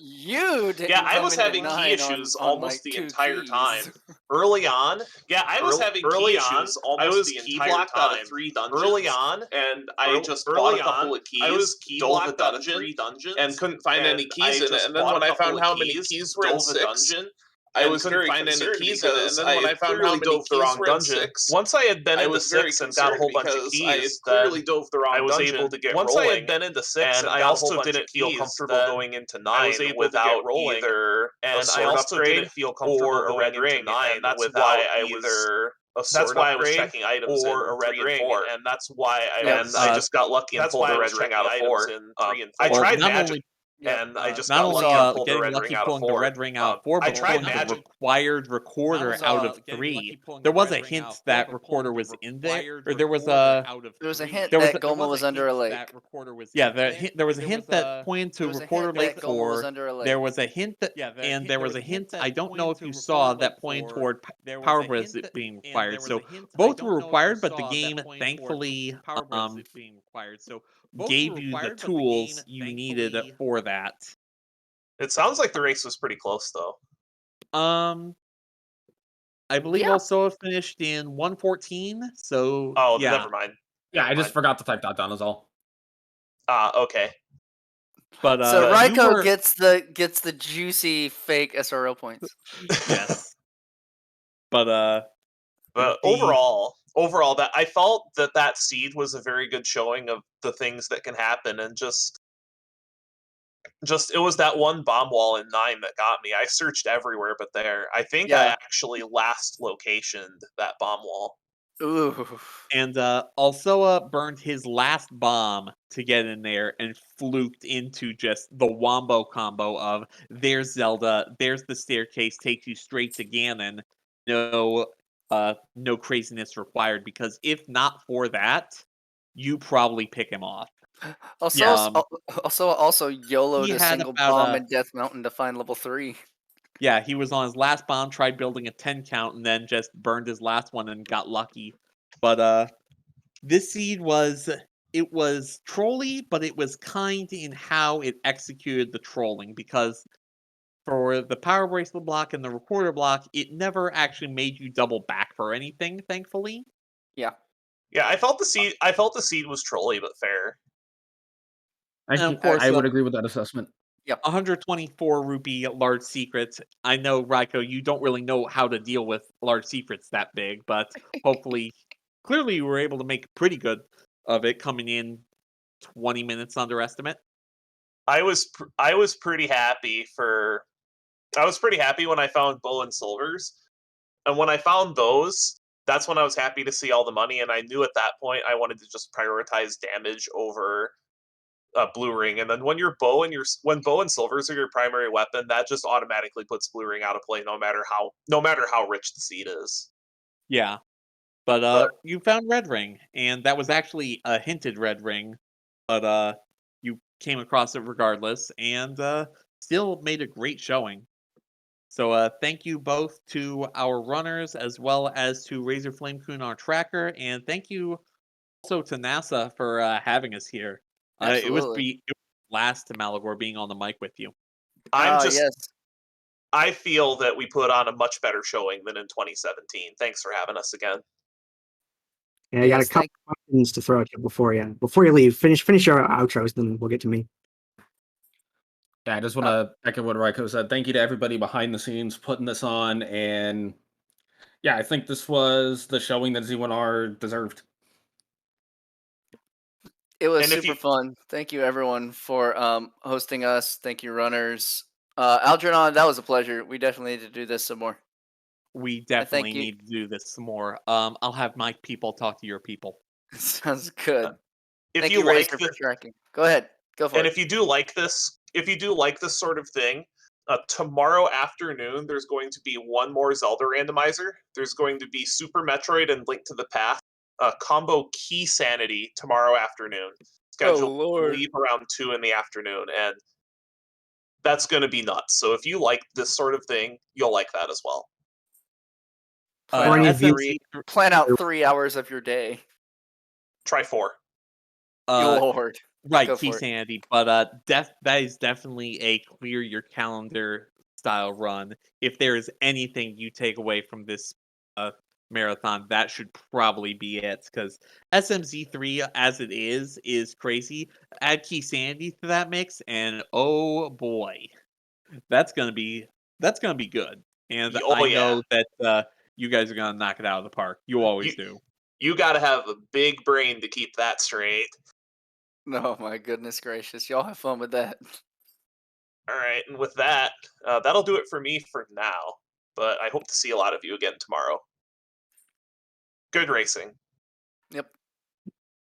Speaker 2: You didn't.
Speaker 4: Yeah, I
Speaker 2: come
Speaker 4: was
Speaker 2: into
Speaker 4: having
Speaker 2: 9
Speaker 4: key issues
Speaker 2: on,
Speaker 4: almost
Speaker 2: like,
Speaker 4: the
Speaker 2: 2
Speaker 4: entire
Speaker 2: keys.
Speaker 4: time. Early on, I was having key issues almost the entire
Speaker 3: blocked
Speaker 4: time.
Speaker 3: out of 3 dungeons.
Speaker 4: Early on, and I just bought a couple of keys,
Speaker 3: I was
Speaker 4: dove a
Speaker 3: blocked out of
Speaker 4: dungeon,
Speaker 3: 3 dungeons,
Speaker 4: and couldn't find any keys in it.
Speaker 3: just
Speaker 4: And then
Speaker 3: bought
Speaker 4: when
Speaker 3: a
Speaker 4: I
Speaker 3: couple
Speaker 4: found
Speaker 3: of
Speaker 4: how many
Speaker 3: keys,
Speaker 4: keys were in
Speaker 3: dove a
Speaker 4: 6,
Speaker 3: dungeon,
Speaker 4: I was very
Speaker 3: find any
Speaker 4: concerned
Speaker 3: keys
Speaker 4: because
Speaker 3: in it. And then when I found how
Speaker 4: clearly
Speaker 3: many
Speaker 4: dove the
Speaker 3: keys
Speaker 4: wrong
Speaker 3: were in
Speaker 4: dungeon.
Speaker 3: 6,
Speaker 4: Once I had been
Speaker 3: I
Speaker 4: into
Speaker 3: was very
Speaker 4: 6 and got a whole bunch of
Speaker 3: concerned
Speaker 4: keys,
Speaker 3: because
Speaker 4: I clearly dove the wrong
Speaker 3: I was
Speaker 4: dungeon.
Speaker 3: able to get
Speaker 4: Once I
Speaker 3: rolling,
Speaker 4: had been into 6
Speaker 3: and
Speaker 4: and
Speaker 3: I
Speaker 4: I
Speaker 3: also
Speaker 4: also
Speaker 3: didn't
Speaker 4: didn't
Speaker 3: feel
Speaker 4: feel
Speaker 3: comfortable
Speaker 4: comfortable
Speaker 3: going
Speaker 4: going into 9
Speaker 3: I was able to get
Speaker 4: without
Speaker 3: rolling
Speaker 4: either
Speaker 3: and
Speaker 4: a
Speaker 3: I
Speaker 4: sword
Speaker 3: also
Speaker 4: upgrade
Speaker 3: didn't feel comfortable
Speaker 4: or a
Speaker 3: going
Speaker 4: red
Speaker 3: into
Speaker 4: ring,
Speaker 3: 9
Speaker 4: and that's
Speaker 3: without
Speaker 4: why I was
Speaker 3: either a
Speaker 4: that's
Speaker 3: sword
Speaker 4: why I was
Speaker 3: upgrade
Speaker 4: checking items
Speaker 3: or
Speaker 4: in
Speaker 3: a red
Speaker 4: 3 and
Speaker 3: ring,
Speaker 4: 4, and that's why
Speaker 3: I
Speaker 4: just got lucky and
Speaker 3: that's
Speaker 4: pulled
Speaker 3: why
Speaker 4: a
Speaker 3: I
Speaker 4: red
Speaker 3: was
Speaker 4: ring
Speaker 3: checking
Speaker 4: out of
Speaker 3: items
Speaker 4: 4.
Speaker 3: in 3 and 4.
Speaker 4: I tried
Speaker 3: not
Speaker 4: magic,
Speaker 3: only
Speaker 4: and I just
Speaker 3: not
Speaker 4: got
Speaker 3: only
Speaker 4: lucky and pulled a
Speaker 3: getting
Speaker 4: red
Speaker 3: lucky
Speaker 4: ring out of
Speaker 3: pulling the
Speaker 4: 4.
Speaker 3: red ring out of 4,
Speaker 4: I
Speaker 3: but
Speaker 4: tried
Speaker 3: pulling the
Speaker 4: magic.
Speaker 3: required recorder out of 3. There was a hint that recorder was in there, or there was a
Speaker 2: There was a hint
Speaker 3: There was
Speaker 2: that
Speaker 3: a-
Speaker 2: Goma was under a lake.
Speaker 3: yeah, there was a hint that pointed to
Speaker 2: There was a
Speaker 3: recorder
Speaker 2: hint
Speaker 3: lake
Speaker 2: that Goma was
Speaker 3: 4.
Speaker 2: under a lake.
Speaker 3: There was a hint that, and there was a hint. I don't know if you saw that pointed toward power resist being required. So both were required, but the game thankfully gave you the tools you needed for that.
Speaker 4: It sounds like the race was pretty close, though.
Speaker 3: I believe
Speaker 2: Yeah.
Speaker 3: Alsoa finished in 114. So
Speaker 4: Oh,
Speaker 3: yeah,
Speaker 4: never mind.
Speaker 5: Yeah,
Speaker 4: Never
Speaker 5: I just
Speaker 4: mind.
Speaker 5: forgot to type that down. Is all.
Speaker 4: Okay.
Speaker 3: but
Speaker 2: So
Speaker 3: you
Speaker 2: Raiko
Speaker 3: were
Speaker 2: gets the juicy fake SRO points.
Speaker 3: yes, but
Speaker 4: But
Speaker 3: the
Speaker 4: overall, that I felt that seed was a very good showing of the things that can happen, and just it was that one bomb wall in 9 that got me. I searched everywhere but there. I think I
Speaker 2: Yeah.
Speaker 4: actually last locationed that bomb wall.
Speaker 2: Ooh.
Speaker 3: and Alsoa burned his last bomb to get in there and fluked into just the wombo combo of there's Zelda, there's the staircase, takes you straight to Ganon. No craziness required, because if not for that, you probably pick him off.
Speaker 2: Also,
Speaker 3: Yeah.
Speaker 2: also YOLO'd
Speaker 3: He
Speaker 2: a
Speaker 3: had
Speaker 2: single
Speaker 3: about
Speaker 2: bomb in Death Mountain to find level 3.
Speaker 3: Yeah, he was on his last bomb, tried building a 10 count, and then just burned his last one and got lucky. But this seed was trolly, but it was kind in how it executed the trolling, because for the power bracelet block and the recorder block, it never actually made you double back for anything, thankfully.
Speaker 2: Yeah.
Speaker 4: Yeah, I felt the seed was trolly but fair.
Speaker 3: And of course,
Speaker 5: I would agree with that assessment.
Speaker 3: 124 rupee large secrets. I know, Raiko, you don't really know how to deal with large secrets that big, but hopefully, clearly you were able to make pretty good of it, coming in 20 minutes under estimate.
Speaker 4: I was pretty happy when I found bow and silvers, and when I found those, that's when I was happy to see all the money, and I knew at that point I wanted to just prioritize damage over blue ring. And then when when bow and silvers are your primary weapon, that just automatically puts blue ring out of play, no matter how rich the seed is.
Speaker 3: Yeah. But
Speaker 4: But
Speaker 3: you found red ring, and that was actually a hinted red ring, but you came across it regardless, and still made a great showing. So thank you both to our runners, as well as to Razor Flame Kun, our tracker, and thank you also to NASA for having us here. It was blast to Malagor being on the mic with you.
Speaker 2: Yes.
Speaker 4: I feel that we put on a much better showing than in 2017. Thanks for having us again.
Speaker 6: Yeah, I got a couple questions to throw at you before you leave. Finish your outros, then we'll get to me.
Speaker 5: Yeah, I just want to echo what Raiko said. Thank you to everybody behind the scenes putting this on, and yeah, I think this was the showing that Z1R deserved.
Speaker 2: It was
Speaker 4: And if
Speaker 2: super fun. Thank you, everyone, for hosting us. Thank you, runners. Algernon, that was a pleasure. We definitely need to do this some more.
Speaker 3: We definitely
Speaker 2: you.
Speaker 3: need to do this some more. I'll have my people talk to your people.
Speaker 2: Sounds good.
Speaker 4: If
Speaker 2: Thank
Speaker 4: you
Speaker 2: you,
Speaker 4: like
Speaker 2: Razor, for tracking. Go ahead. Go for it.
Speaker 4: And if you do like this sort of thing, tomorrow afternoon there's going to be one more Zelda randomizer. There's going to be Super Metroid and Link to the Past combo Key Sanity tomorrow afternoon. Scheduled to leave around 2 in the afternoon, and that's going to be nuts. So if you like this sort of thing, you'll like that as well.
Speaker 2: Plan out 3 hours of your day.
Speaker 4: Try 4.
Speaker 2: Lord.
Speaker 3: Right,
Speaker 2: Go
Speaker 3: Key
Speaker 2: for it.
Speaker 3: Sanity, but that is definitely a clear your calendar style run. If there is anything you take away from this marathon, that should probably be it, because SMZ3 as it is crazy. Add Key Sanity to that mix, and oh boy, that's gonna be good. And I know that you guys are gonna knock it out of the park. You always do.
Speaker 4: You got to have a big brain to keep that straight.
Speaker 2: Oh my goodness gracious. Y'all have fun with that.
Speaker 4: All right, and with that, that'll do it for me for now. But I hope to see a lot of you again tomorrow. Good racing.
Speaker 2: Yep.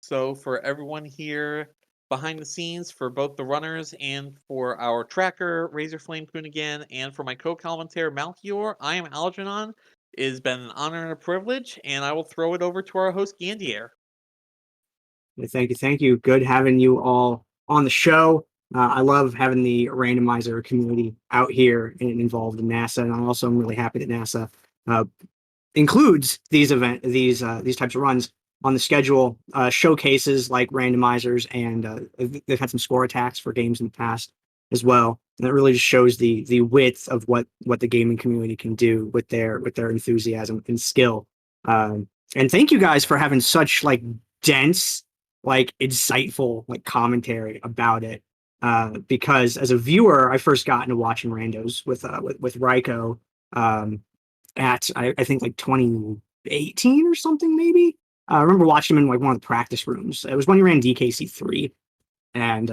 Speaker 3: So for everyone here behind the scenes, for both the runners and for our tracker, Razor Flame Kun again, and for my co-commentator, Malchior, I am Algernon. It has been an honor and a privilege, and I will throw it over to our host, Gandier.
Speaker 6: Thank you. Good having you all on the show. I love having the randomizer community out here and involved in NASA, and I'm really happy that NASA includes these types of runs on the schedule. Showcases like randomizers, and they've had some score attacks for games in the past as well. And that really just shows the width of what the gaming community can do with their enthusiasm and skill. And thank you guys for having such like dense, like insightful like commentary about it. Because as a viewer, I first got into watching randos with Raiko at I think like 2018 or something maybe. I remember watching him in like one of the practice rooms. It was when he ran DKC3, and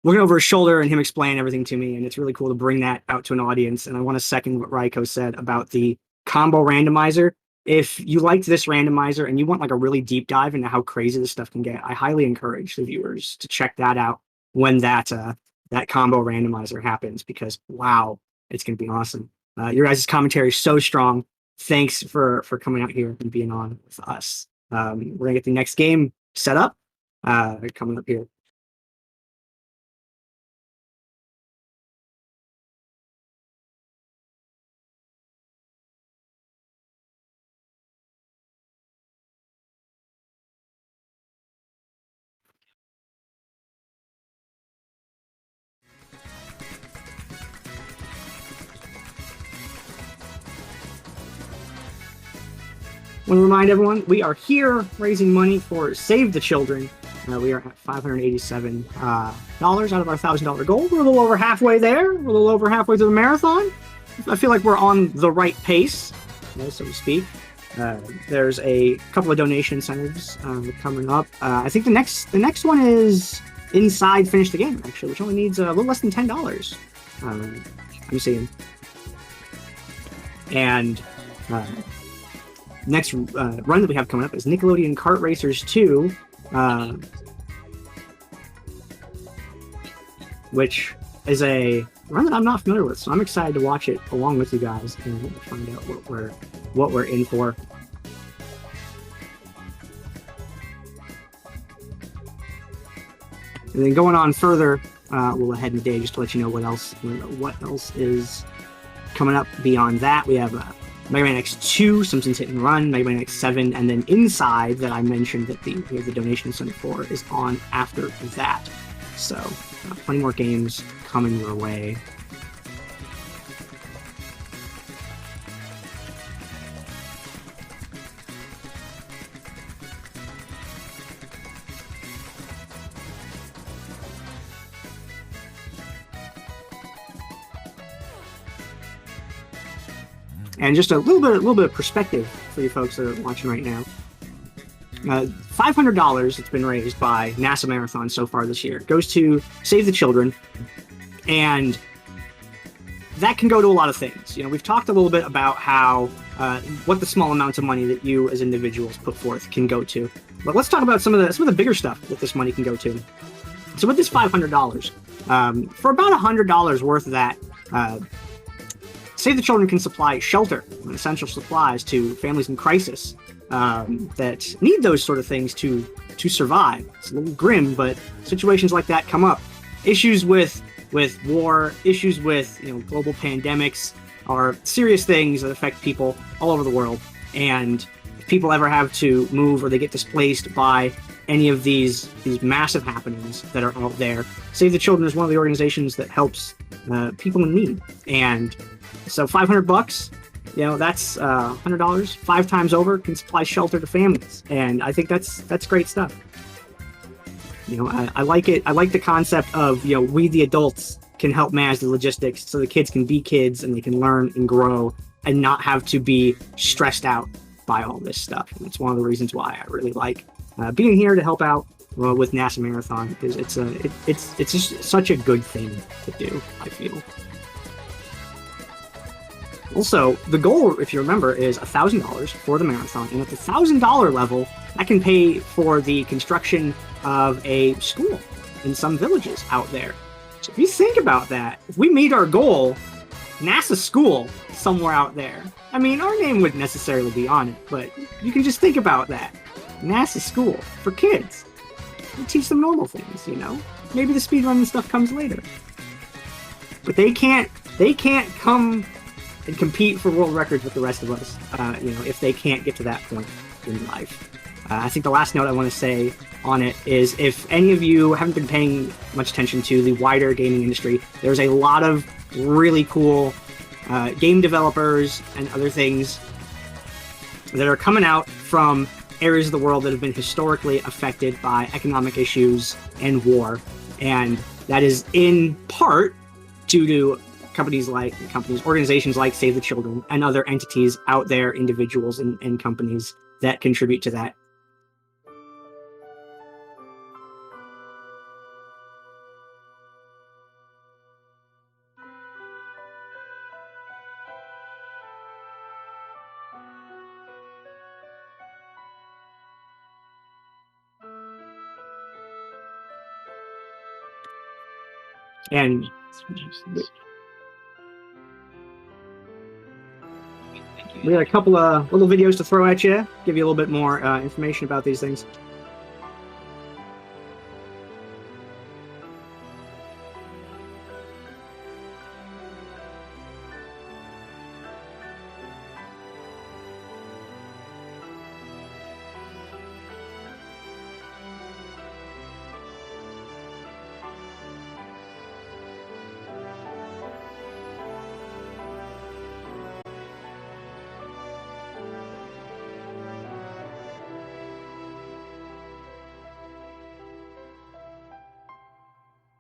Speaker 6: looking over his shoulder and him explaining everything to me, and it's really cool to bring that out to an audience. And I want to second what Raiko said about the combo randomizer. If you liked this randomizer and you want like a really deep dive into how crazy this stuff can get, I highly encourage the viewers to check that out when that combo randomizer happens, because wow, it's going to be awesome. Your guys' commentary is so strong. Thanks for coming out here and being on with us. We're gonna get the next game set up coming up here. I want to remind everyone, we are here raising money for Save the Children. We are at $587 out of our $1,000 goal. We're a little over halfway there. We're a little over halfway through the marathon. I feel like we're on the right pace, so to speak. There's a couple of donation incentives coming up. I think the next one is Inside Finish the Game, actually, which only needs a little less than $10. I'm seeing. And next run that we have coming up is Nickelodeon Kart Racers 2, which is a run that I'm not familiar with, so I'm excited to watch it along with you guys and find out what we're in for. And then going on further, we'll ahead in the day just to let you know what else is coming up beyond that. We have Mega Man X2, Simpsons Hit and Run, Mega Man X7, and then Inside that I mentioned that we have the donation center for is on after that. So plenty more games coming your way. And just a little bit of perspective for you folks that are watching right now. $500 that's been raised by NASA Marathon so far this year goes to Save the Children, and that can go to a lot of things. You know, we've talked a little bit about how what the small amounts of money that you as individuals put forth can go to, but let's talk about some of the bigger stuff that this money can go to. So with this $500, for about $100 worth of that, Save the Children can supply shelter and essential supplies to families in crisis that need those sort of things to survive. It's a little grim, but situations like that come up. Issues with war, issues with global pandemics are serious things that affect people all over the world. And if people ever have to move or they get displaced by any of these massive happenings that are out there, Save the Children is one of the organizations that helps people in need. And so $500, that's $100 5 times over can supply shelter to families, and I think that's great stuff. I like it. I like the concept of we the adults can help manage the logistics so the kids can be kids and they can learn and grow and not have to be stressed out by all this stuff. And it's one of the reasons why I really like being here to help out with NASA Marathon, because it's just such a good thing to do, I feel. Also, the goal, if you remember, is $1,000 for the marathon, and at the $1,000 level, that can pay for the construction of a school in some villages out there. So if you think about that, if we meet our goal, NASA school somewhere out there, I mean, our name wouldn't necessarily be on it, but you can just think about that. NASA school for kids. We teach them normal things, Maybe the speedrunning stuff comes later. But they can't come and compete for world records with the rest of us, if they can't get to that point in life. I think the last note I want to say on it is if any of you haven't been paying much attention to the wider gaming industry, there's a lot of really cool game developers and other things that are coming out from areas of the world that have been historically affected by economic issues and war. And that is in part due to organizations like Save the Children and other entities out there, individuals and companies that contribute to that. And we got a couple of little videos to throw at you, give you a little bit more information about these things.